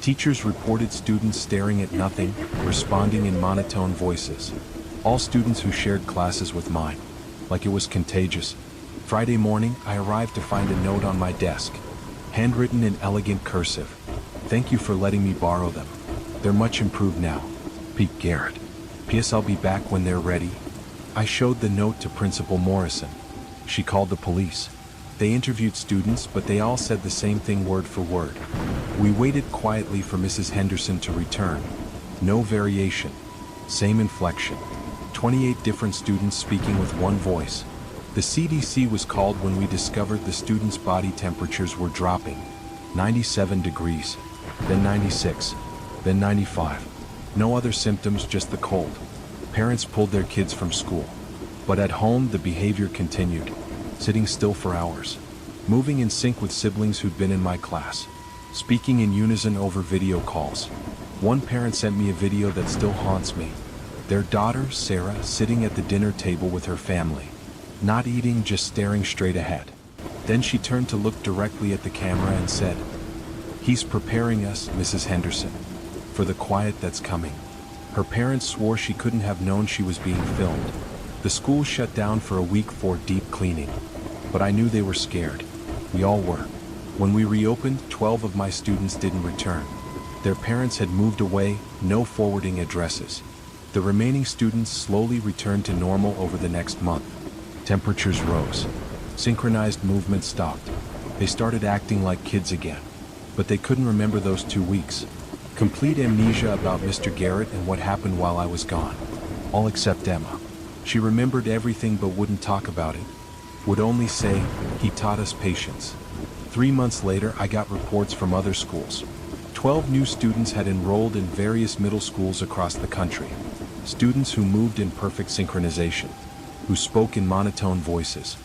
Teachers reported students staring at nothing, responding in monotone voices. All students who shared classes with mine. Like it was contagious. Friday morning, I arrived to find a note on my desk. Handwritten in elegant cursive. Thank you for letting me borrow them. They're much improved now. P. Garrett. P.S. I'll be back when they're ready. I showed the note to Principal Morrison. She called the police. They interviewed students, but they all said the same thing word for word. We waited quietly for Mrs. Henderson to return. No variation. Same inflection. 28 different students speaking with one voice. The CDC was called when we discovered the students' body temperatures were dropping. 97 degrees, then 96, then 95. No other symptoms, just the cold. Parents pulled their kids from school. But at home, the behavior continued. Sitting still for hours. Moving in sync with siblings who'd been in my class. Speaking in unison over video calls. One parent sent me a video that still haunts me. Their daughter, Sarah, sitting at the dinner table with her family. Not eating, just staring straight ahead. Then she turned to look directly at the camera and said, "He's preparing us, Mrs. Henderson, for the quiet that's coming." Her parents swore she couldn't have known she was being filmed. The school shut down for a week for deep cleaning. But I knew they were scared. We all were. When we reopened, 12 of my students didn't return. Their parents had moved away, no forwarding addresses. The remaining students slowly returned to normal over the next month. Temperatures rose. Synchronized movement stopped. They started acting like kids again. But they couldn't remember those 2 weeks. Complete amnesia about Mr. Garrett and what happened while I was gone. All except Emma. She remembered everything but wouldn't talk about it. Would only say, "He taught us patience." 3 months later, I got reports from other schools. 12 new students had enrolled in various middle schools across the country. Students who moved in perfect synchronization. Who spoke in monotone voices.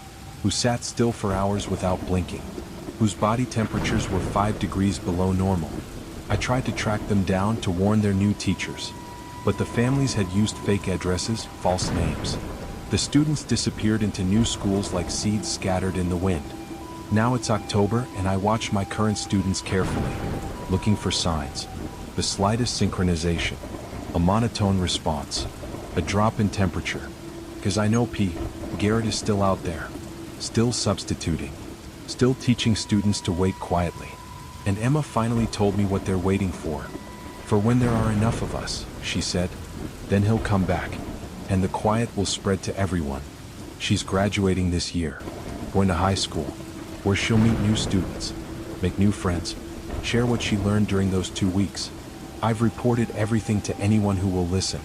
Who sat still for hours without blinking. Whose body temperatures were 5 degrees below normal. I tried to track them down to warn their new teachers. But the families had used fake addresses, false names. The students disappeared into new schools like seeds scattered in the wind. Now it's October and I watch my current students carefully, looking for signs. The slightest synchronization. A monotone response. A drop in temperature. Because I know P. Garrett is still out there. Still substituting. Still teaching students to wait quietly. And Emma finally told me what they're waiting for. For when there are enough of us, she said, then he'll come back. And the quiet will spread to everyone. She's graduating this year. Going to high school. Where she'll meet new students. Make new friends. Share what she learned during those 2 weeks. I've reported everything to anyone who will listen.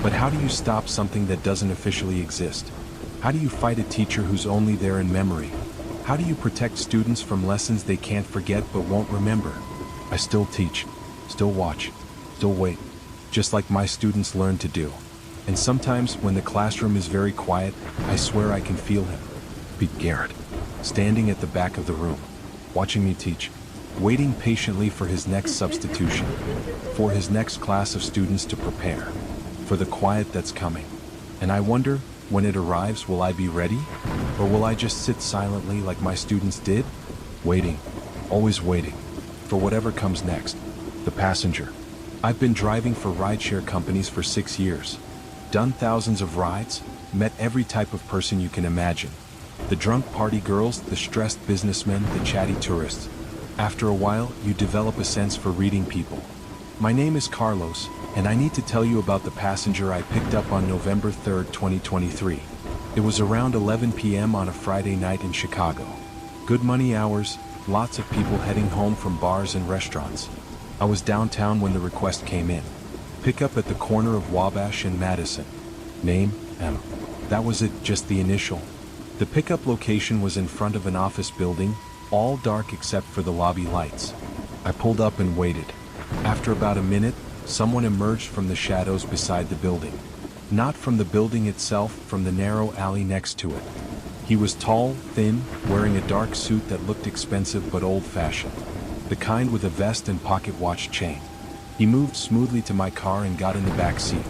But how do you stop something that doesn't officially exist? How do you fight a teacher who's only there in memory? How do you protect students from lessons they can't forget but won't remember? I still teach, still watch, still wait, just like my students learned to do. And sometimes when the classroom is very quiet, I swear I can feel him. Pete Garrett, standing at the back of the room, watching me teach, waiting patiently for his next substitution, for his next class of students to prepare, for the quiet that's coming. And I wonder, when it arrives, will I be ready? Or will I just sit silently like my students did? Waiting, always waiting, for whatever comes next. The passenger. I've been driving for rideshare companies for 6 years. Done thousands of rides, met every type of person you can imagine. The drunk party girls, the stressed businessmen, the chatty tourists. After a while, you develop a sense for reading people. My name is Carlos, and I need to tell you about the passenger I picked up on November 3rd, 2023. It was around 11 p.m. on a Friday night in Chicago. Good money hours, lots of people heading home from bars and restaurants. I was downtown when the request came in. Pick up at the corner of Wabash and Madison. Name, M. That was it, just the initial. The pickup location was in front of an office building, all dark except for the lobby lights. I pulled up and waited. After about a minute, someone emerged from the shadows beside the building. Not from the building itself, from the narrow alley next to it. He was tall, thin, wearing a dark suit that looked expensive but old-fashioned. The kind with a vest and pocket watch chain. He moved smoothly to my car and got in the back seat.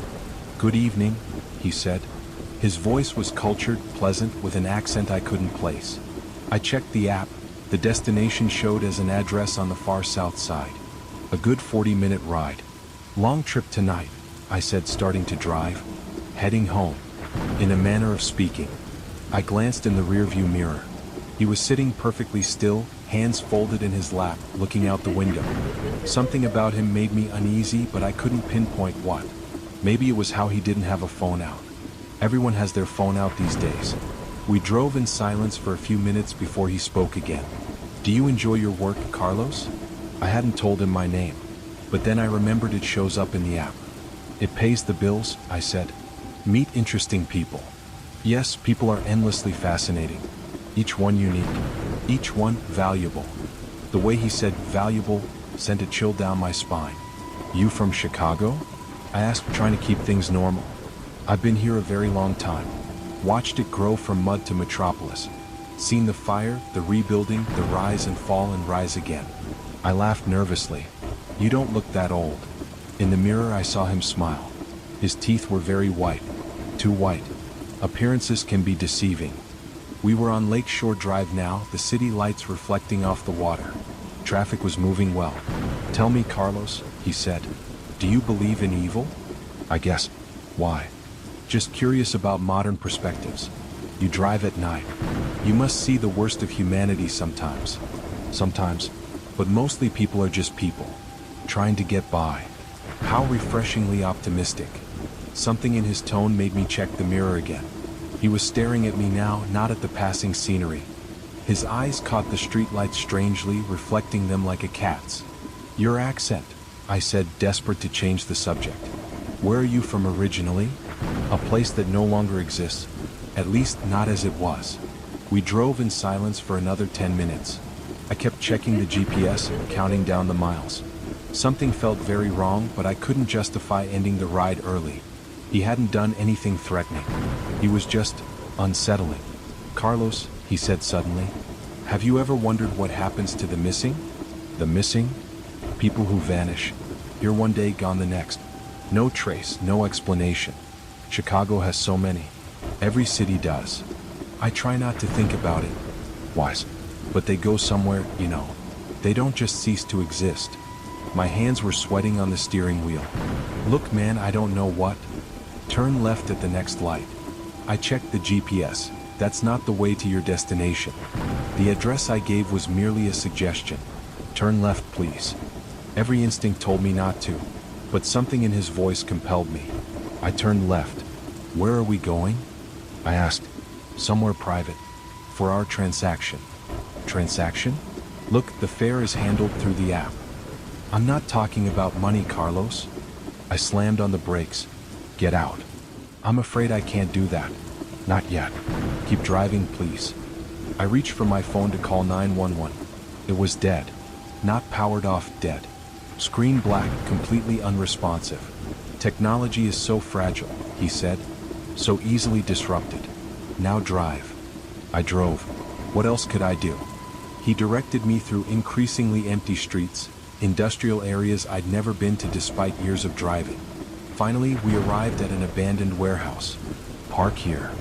"Good evening," he said. His voice was cultured, pleasant, with an accent I couldn't place. I checked the app. The destination showed as an address on the far south side. A good 40-minute ride. "Long trip tonight," I said, starting to drive. "Heading home," in a manner of speaking. I glanced in the rearview mirror. He was sitting perfectly still, hands folded in his lap, looking out the window. Something about him made me uneasy, but I couldn't pinpoint what. Maybe it was how he didn't have a phone out. Everyone has their phone out these days. We drove in silence for a few minutes before he spoke again. "Do you enjoy your work, Carlos?" I hadn't told him my name, but then I remembered it shows up in the app. "It pays the bills," I said. "Meet interesting people." Yes, people are endlessly fascinating. Each one unique. Each one valuable. The way he said valuable sent a chill down my spine. "You from Chicago?" I asked, trying to keep things normal. "I've been here a very long time. Watched it grow from mud to metropolis. Seen the fire, the rebuilding, the rise and fall and rise again." I laughed nervously. "You don't look that old." In the mirror I saw him smile. His teeth were very white. Too white. Appearances can be deceiving. We were on Lakeshore Drive now, the city lights reflecting off the water. Traffic was moving well. "Tell me, Carlos," he said, "do you believe in evil?" "I guess." "Why?" "Just curious about modern perspectives. You drive at night. You must see the worst of humanity sometimes." "Sometimes. But mostly people are just people. Trying to get by." How refreshingly optimistic. Something in his tone made me check the mirror again. He was staring at me now, not at the passing scenery. His eyes caught the streetlights strangely, reflecting them like a cat's. "Your accent," I said, desperate to change the subject. "Where are you from originally?" "A place that no longer exists. At least not as it was." We drove in silence for another 10 minutes. I kept checking the GPS, counting down the miles. Something felt very wrong, but I couldn't justify ending the ride early. He hadn't done anything threatening. He was just unsettling. "Carlos," he said suddenly, "have you ever wondered what happens to the missing?" "The missing?" "People who vanish. Here one day, gone the next. No trace, no explanation. Chicago has so many. Every city does. I try not to think about it. Wise. But they go somewhere, you know. They don't just cease to exist." My hands were sweating on the steering wheel. "Look, man, I don't know what." "Turn left at the next light." I checked the GPS. That's not the way to your destination. The address I gave was merely a suggestion. "Turn left, please." Every instinct told me not to, but something in his voice compelled me. I turned left. "Where are we going?" I asked. "Somewhere private. For our transaction." "Transaction?" "Look, the fare is handled through the app." "I'm not talking about money, Carlos." I slammed on the brakes. "Get out." "I'm afraid I can't do that." "Not yet. Keep driving, please." I reached for my phone to call 911. It was dead. Not powered off, dead. Screen black, completely unresponsive. "Technology is so fragile," he said. "So easily disrupted. Now drive." I drove. What else could I do? He directed me through increasingly empty streets, industrial areas I'd never been to despite years of driving. Finally, we arrived at an abandoned warehouse. Park here.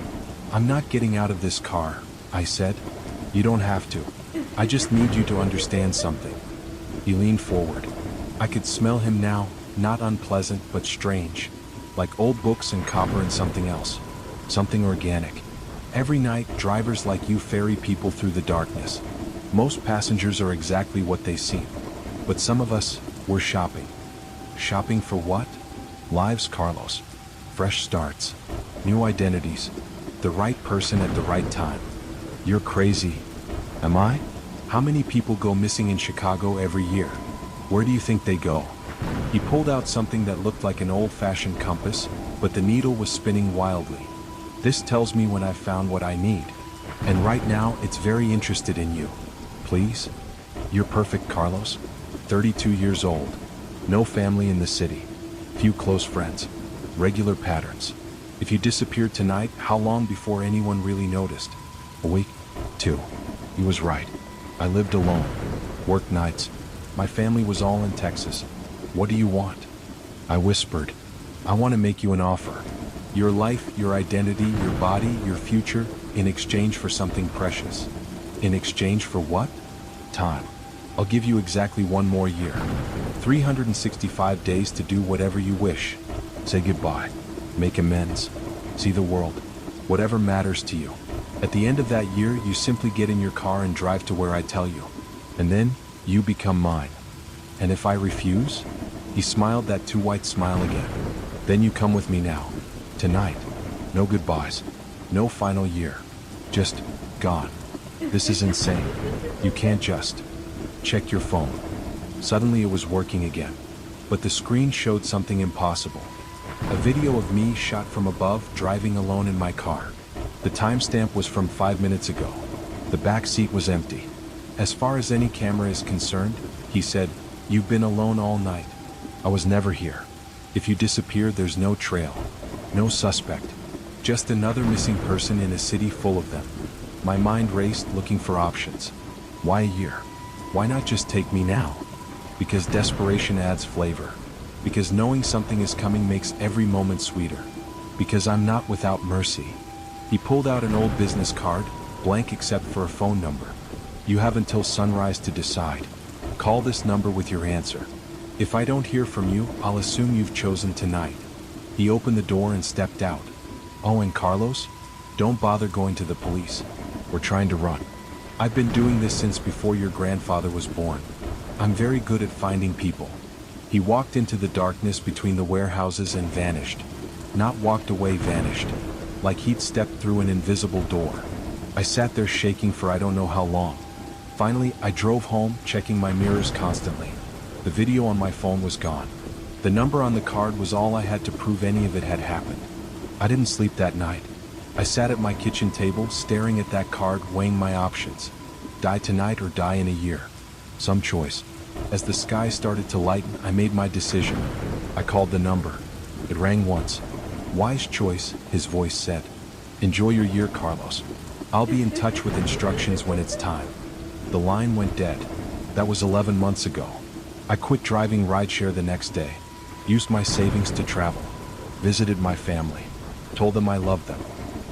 I'm not getting out of this car, I said. You don't have to. I just need you to understand something. He leaned forward. I could smell him now, not unpleasant but strange. Like old books and copper and something else. Something organic. Every night, drivers like you ferry people through the darkness. Most passengers are exactly what they seem. But some of us, we're shopping. Shopping for what? Lives, Carlos. Fresh starts. New identities. The right person at the right time. You're crazy. Am I? How many people go missing in Chicago every year? Where do you think they go? He pulled out something that looked like an old-fashioned compass, but the needle was spinning wildly. This tells me when I've found what I need. And right now, it's very interested in you. Please? You're perfect, Carlos. 32 years old. No family in the city. Few close friends. Regular patterns. If you disappeared tonight, how long before anyone really noticed? A week? 2. He was right. I lived alone. Worked nights. My family was all in Texas. What do you want? I whispered. I want to make you an offer. Your life, your identity, your body, your future, in exchange for something precious. In exchange for what? Time. I'll give you exactly 1 more year. 365 days to do whatever you wish. Say goodbye. Make amends. See the world. Whatever matters to you. At the end of that year, you simply get in your car and drive to where I tell you. And then, you become mine. And if I refuse? He smiled that too white smile again. Then you come with me now. Tonight. No goodbyes. No final year. Just gone. This is insane. You can't just check your phone. Suddenly it was working again. But the screen showed something impossible. A video of me shot from above, driving alone in my car. The timestamp was from 5 minutes ago. The back seat was empty. As far as any camera is concerned, he said, you've been alone all night. I was never here. If you disappear, there's no trail. No suspect. Just another missing person in a city full of them. My mind raced, looking for options. Why a year? Why not just take me now? Because desperation adds flavor. Because knowing something is coming makes every moment sweeter. Because I'm not without mercy. He pulled out an old business card, blank except for a phone number. You have until sunrise to decide. Call this number with your answer. If I don't hear from you, I'll assume you've chosen tonight. He opened the door and stepped out. Oh, and Carlos? Don't bother going to the police. We're trying to run. I've been doing this since before your grandfather was born. I'm very good at finding people. He walked into the darkness between the warehouses and vanished. Not walked away, vanished. Like he'd stepped through an invisible door. I sat there shaking for I don't know how long. Finally, I drove home, checking my mirrors constantly. The video on my phone was gone. The number on the card was all I had to prove any of it had happened. I didn't sleep that night. I sat at my kitchen table, staring at that card, weighing my options. Die tonight or die in a year. Some choice. As the sky started to lighten, I made my decision. I called the number. It rang once. Wise choice, his voice said. Enjoy your year, Carlos. I'll be in touch with instructions when it's time. The line went dead. That was 11 months ago. I quit driving rideshare the next day. Used my savings to travel. Visited my family. Told them I loved them.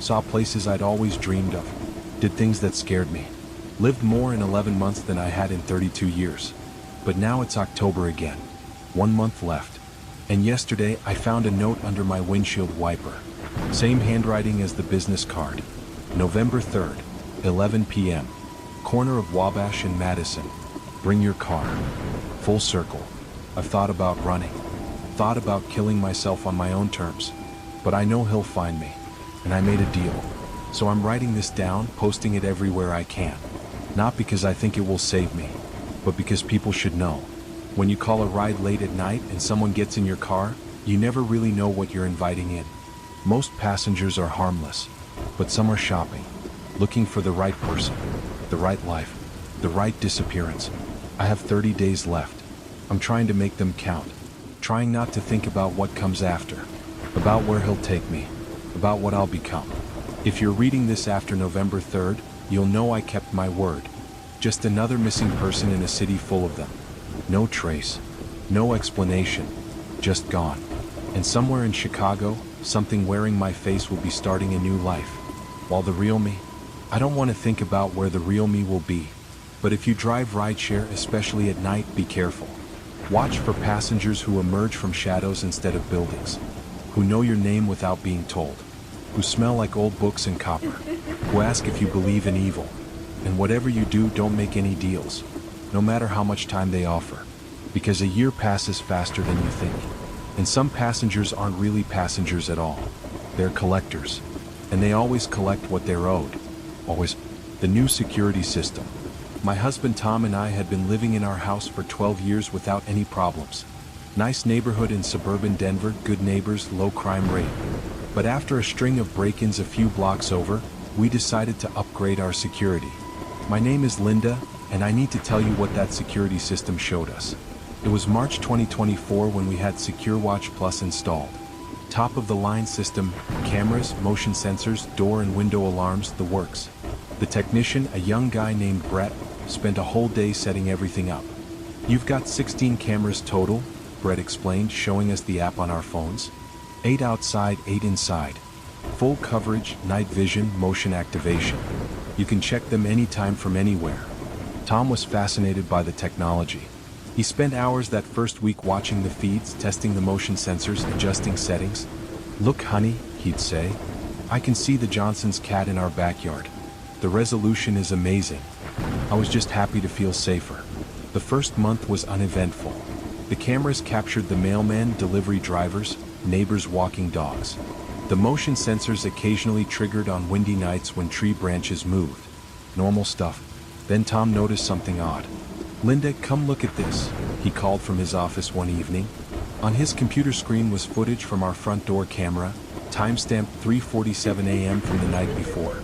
Saw places I'd always dreamed of. Did things that scared me. Lived more in 11 months than I had in 32 years. But now it's October again. 1 month left. And yesterday I found a note under my windshield wiper. Same handwriting as the business card. November 3rd, 11 p.m. Corner of Wabash and Madison. Bring your car. Full circle. I've thought about running. Thought about killing myself on my own terms. But I know he'll find me. And I made a deal. So I'm writing this down, posting it everywhere I can. Not because I think it will save me, but because people should know. When you call a ride late at night and someone gets in your car, you never really know what you're inviting in. Most passengers are harmless, but some are shopping, looking for the right person, the right life, the right disappearance. I have 30 days left. I'm trying to make them count, trying not to think about what comes after, about where he'll take me, about what I'll become. If you're reading this after November 3rd, you'll know I kept my word. Just another missing person in a city full of them. No trace. No explanation. Just gone. And somewhere in Chicago, something wearing my face will be starting a new life. While the real me, I don't want to think about where the real me will be. But if you drive rideshare, especially at night, be careful. Watch for passengers who emerge from shadows instead of buildings. Who know your name without being told. Who smell like old books and copper. Who ask if you believe in evil. And whatever you do, don't make any deals. No matter how much time they offer. Because a year passes faster than you think. And some passengers aren't really passengers at all. They're collectors. And they always collect what they're owed. Always. The new security system. My husband Tom and I had been living in our house for 12 years without any problems. Nice neighborhood in suburban Denver, good neighbors, low crime rate. But after a string of break-ins a few blocks over, we decided to upgrade our security. My name is Linda, and I need to tell you what that security system showed us. It was March 2024 when we had Secure Watch Plus installed. Top of the line system, cameras, motion sensors, door and window alarms, the works. The technician, a young guy named Brett, spent a whole day setting everything up. You've got 16 cameras total, Brett explained, showing us the app on our phones. 8 outside, 8 inside. Full coverage, night vision, motion activation. You can check them anytime from anywhere. Tom was fascinated by the technology. He spent hours that first week watching the feeds, testing the motion sensors, adjusting settings. Look, honey, he'd say. I can see the Johnson's cat in our backyard. The resolution is amazing. I was just happy to feel safer. The first month was uneventful. The cameras captured the mailman, delivery drivers, neighbors walking dogs. The motion sensors occasionally triggered on windy nights when tree branches moved. Normal stuff. Then Tom noticed something odd. Linda, come look at this, he called from his office one evening. On his computer screen was footage from our front door camera, timestamped 3:47 a.m. from the night before.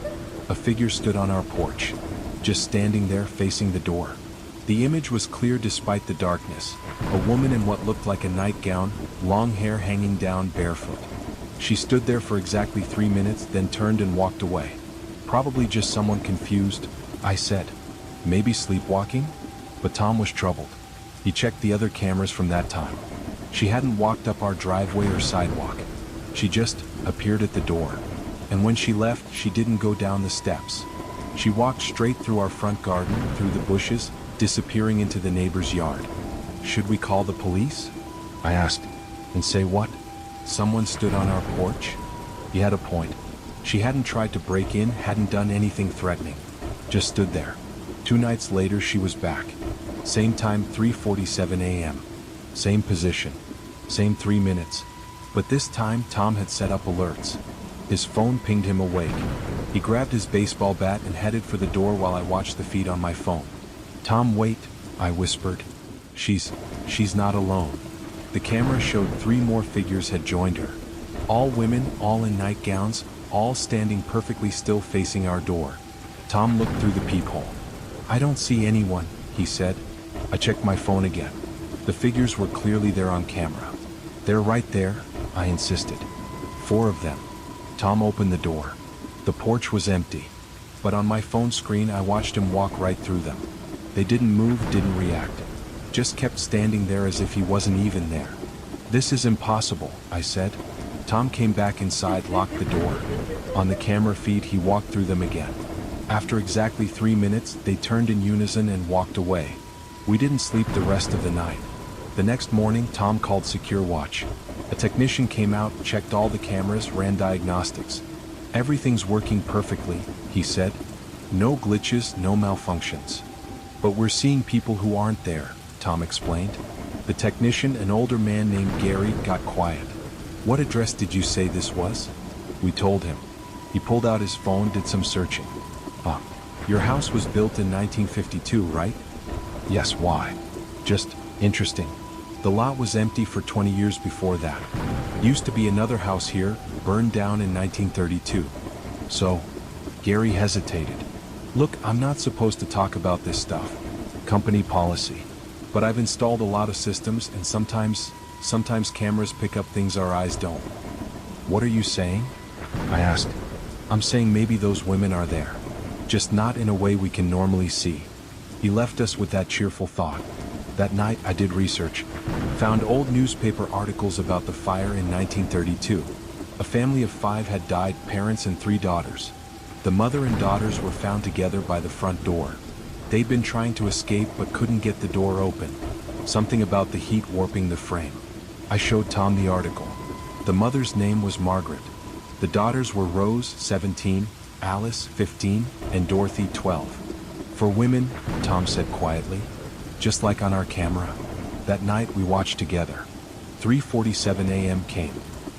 A figure stood on our porch, just standing there facing the door. The image was clear despite the darkness. A woman in what looked like a nightgown, long hair hanging down, barefoot. She stood there for exactly 3 minutes, then turned and walked away. Probably just someone confused, I said. Maybe sleepwalking? But Tom was troubled. He checked the other cameras from that time. She hadn't walked up our driveway or sidewalk. She just appeared at the door. And when she left, she didn't go down the steps. She walked straight through our front garden, through the bushes, disappearing into the neighbor's yard. Should we call the police? I asked. And say what? Someone stood on our porch? He had a point. She hadn't tried to break in, hadn't done anything threatening. Just stood there. 2 nights later, she was back. Same time, 3:47 a.m. Same position. Same 3 minutes. But this time, Tom had set up alerts. His phone pinged him awake. He grabbed his baseball bat and headed for the door while I watched the feed on my phone. Tom, wait, I whispered. She's not alone. The camera showed 3 more figures had joined her. All women, all in nightgowns, all standing perfectly still facing our door. Tom looked through the peephole. I don't see anyone, he said. I checked my phone again. The figures were clearly there on camera. They're right there, I insisted. 4 of them. Tom opened the door. The porch was empty. But on my phone screen, I watched him walk right through them. They didn't move, didn't react. Just kept standing there as if he wasn't even there. This is impossible, I said. Tom came back inside, locked the door. On the camera feed, he walked through them again. After exactly 3 minutes, they turned in unison and walked away. We didn't sleep the rest of the night. The next morning, Tom called Secure Watch. A technician came out, checked all the cameras, ran diagnostics. Everything's working perfectly, he said. No glitches, no malfunctions. But we're seeing people who aren't there, Tom explained. The technician, an older man named Gary, got quiet. What address did you say this was? We told him. He pulled out his phone, did some searching. Your house was built in 1952, right? Yes, why? Just interesting. The lot was empty for 20 years before that. Used to be another house here, burned down in 1932. So, Gary hesitated. Look, I'm not supposed to talk about this stuff. Company policy. But I've installed a lot of systems, and sometimes cameras pick up things our eyes don't. What are you saying? I asked. I'm saying maybe those women are there. just not in a way we can normally see. He left us with that cheerful thought. That night I did research, found old newspaper articles about the fire in 1932. A family of 5 had died, parents and 3 daughters. The mother and daughters were found together by the front door. They'd been trying to escape but couldn't get the door open. Something about the heat warping the frame. I showed Tom the article. The mother's name was Margaret. The daughters were Rose, 17, Alice, 15, and Dorothy, 12. For women, Tom said quietly, just like on our camera. That night we watched together. 3:47 a.m. came.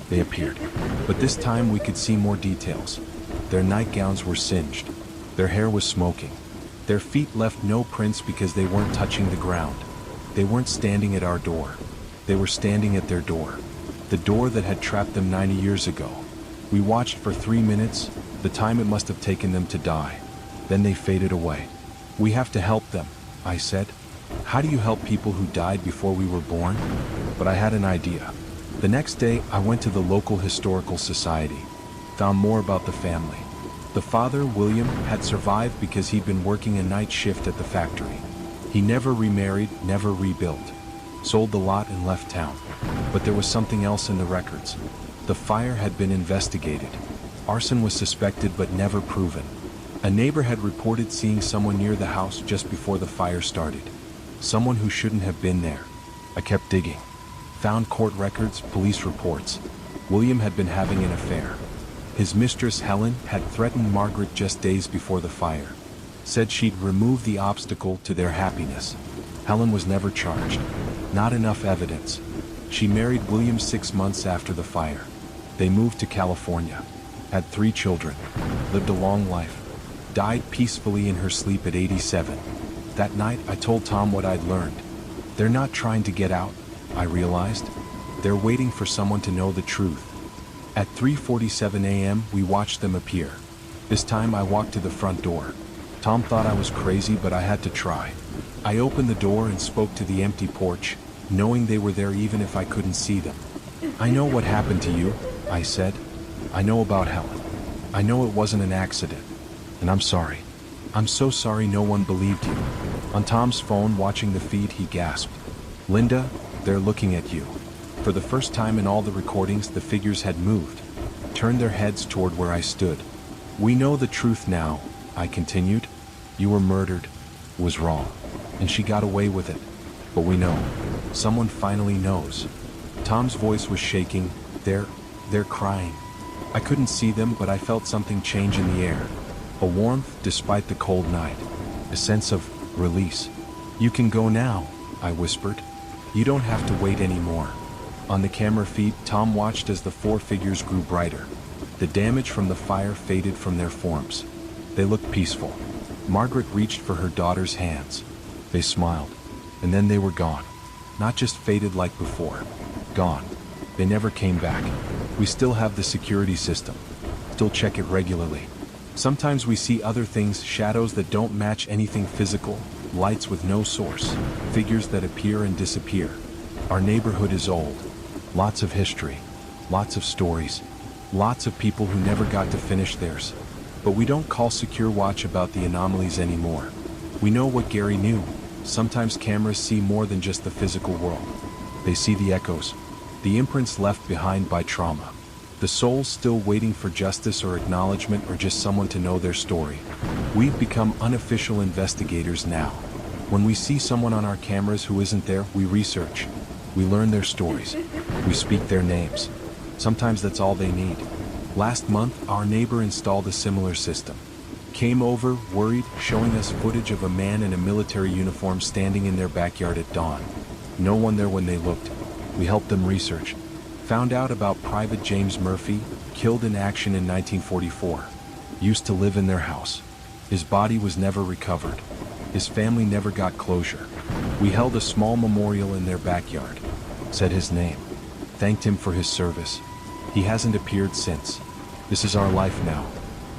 They appeared. But this time we could see more details. Their nightgowns were singed. Their hair was smoking. Their feet left no prints because they weren't touching the ground. They weren't standing at our door. They were standing at their door. The door that had trapped them 90 years ago. We watched for 3 minutes, the time it must have taken them to die. Then they faded away. We have to help them, I said. How do you help people who died before we were born? But I had an idea. The next day, I went to the local historical society, found more about the family. The father, William, had survived because he'd been working a night shift at the factory. He never remarried, never rebuilt. Sold the lot and left town. But there was something else in the records. The fire had been investigated. Arson was suspected but never proven. A neighbor had reported seeing someone near the house just before the fire started. Someone who shouldn't have been there. I kept digging. Found court records, police reports. William had been having an affair. His mistress, Helen, had threatened Margaret just days before the fire. Said she'd remove the obstacle to their happiness. Helen was never charged. Not enough evidence. She married William 6 months after the fire. They moved to California. Had 3 children. Lived a long life. Died peacefully in her sleep at 87. That night, I told Tom what I'd learned. They're not trying to get out, I realized. They're waiting for someone to know the truth. At 3:47 a.m., we watched them appear. This time, I walked to the front door. Tom thought I was crazy, but I had to try. I opened the door and spoke to the empty porch, knowing they were there even if I couldn't see them. I know what happened to you, I said. I know about Helen. I know it wasn't an accident. And I'm sorry. I'm so sorry no one believed you. On Tom's phone, watching the feed, he gasped. Linda, they're looking at you. For the first time in all the recordings, the figures had moved, turned their heads toward where I stood. We know the truth now, I continued. You were murdered. It was wrong. And she got away with it. But we know. Someone finally knows. Tom's voice was shaking. They're crying. I couldn't see them, but I felt something change in the air. A warmth despite the cold night. A sense of release. You can go now, I whispered. You don't have to wait anymore. On the camera feed, Tom watched as the 4 figures grew brighter. The damage from the fire faded from their forms. They looked peaceful. Margaret reached for her daughter's hands. They smiled. And then they were gone. Not just faded like before. Gone. They never came back. We still have the security system. Still check it regularly. Sometimes we see other things, shadows that don't match anything physical, lights with no source, figures that appear and disappear. Our neighborhood is old. Lots of history. Lots of stories. Lots of people who never got to finish theirs. But we don't call Secure Watch about the anomalies anymore. We know what Gary knew. Sometimes cameras see more than just the physical world. They see the echoes, the imprints left behind by trauma. The souls still waiting for justice or acknowledgement or just someone to know their story. We've become unofficial investigators now. When we see someone on our cameras who isn't there, we research. We learn their stories. We speak their names. Sometimes that's all they need. Last month, our neighbor installed a similar system. Came over, worried, showing us footage of a man in a military uniform standing in their backyard at dawn. No one there when they looked. We helped them research. Found out about Private James Murphy, killed in action in 1944. Used to live in their house. His body was never recovered. His family never got closure. We held a small memorial in their backyard. Said his name. Thanked him for his service. He hasn't appeared since. This is our life now.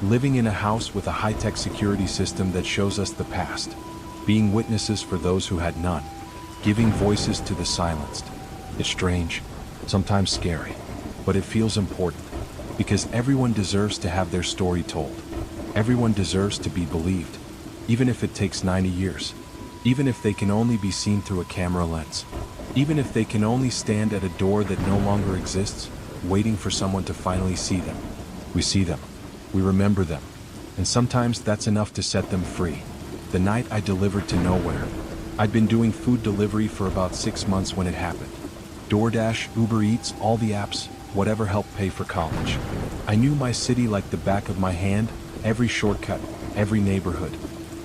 Living in a house with a high-tech security system that shows us the past. Being witnesses for those who had none. Giving voices to the silenced. It's strange. Sometimes scary, but it feels important, because everyone deserves to have their story told. Everyone deserves to be believed, even if it takes 90 years, even if they can only be seen through a camera lens, even if they can only stand at a door that no longer exists, waiting for someone to finally see them. We see them, we remember them, and sometimes that's enough to set them free. The night I delivered to nowhere. I'd been doing food delivery for about 6 months when it happened. DoorDash, Uber Eats, all the apps, whatever helped pay for college. I knew my city like the back of my hand, every shortcut, every neighborhood.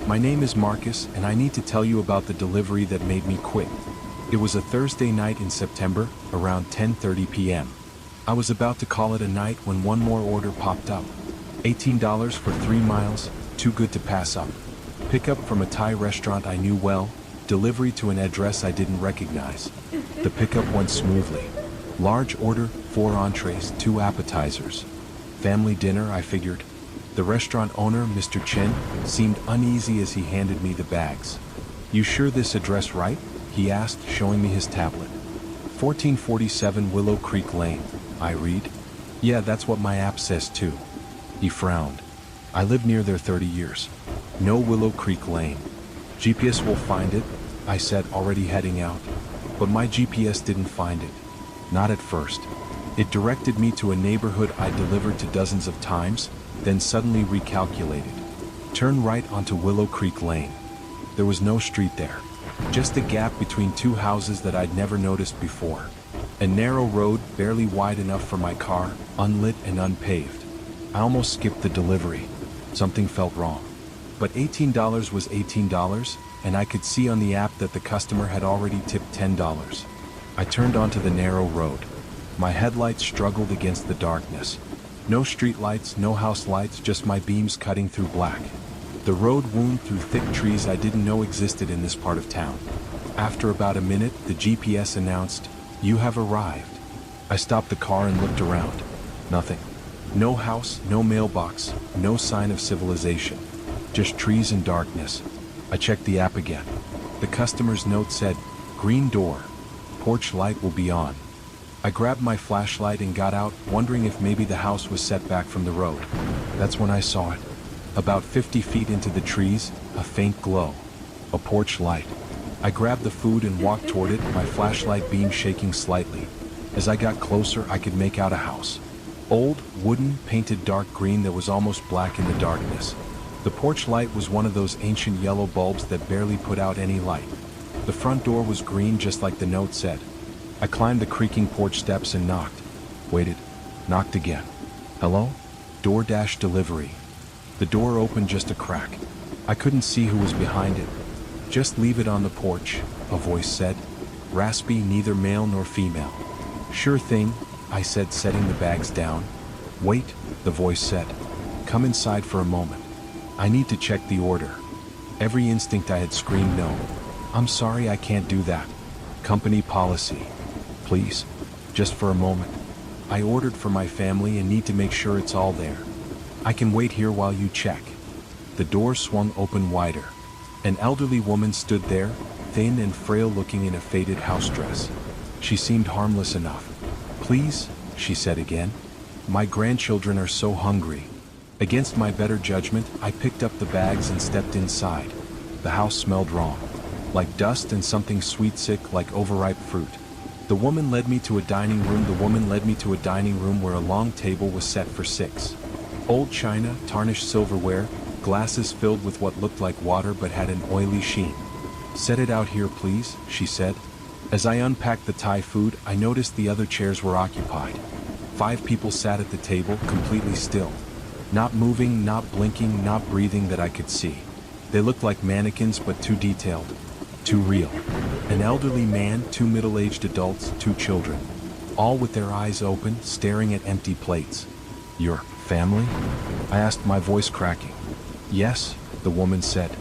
My name is Marcus, and I need to tell you about the delivery that made me quit. It was a Thursday night in September, around 10:30 p.m. I was about to call it a night when one more order popped up. $18 for 3 miles, too good to pass up. Pickup from a Thai restaurant I knew well, delivery to an address I didn't recognize. The pickup went smoothly. Large order, 4 entrees, 2 appetizers. Family dinner, I figured. The restaurant owner, Mr. Chen, seemed uneasy as he handed me the bags. "You sure this address right?" he asked, showing me his tablet. 1447 Willow Creek Lane, I read. "Yeah, that's what my app says too." He frowned. "I lived near there 30 years. No Willow Creek Lane. GPS will find it," I said, already heading out. But my GPS didn't find it. Not at first. It directed me to a neighborhood I delivered to dozens of times, then suddenly recalculated. "Turn right onto Willow Creek Lane." There was no street there. Just a gap between 2 houses that I'd never noticed before. A narrow road, barely wide enough for my car, unlit and unpaved. I almost skipped the delivery. Something felt wrong. But $18 was $18, and I could see on the app that the customer had already tipped $10. I turned onto the narrow road. My headlights struggled against the darkness. No street lights, no house lights, just my beams cutting through black. The road wound through thick trees I didn't know existed in this part of town. After about a minute, the GPS announced, "You have arrived." I stopped the car and looked around. Nothing. No house, no mailbox, no sign of civilization. Just trees and darkness. I checked the app again. The customer's note said, "Green door. Porch light will be on." I grabbed my flashlight and got out, wondering if maybe the house was set back from the road. That's when I saw it. About 50 feet into the trees, a faint glow. A porch light. I grabbed the food and walked toward it, my flashlight beam shaking slightly. As I got closer, I could make out a house. Old, wooden, painted dark green that was almost black in the darkness. The porch light was one of those ancient yellow bulbs that barely put out any light. The front door was green just like the note said. I climbed the creaking porch steps and knocked. Waited. Knocked again. "Hello? DoorDash delivery." The door opened just a crack. I couldn't see who was behind it. "Just leave it on the porch," a voice said. Raspy, neither male nor female. "Sure thing," I said, setting the bags down. "Wait," the voice said. "Come inside for a moment. I need to check the order." Every instinct I had screamed no. "I'm sorry, I can't do that. Company policy. Please, just for a moment. I ordered for my family and need to make sure it's all there. I can wait here while you check." The door swung open wider. An elderly woman stood there, thin and frail looking in a faded house dress. She seemed harmless enough. "Please," she said again. "My grandchildren are so hungry." Against my better judgment, I picked up the bags and stepped inside. The house smelled wrong. Like dust and something sweet-sick, like overripe fruit. The woman led me to a dining room where a long table was set for 6. Old china, tarnished silverware, glasses filled with what looked like water but had an oily sheen. "Set it out here, please," she said. As I unpacked the Thai food, I noticed the other chairs were occupied. 5 people sat at the table, completely still. Not moving, not blinking, not breathing that I could see. They looked like mannequins, but too detailed. Too real. An elderly man, 2 middle-aged adults, 2 children. All with their eyes open, staring at empty plates. "Your family?" I asked, my voice cracking. "Yes," the woman said.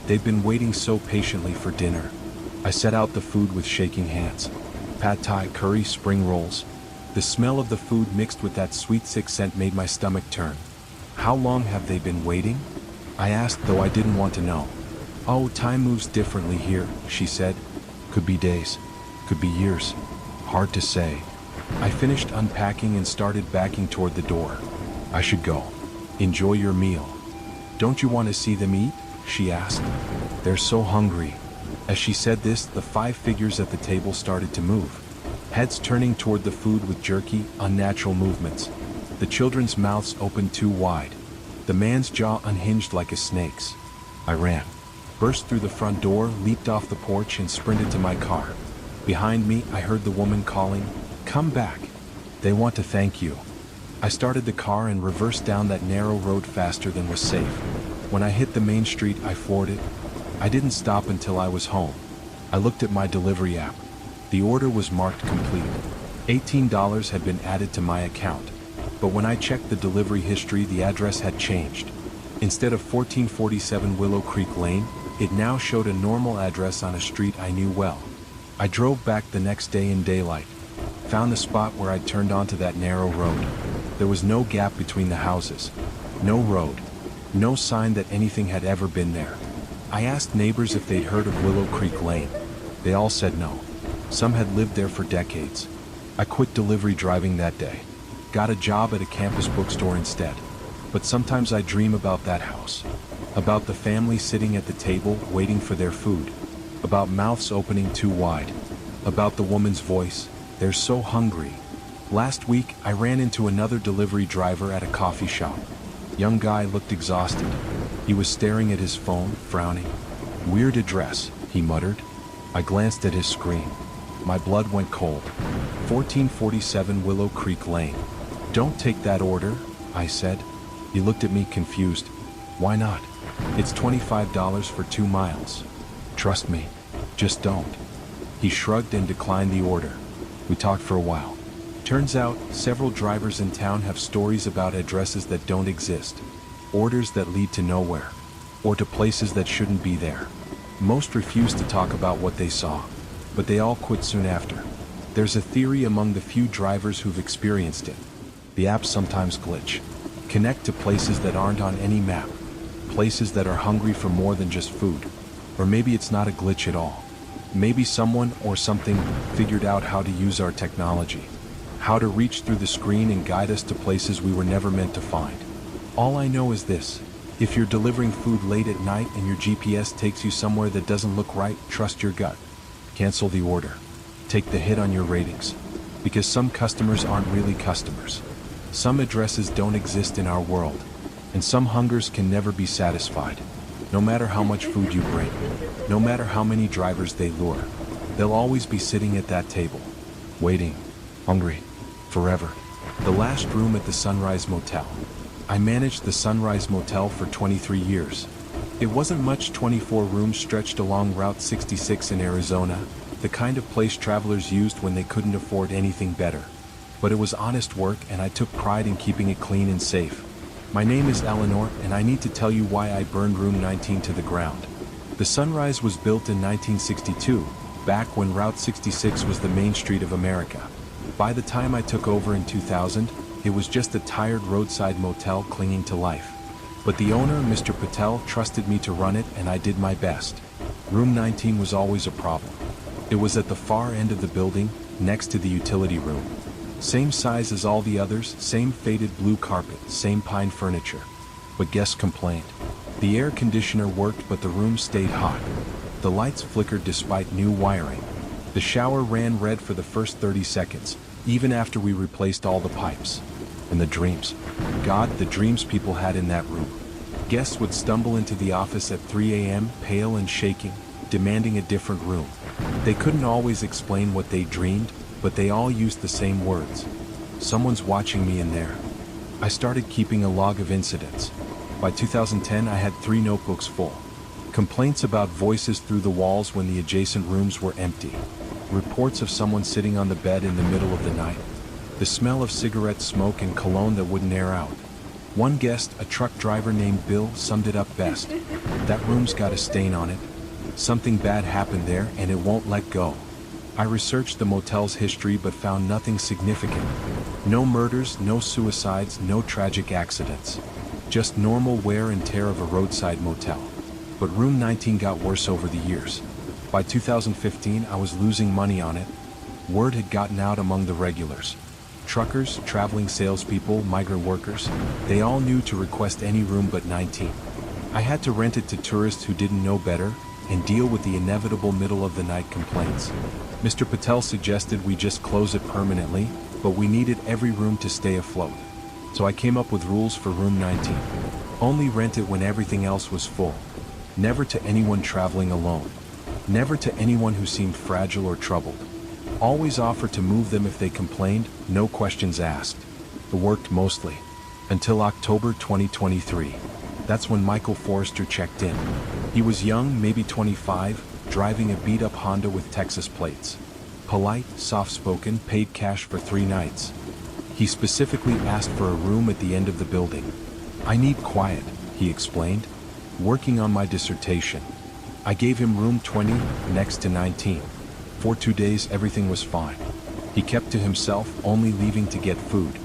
"They've been waiting so patiently for dinner." I set out the food with shaking hands. Pad Thai, curry, spring rolls. The smell of the food mixed with that sweet sick scent made my stomach turn. "How long have they been waiting?" I asked, though I didn't want to know. "Oh, time moves differently here," she said. "Could be days. Could be years. Hard to say." I finished unpacking and started backing toward the door. "I should go. Enjoy your meal." "Don't you want to see them eat?" she asked. "They're so hungry." As she said this, the 5 figures at the table started to move, heads turning toward the food with jerky, unnatural movements. The children's mouths opened too wide. The man's jaw unhinged like a snake's. I ran, burst through the front door, leaped off the porch, and sprinted to my car. Behind me, I heard the woman calling, "Come back. They want to thank you." I started the car and reversed down that narrow road faster than was safe. When I hit the main street, I floored it. I didn't stop until I was home. I looked at my delivery app. The order was marked complete. $18 had been added to my account. But when I checked the delivery history, the address had changed. Instead of 1447 Willow Creek Lane, it now showed a normal address on a street I knew well. I drove back the next day in daylight, found the spot where I'd turned onto that narrow road. There was no gap between the houses, no road, no sign that anything had ever been there. I asked neighbors if they'd heard of Willow Creek Lane. They all said no. Some had lived there for decades. I quit delivery driving that day. Got a job at a campus bookstore instead. But sometimes I dream about that house. About the family sitting at the table waiting for their food. About mouths opening too wide. About the woman's voice, "They're so hungry." Last week, I ran into another delivery driver at a coffee shop. Young guy looked exhausted. He was staring at his phone, frowning. "Weird address," he muttered. I glanced at his screen. My blood went cold. 1447 Willow Creek Lane. "Don't take that order," I said. He looked at me confused. "Why not? It's $25 for 2 miles. Trust me, just don't." He shrugged and declined the order. We talked for a while. Turns out, several drivers in town have stories about addresses that don't exist. Orders that lead to nowhere. Or to places that shouldn't be there. Most refuse to talk about what they saw. But they all quit soon after. There's a theory among the few drivers who've experienced it. The apps sometimes glitch. Connect to places that aren't on any map. Places that are hungry for more than just food. Or maybe it's not a glitch at all. Maybe someone or something figured out how to use our technology. How to reach through the screen and guide us to places we were never meant to find. All I know is this: if you're delivering food late at night and your GPS takes you somewhere that doesn't look right, trust your gut. Cancel the order. Take the hit on your ratings. Because some customers aren't really customers. Some addresses don't exist in our world. And some hungers can never be satisfied. No matter how much food you bring. No matter how many drivers they lure. They'll always be sitting at that table. Waiting. Hungry. Forever. The last room at the Sunrise Motel. I managed the Sunrise Motel for 23 years. It wasn't much, 24 rooms stretched along Route 66 in Arizona, the kind of place travelers used when they couldn't afford anything better. But it was honest work and I took pride in keeping it clean and safe. My name is Eleanor and I need to tell you why I burned room 19 to the ground. The Sunrise was built in 1962, back when Route 66 was the main street of America. By the time I took over in 2000, it was just a tired roadside motel clinging to life. But the owner, Mr. Patel, trusted me to run it and I did my best. Room 19 was always a problem. It was at the far end of the building, next to the utility room. Same size as all the others, same faded blue carpet, same pine furniture. But guests complained. The air conditioner worked but the room stayed hot. The lights flickered despite new wiring. The shower ran red for the first 30 seconds, even after we replaced all the pipes. And the dreams. God, the dreams people had in that room. Guests would stumble into the office at 3 a.m., pale and shaking, demanding a different room. They couldn't always explain what they dreamed, but they all used the same words. Someone's watching me in there. I started keeping a log of incidents. By 2010, I had 3 notebooks full. Complaints about voices through the walls when the adjacent rooms were empty. Reports of someone sitting on the bed in the middle of the night. The smell of cigarette smoke and cologne that wouldn't air out. One guest, a truck driver named Bill, summed it up best. That room's got a stain on it. Something bad happened there and it won't let go. I researched the motel's history but found nothing significant. No murders, no suicides, no tragic accidents. Just normal wear and tear of a roadside motel. But room 19 got worse over the years. By 2015, I was losing money on it. Word had gotten out among the regulars. Truckers, traveling salespeople, migrant workers, they all knew to request any room but 19. I had to rent it to tourists who didn't know better and deal with the inevitable middle of the night complaints. Mr. Patel suggested we just close it permanently, but we needed every room to stay afloat. So I came up with rules for room 19. Only rent it when everything else was full. Never to anyone traveling alone. Never to anyone who seemed fragile or troubled. Always offer to move them if they complained, no questions asked. It worked mostly. Until October 2023. That's when Michael Forrester checked in. He was young, maybe 25, driving a beat-up Honda with Texas plates. Polite, soft-spoken, paid cash for 3 nights. He specifically asked for a room at the end of the building. I need quiet, he explained. Working on my dissertation. I gave him room 20, next to 19. For 2 days everything was fine. He kept to himself, only leaving to get food.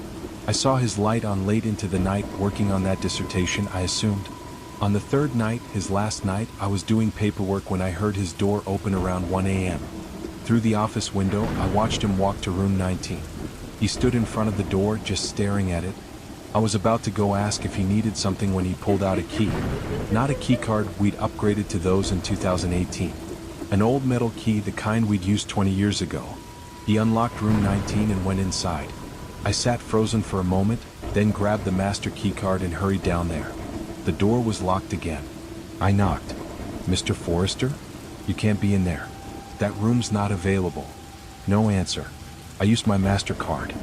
I saw his light on late into the night working on that dissertation, I assumed. On the 3rd night, his last night, I was doing paperwork when I heard his door open around 1 a.m. Through the office window, I watched him walk to room 19. He stood in front of the door, just staring at it. I was about to go ask if he needed something when he pulled out a key. Not a key card, we'd upgraded to those in 2018. An old metal key, the kind we'd used 20 years ago. He unlocked room 19 and went inside. I sat frozen for a moment, then grabbed the master key card and hurried down there. The door was locked again. I knocked. Mr. Forrester? You can't be in there. That room's not available. No answer. I used my MasterCard.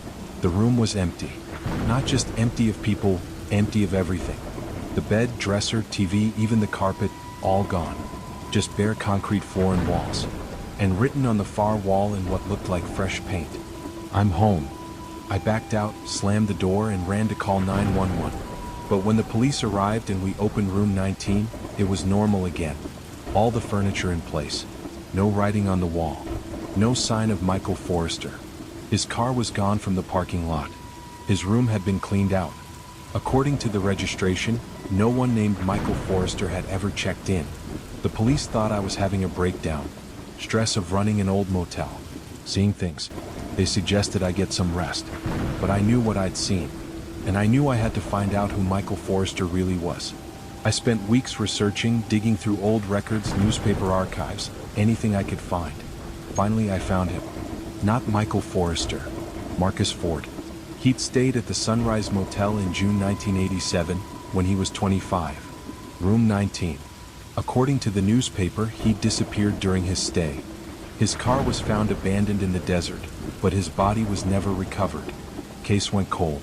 The room was empty. Not just empty of people, empty of everything. The bed, dresser, TV, even the carpet, all gone. Just bare concrete floor and walls. And written on the far wall in what looked like fresh paint. I'm home. I backed out, slammed the door, and ran to call 911. But when the police arrived and we opened room 19, it was normal again. All the furniture in place. No writing on the wall. No sign of Michael Forrester. His car was gone from the parking lot. His room had been cleaned out. According to the registration, no one named Michael Forrester had ever checked in. The police thought I was having a breakdown. Stress of running an old motel. Seeing things. They suggested I get some rest. But I knew what I'd seen. And I knew I had to find out who Michael Forrester really was. I spent weeks researching, digging through old records, newspaper archives, anything I could find. Finally, I found him. Not Michael Forrester. Marcus Ford. He'd stayed at the Sunrise Motel in June 1987, when he was 25. Room 19. According to the newspaper, he'd disappeared during his stay. His car was found abandoned in the desert, but his body was never recovered. Case went cold.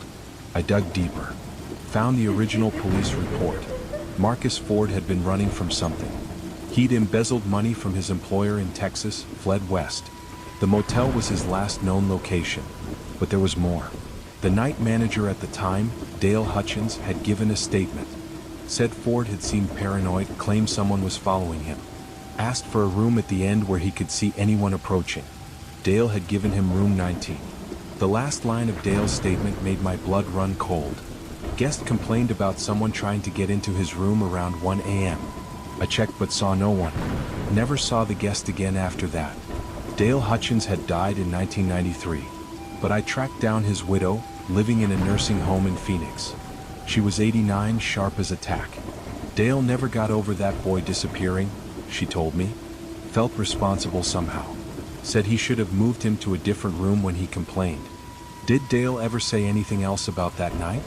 I dug deeper. Found the original police report. Marcus Ford had been running from something. He'd embezzled money from his employer in Texas, fled west. The motel was his last known location. But there was more. The night manager at the time, Dale Hutchins, had given a statement. Said Ford had seemed paranoid, claimed someone was following him. Asked for a room at the end where he could see anyone approaching. Dale had given him room 19. The last line of Dale's statement made my blood run cold. Guest complained about someone trying to get into his room around 1 a.m. I checked but saw no one. Never saw the guest again after that. Dale Hutchins had died in 1993. But I tracked down his widow, living in a nursing home in Phoenix. She was 89, sharp as a tack. Dale never got over that boy disappearing, she told me. Felt responsible somehow. Said he should have moved him to a different room when he complained. Did Dale ever say anything else about that night?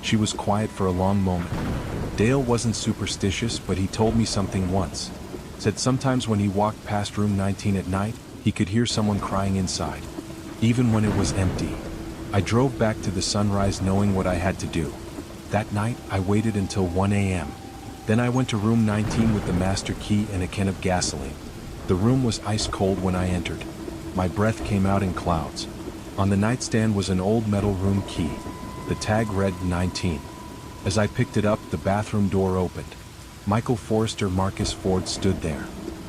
She was quiet for a long moment. Dale wasn't superstitious, but he told me something once. Said sometimes when he walked past room 19 at night, he could hear someone crying inside. Even when it was empty. I drove back to the Sunrise knowing what I had to do. That night, I waited until 1 a.m. Then I went to room 19 with the master key and a can of gasoline. The room was ice cold when I entered. My breath came out in clouds. On the nightstand was an old metal room key. The tag read 19. As I picked it up, the bathroom door opened. Michael Forrester Marcus Ford stood there.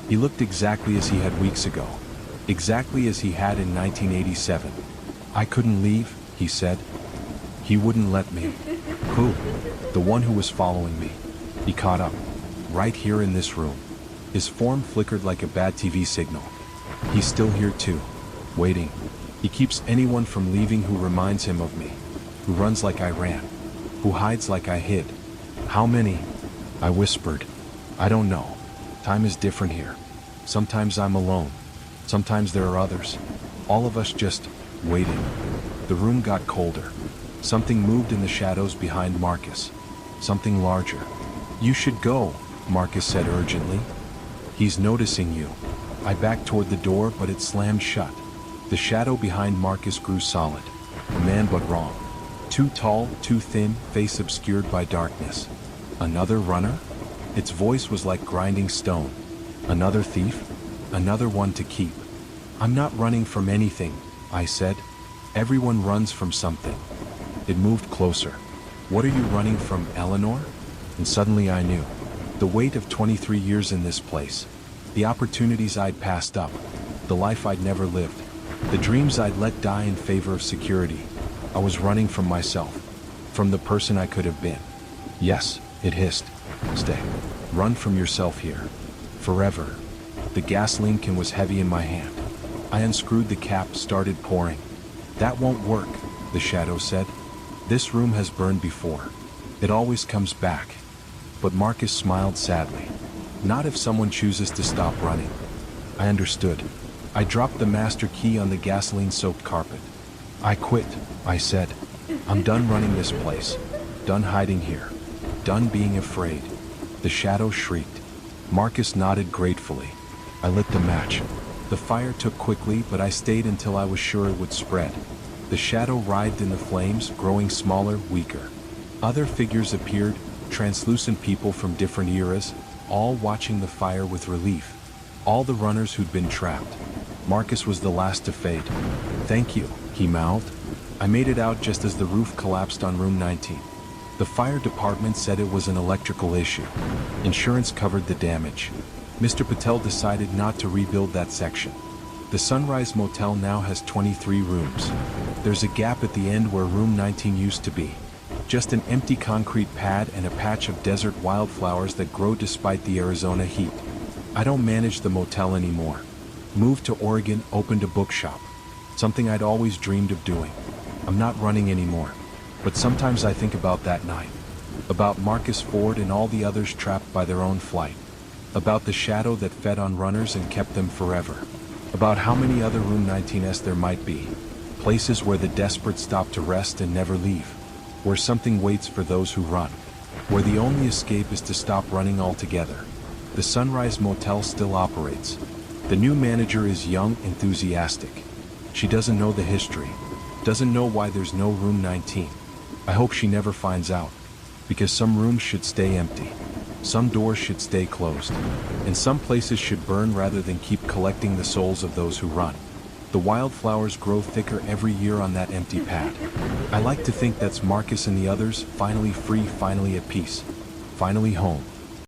He looked exactly as he had weeks ago. Exactly as he had in 1987. I couldn't leave, he said. He wouldn't let me. Who? The one who was following me. He caught up. Right here in this room. His form flickered like a bad TV signal. He's still here too. Waiting. He keeps anyone from leaving who reminds him of me. Who runs like I ran. Who hides like I hid. How many? I whispered. I don't know. Time is different here. Sometimes I'm alone. Sometimes there are others. All of us just waiting. The room got colder. Something moved in the shadows behind Marcus. Something larger. You should go, Marcus said urgently. He's noticing you. I backed toward the door, but it slammed shut. The shadow behind Marcus grew solid. A man, but wrong. Too tall, too thin, face obscured by darkness. Another runner? Its voice was like grinding stone. Another thief? Another one to keep. I'm not running from anything, I said. Everyone runs from something. It moved closer. What are you running from, Eleanor? And suddenly I knew. The weight of 23 years in this place. The opportunities I'd passed up. The life I'd never lived. The dreams I'd let die in favor of security. I was running from myself. From the person I could have been. Yes, it hissed. Stay. Run from yourself here. Forever. The gasoline can was heavy in my hand. I unscrewed the cap, started pouring. That won't work, the shadow said. This room has burned before. It always comes back. But Marcus smiled sadly. Not if someone chooses to stop running. I understood. I dropped the master key on the gasoline-soaked carpet. I quit, I said. I'm done running this place. Done hiding here. Done being afraid. The shadow shrieked. Marcus nodded gratefully. I lit the match. The fire took quickly, but I stayed until I was sure it would spread. The shadow writhed in the flames, growing smaller, weaker. Other figures appeared, translucent people from different eras, all watching the fire with relief. All the runners who'd been trapped. Marcus was the last to fade. Thank you, he mouthed. I made it out just as the roof collapsed on room 19. The fire department said it was an electrical issue. Insurance covered the damage. Mr. Patel decided not to rebuild that section. The Sunrise Motel now has 23 rooms. There's a gap at the end where room 19 used to be. Just an empty concrete pad and a patch of desert wildflowers that grow despite the Arizona heat. I don't manage the motel anymore. Moved to Oregon, opened a bookshop. Something I'd always dreamed of doing. I'm not running anymore. But sometimes I think about that night. About Marcus Ford and all the others trapped by their own flight. About the shadow that fed on runners and kept them forever. About how many other room 19s there might be. Places where the desperate stop to rest and never leave. Where something waits for those who run. Where the only escape is to stop running altogether. The Sunrise Motel still operates. The new manager is young, enthusiastic. She doesn't know the history. Doesn't know why there's no room 19. I hope she never finds out. Because some rooms should stay empty. Some doors should stay closed. And some places should burn rather than keep collecting the souls of those who run. The wildflowers grow thicker every year on that empty pad. I like to think that's Marcus and the others, finally free, finally at peace. Finally home.